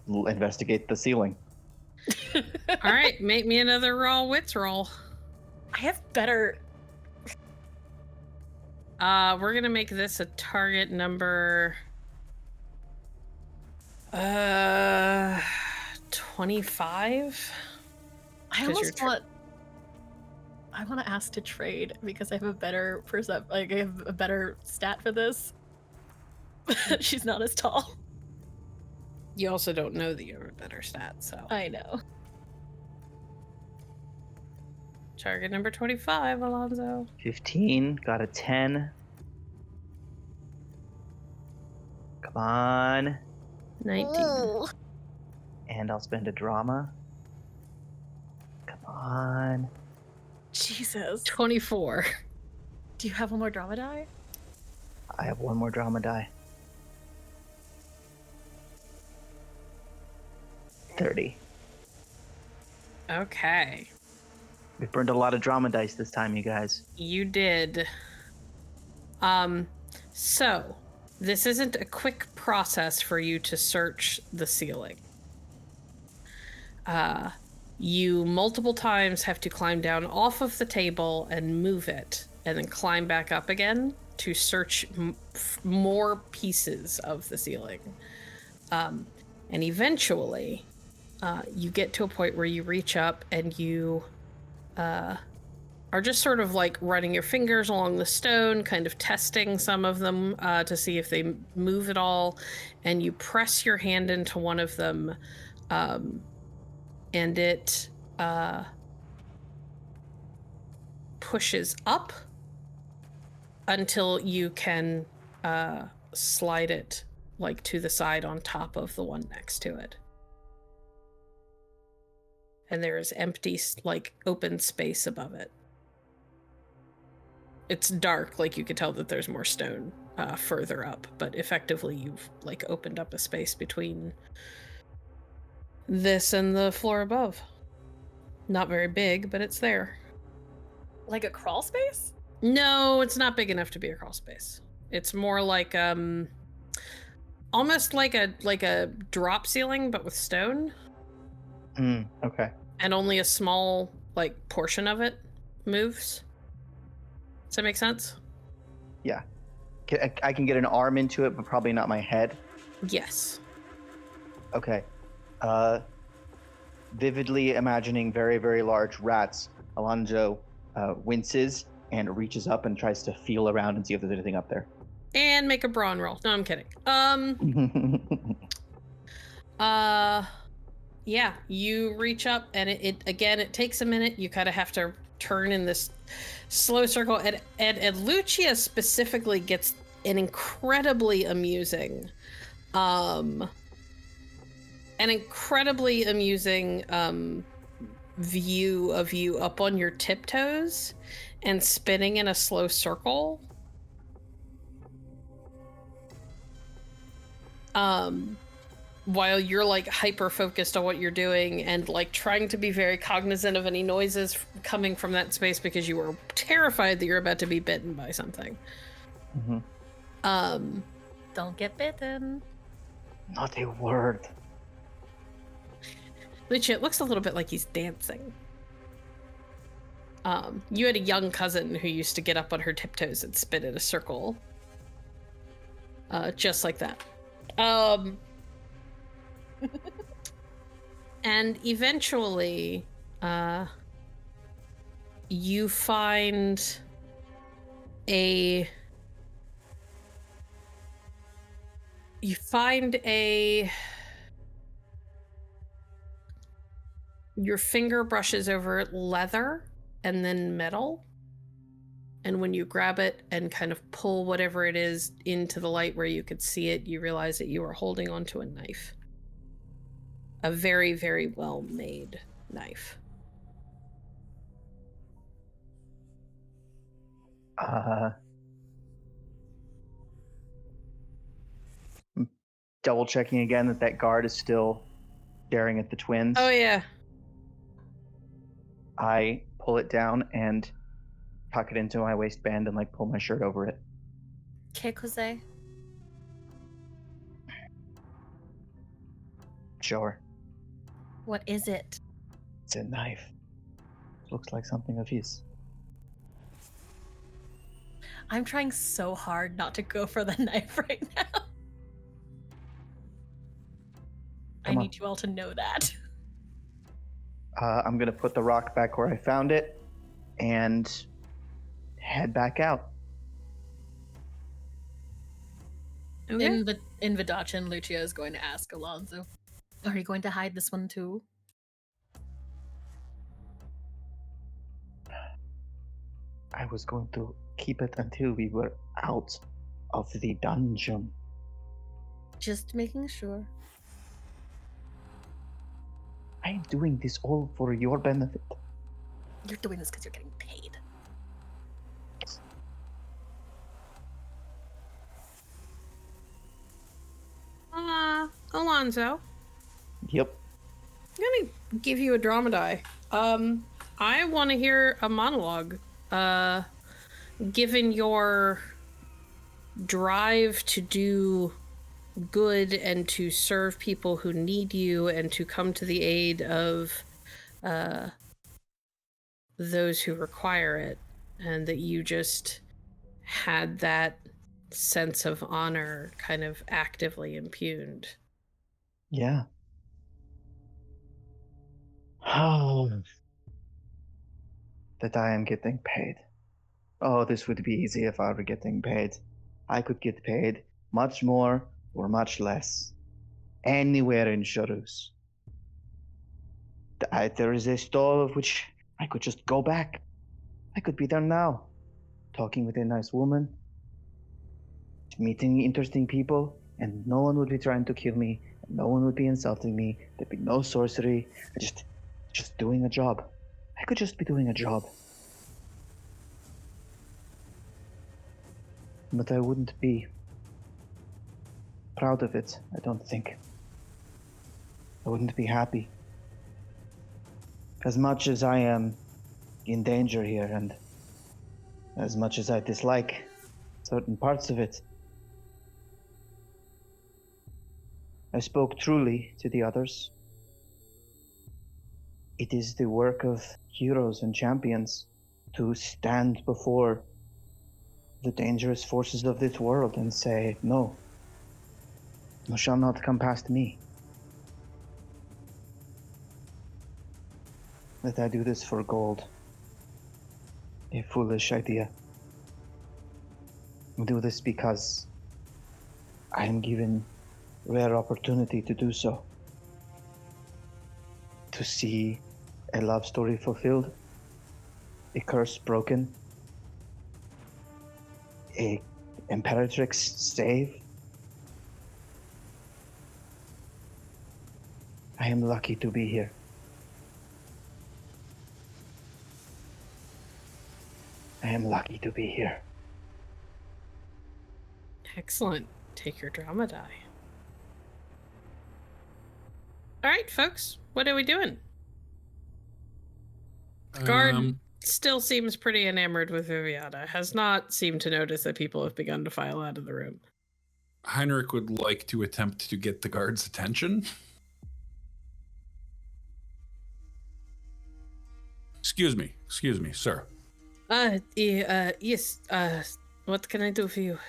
investigate the ceiling. All right, make me another raw wits roll. I have better. We're gonna make this a target number 25. I want to ask to trade because I have a better I have a better stat for this. She's not as tall. You also don't know that you have a better stat, so. I know. Target number 25, Alonso. 15, got a 10. Come on. 19. Ooh. And I'll spend a drama. Come on. Jesus. 24. Do you have one more drama die? I have one more drama die. 30. Okay. We burned a lot of drama dice this time, you guys. You did. So, this isn't a quick process for you to search the ceiling. You multiple times have to climb down off of the table and move it, and then climb back up again to search more pieces of the ceiling. And eventually, you get to a point where you reach up and you are just sort of like running your fingers along the stone, kind of testing some of them to see if they move at all, and you press your hand into one of them, and it pushes up until you can slide it like to the side on top of the one next to it. And there is empty, like, open space above it. It's dark, like you could tell that there's more stone further up, but effectively you've, like, opened up a space between this and the floor above. Not very big, but it's there. Like a crawl space? No, it's not big enough to be a crawl space. It's more like, almost like a drop ceiling, but with stone. Okay. And only a small, like, portion of it moves. Does that make sense? Yeah. I can get an arm into it, but probably not my head. Yes. Okay. Vividly imagining very, very large rats, Alonso winces and reaches up and tries to feel around and see if there's anything up there. And make a brawn roll. No, I'm kidding. Yeah, you reach up and it takes a minute. You kind of have to turn in this slow circle. And Lucia specifically gets an incredibly amusing, view of you up on your tiptoes and spinning in a slow circle. While you're, like, hyper focused on what you're doing and, like, trying to be very cognizant of any noises coming from that space because you were terrified that you're about to be bitten by something. Don't get bitten. Not a word. Lucia, it looks a little bit like he's dancing. You had a young cousin who used to get up on her tiptoes and spin in a circle. Just like that. And eventually, you find your finger brushes over leather and then metal. And when you grab it and kind of pull whatever it is into the light where you could see it, you realize that you are holding onto a knife. A very, very well-made knife. Double checking again that guard is still staring at the twins. Oh, yeah. I pull it down and tuck it into my waistband and pull my shirt over it. Okay, Jose. Sure. What is it? It's a knife. Looks like something of his. I'm trying so hard not to go for the knife right now. I need you all to know that. I'm going to put the rock back where I found it and head back out. Okay. In Vidachin, Lucia is going to ask Alonso, are you going to hide this one too? I was going to keep it until we were out of the dungeon. Just making sure. I'm doing this all for your benefit. You're doing this because you're getting paid. Alonso. Yep. I'm gonna give you a dromedary. I want to hear a monologue. Given your drive to do good and to serve people who need you and to come to the aid of those who require it, and that you just had that sense of honor kind of actively impugned. Yeah. Oh. That I am getting paid. Oh, this would be easy if I were getting paid. I could get paid much more or much less. Anywhere in Sharus. There is a stall of which I could just go back. I could be there now, talking with a nice woman, meeting interesting people, and no one would be trying to kill me, and no one would be insulting me. There'd be no sorcery. Just doing a job. I could just be doing a job. But I wouldn't be proud of it, I don't think. I wouldn't be happy. As much as I am in danger here, and as much as I dislike certain parts of it, I spoke truly to the others. It is the work of heroes and champions to stand before the dangerous forces of this world and say, no, you shall not come past me. That I do this for gold. A foolish idea. I do this because I am given rare opportunity to do so. To see a love story fulfilled, a curse broken, a imperatrix saved. I am lucky to be here. I am lucky to be here. Excellent. Take your drama die. All right, folks. What are we doing? The guard still seems pretty enamored with Viviana. Has not seemed to notice that people have begun to file out of the room. Heinrich would like to attempt to get the guard's attention. Excuse me, sir. Yes. What can I do for you?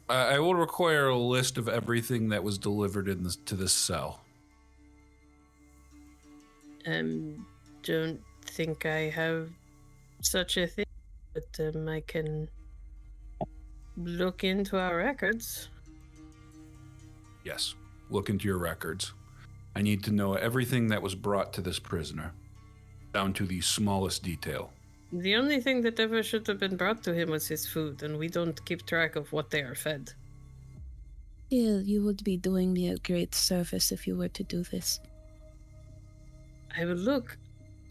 I will require a list of everything that was delivered to this cell. Don't think I have such a thing, but I can look into our records. Yes, look into your records. I need to know everything that was brought to this prisoner, down to the smallest detail. The only thing that ever should have been brought to him was his food, and we don't keep track of what they are fed. Still, you would be doing me a great service if you were to do this. I will look.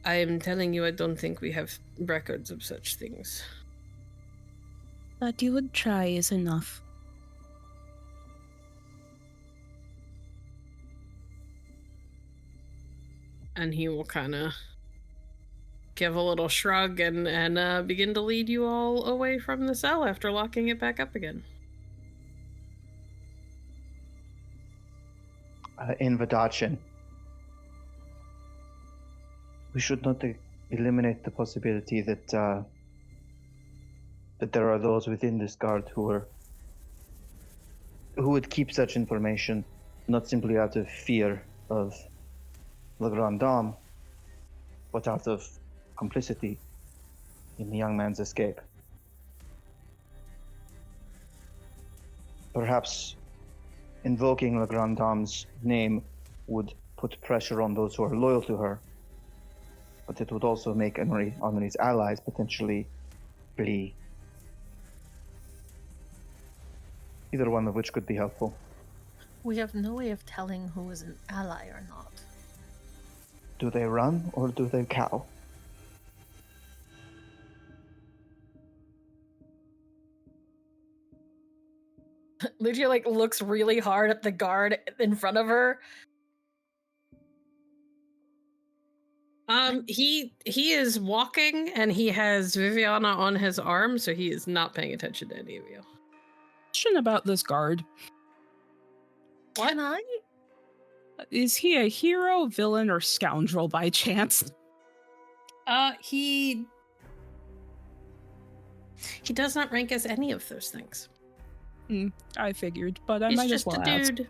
I am telling you, I don't think we have records of such things. That you would try is enough. And he will kind of give a little shrug and begin to lead you all away from the cell after locking it back up again. In Vodachin, we should not eliminate the possibility that that there are those within this guard who would keep such information, not simply out of fear of Le Grand Dame, but out of complicity in the young man's escape. Perhaps invoking Le Grand Dame's name would put pressure on those who are loyal to her, but it would also make Henri's allies potentially flee. Either one of which could be helpful. We have no way of telling who is an ally or not. Do they run or do they cow? Lucia looks really hard at the guard in front of her. He is walking and he has Viviana on his arm, so he is not paying attention to any of you. Question about this guard. Can I? Is he a hero, villain, or scoundrel by chance? He does not rank as any of those things. I figured, but I He's might as just well a ask. dude.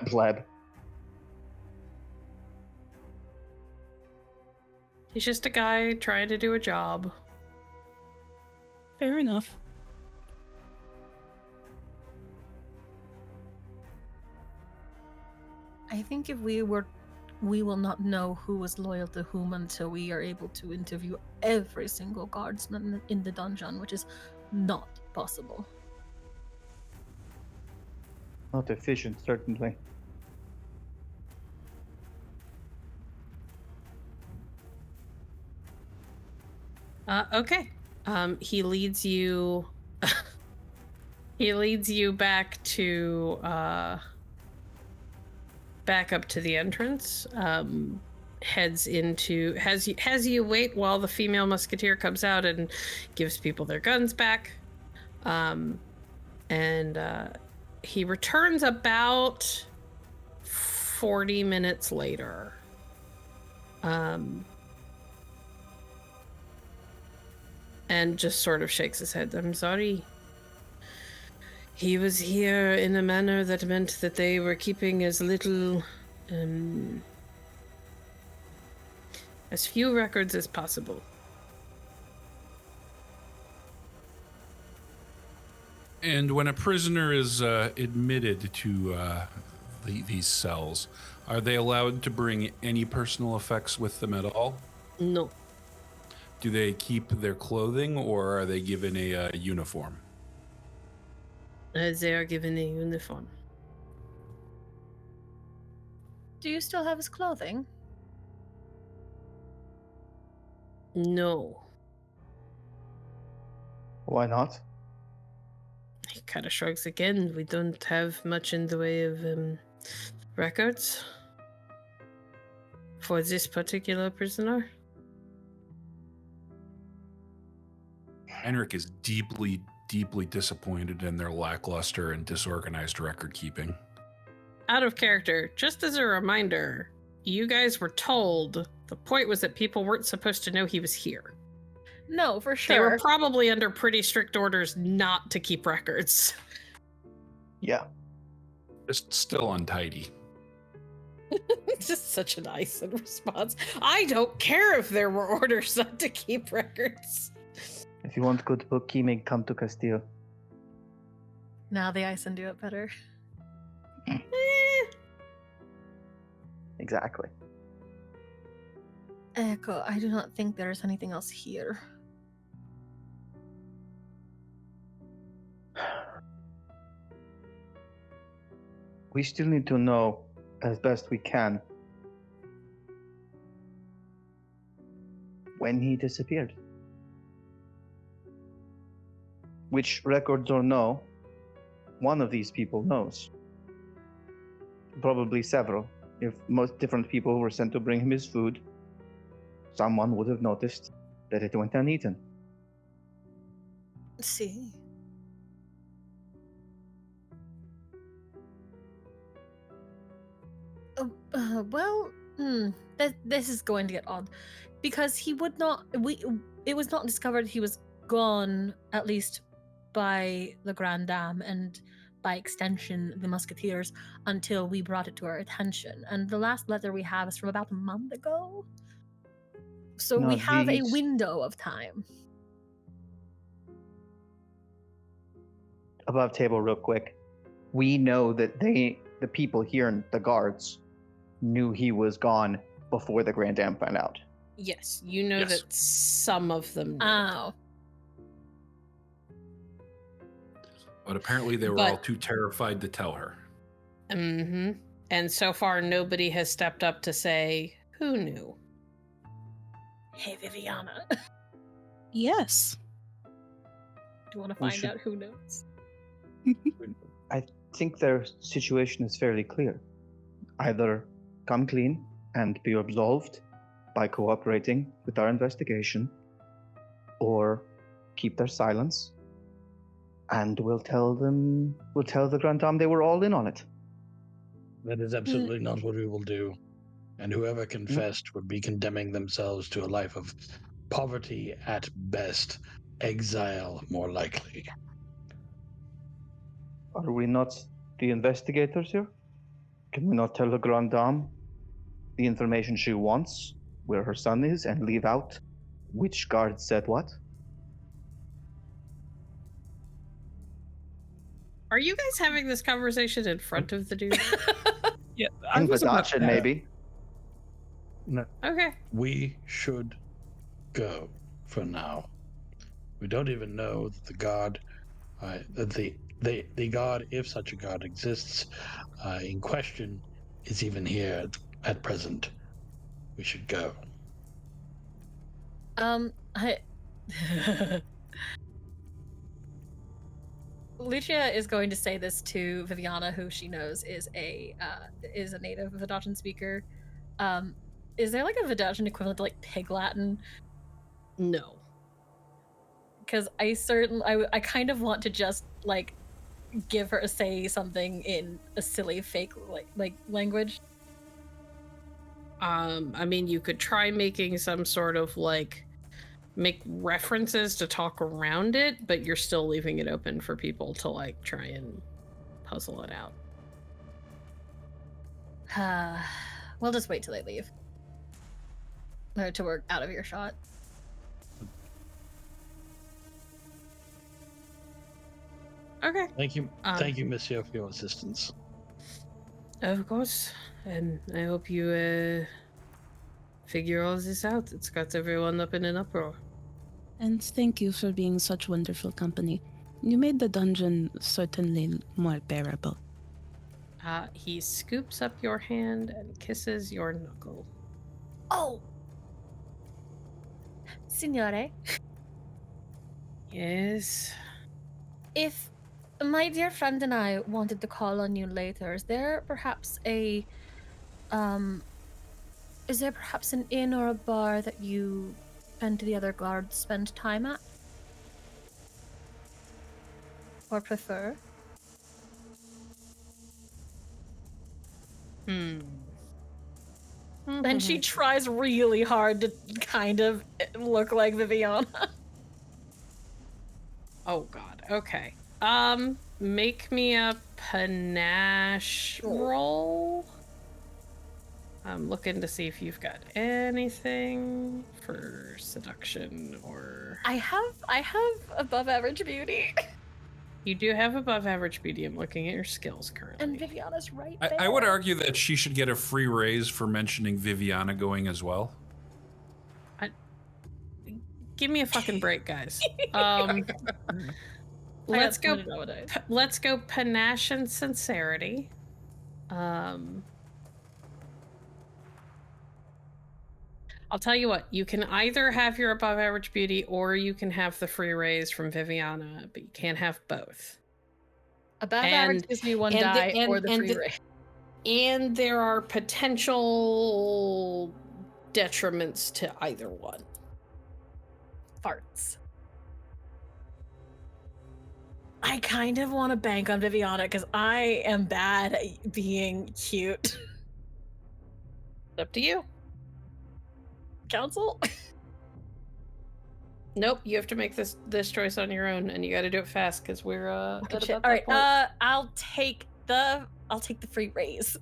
Pleb. He's just a guy trying to do a job. Fair enough. I think if we will not know who was loyal to whom until we are able to interview every single guardsman in the dungeon, which is not possible. Not efficient, certainly. Okay. He leads you. He leads you back to back up to the entrance. Heads into has you wait while the female musketeer comes out and gives people their guns back. He returns about 40 minutes later. And just sort of shakes his head. I'm sorry. He was here in a manner that meant that they were keeping as little, as few records as possible. And when a prisoner is admitted to these cells, are they allowed to bring any personal effects with them at all? No. Do they keep their clothing, or are they given a uniform? They are given a uniform. Do you still have his clothing? No. Why not? He kind of shrugs again. We don't have much in the way of records for this particular prisoner. Heinrich is deeply, deeply disappointed in their lackluster and disorganized record keeping. Out of character, just as a reminder, you guys were told the point was that people weren't supposed to know he was here. No, for They were sure. probably under pretty strict orders not to keep records. Yeah. Just still untidy. It's just such an Ison response. I don't care if there were orders not to keep records. If you want good bookkeeping, come to Castillo. Now the Ison do it better. Exactly. Echo, I do not think there is anything else here. We still need to know, as best we can, when he disappeared. Which, records or no, one of these people knows. Probably several. If most different people were sent to bring him his food, someone would have noticed that it went uneaten. See. This is going to get odd, because he would not. It was not discovered he was gone, at least by the Grand Dame and by extension the Musketeers, until we brought it to our attention. And the last letter we have is from about a month ago. So we have a window of time. Above table, real quick. We know that the people here in the guards knew he was gone before the Grand Dame found out. Yes, you know Yes. that some of them know. Oh. But apparently they were all too terrified to tell her. Mm-hmm. And so far, nobody has stepped up to say, who knew? Hey, Viviana. Yes. Do you want to We find should- out who knows? I think their situation is fairly clear. Either come clean and be absolved by cooperating with our investigation, or keep their silence, and we'll tell the Grand Dame they were all in on it. That is absolutely not what we will do. And whoever confessed would be condemning themselves to a life of poverty at best, exile more likely. Are we not the investigators here? Can we not tell the Grand Dame the information she wants, where her son is, and leave out which guard said what? Are you guys having this conversation in front of the dude? Yeah, In Vadachin, maybe. No, Okay. we should go for now. We don't even know that the god, that the god, if such a god exists, in question, is even here at present. We should go. Lucia is going to say this to Viviana, who she knows is a native Vadachin speaker. Is there like a Vadachin equivalent to like Pig Latin? No. Because I kind of want to just like give her say something in a silly fake like language. I mean, you could try making some sort of like make references to talk around it, but you're still leaving it open for people to like try and puzzle it out. We'll just wait till they leave. Or to work out of earshot. Okay. Thank you, Monsieur, for your assistance. Of course. And I hope you figure all this out. It's got everyone up in an uproar. And thank you for being such wonderful company. You made the dungeon certainly more bearable. He scoops up your hand and kisses your knuckle. Oh! Signore, Yes. if my dear friend and I wanted to call on you later, is there perhaps an inn or a bar that you and the other guards spend time at? or prefer? And she tries really hard to kind of look like Viviana. Oh god. Okay. Make me a panache roll. I'm looking to see if you've got anything for seduction or... I have above average beauty. You do have above average beauty. I'm looking at your skills currently. And Viviana's right there. I would argue that she should get a free raise for mentioning Viviana going as well. Give me a fucking break, guys. Let's go. Let's go panache and sincerity. I'll tell you what, you can either have your above average beauty or you can have the free raise from Viviana, but you can't have both. Above average gives me one die or the free raise. And there are potential detriments to either one. Farts. I kind of want to bank on Viviana because I am bad at being cute. It's up to you. Council? Nope, you have to make this choice on your own, and you got to do it fast because we're All right, I'll take the free raise.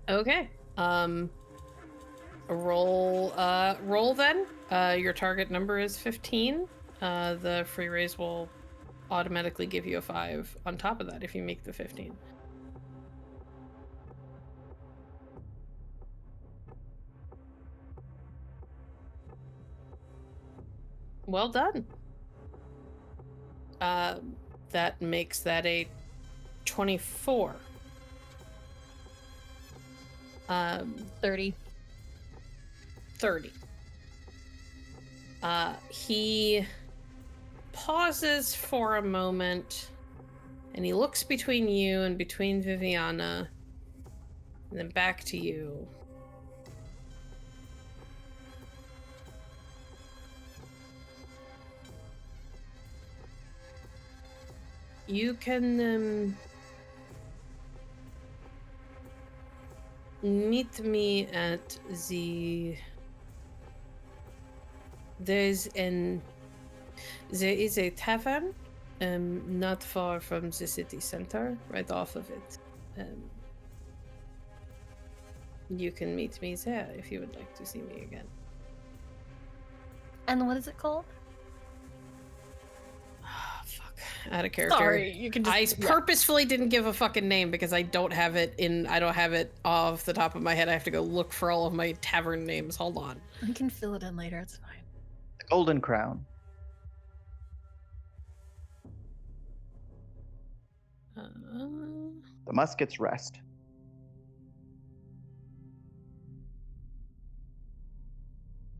Okay. Roll then. Your target number is 15. The free raise will automatically give you a 5 on top of that if you make the 15. Well done. That makes that a 24. 30. 30. He pauses for a moment and he looks between you and between Viviana and then back to you. You can meet me at the... There is a tavern not far from the city center, right off of it. You can meet me there if you would like to see me again. And what is it called? Out of character. Sorry, you can just... I purposefully didn't give a fucking name because I don't have it off the top of my head. I have to go look for all of my tavern names. Hold on. I can fill it in later, it's fine. The Golden Crown. The Musket's Rest.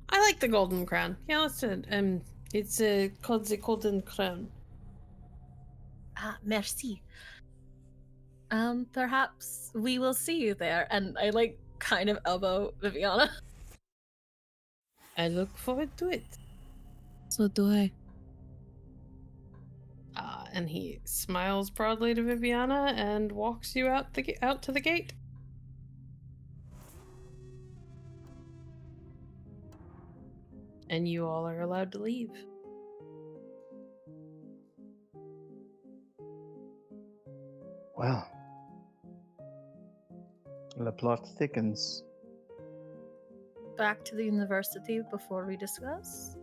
I like the Golden Crown. Yeah, let's do it. It's called the Golden Crown. Ah, merci. Perhaps we will see you there. And I kind of elbow Viviana. I look forward to it. So do I. And he smiles broadly to Viviana and walks you out to the gate. And you all are allowed to leave. Well, the plot thickens. Back to the university before we discuss?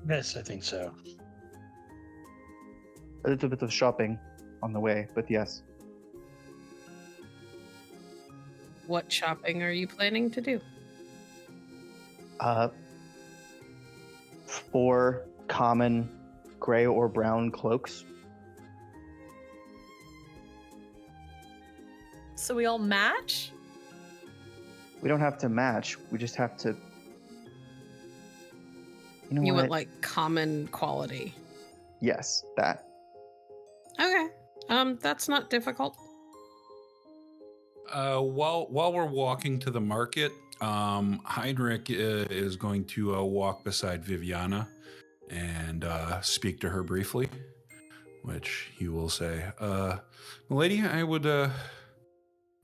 Yes, I think so. A little bit of shopping on the way, but yes. What shopping are you planning to do? 4 common gray or brown cloaks. So we all match? We don't have to match. We just have to... You want common quality? Yes, that. Okay. That's not difficult. While we're walking to the market, Heinrich is going to walk beside Viviana and speak to her briefly, which he will say, "Milady, I would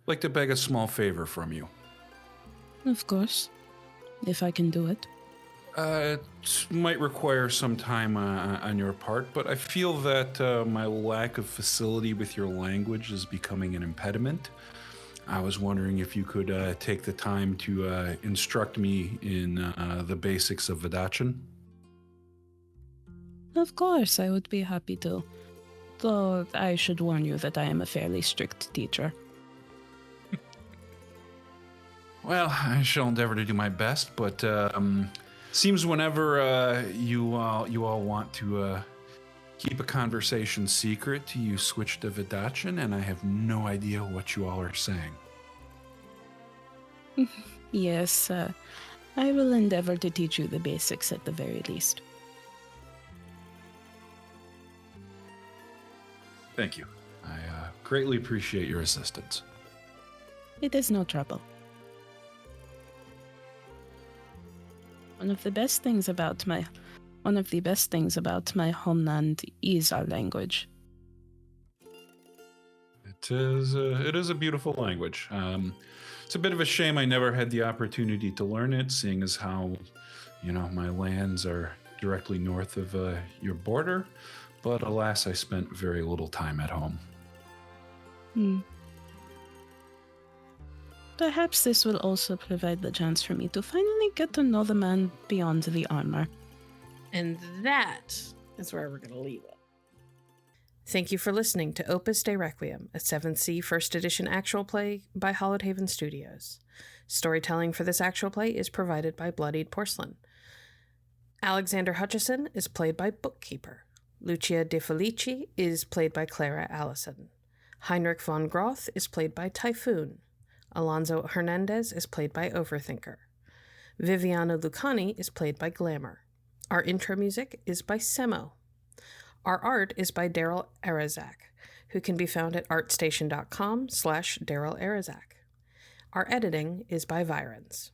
like to beg a small favor from you." Of course, if I can do it. It might require some time on your part, but I feel that my lack of facility with your language is becoming an impediment. I was wondering if you could take the time to instruct me in the basics of Vidachin. Of course, I would be happy to. Though I should warn you that I am a fairly strict teacher. Well, I shall endeavor to do my best, but seems whenever you all want to keep a conversation secret, you switch to Vidachin, and I have no idea what you all are saying. Yes, I will endeavor to teach you the basics at the very least. Thank you. I greatly appreciate your assistance. It is no trouble. One of the best things about my homeland is our language. It is a beautiful language. It's a bit of a shame I never had the opportunity to learn it, seeing as how, my lands are directly north of your border. But alas, I spent very little time at home. Perhaps this will also provide the chance for me to finally get to know the man beyond the armor. And that is where we're going to leave it. Thank you for listening to Opus de Requiem, a 7th C First Edition actual play by Hollowhaven Studios. Storytelling for this actual play is provided by Bloodied Porcelain. Alexander Hutchison is played by Bookkeeper. Lucia De Felici is played by Clara Allison. Heinrich von Groth is played by Typhoon. Alonso Hernandez is played by Overthinker. Viviana Lucani is played by Glamour. Our intro music is by Semo. Our art is by Daryl Arazak, who can be found at artstation.com/Daryl Arazak. Our editing is by Virens.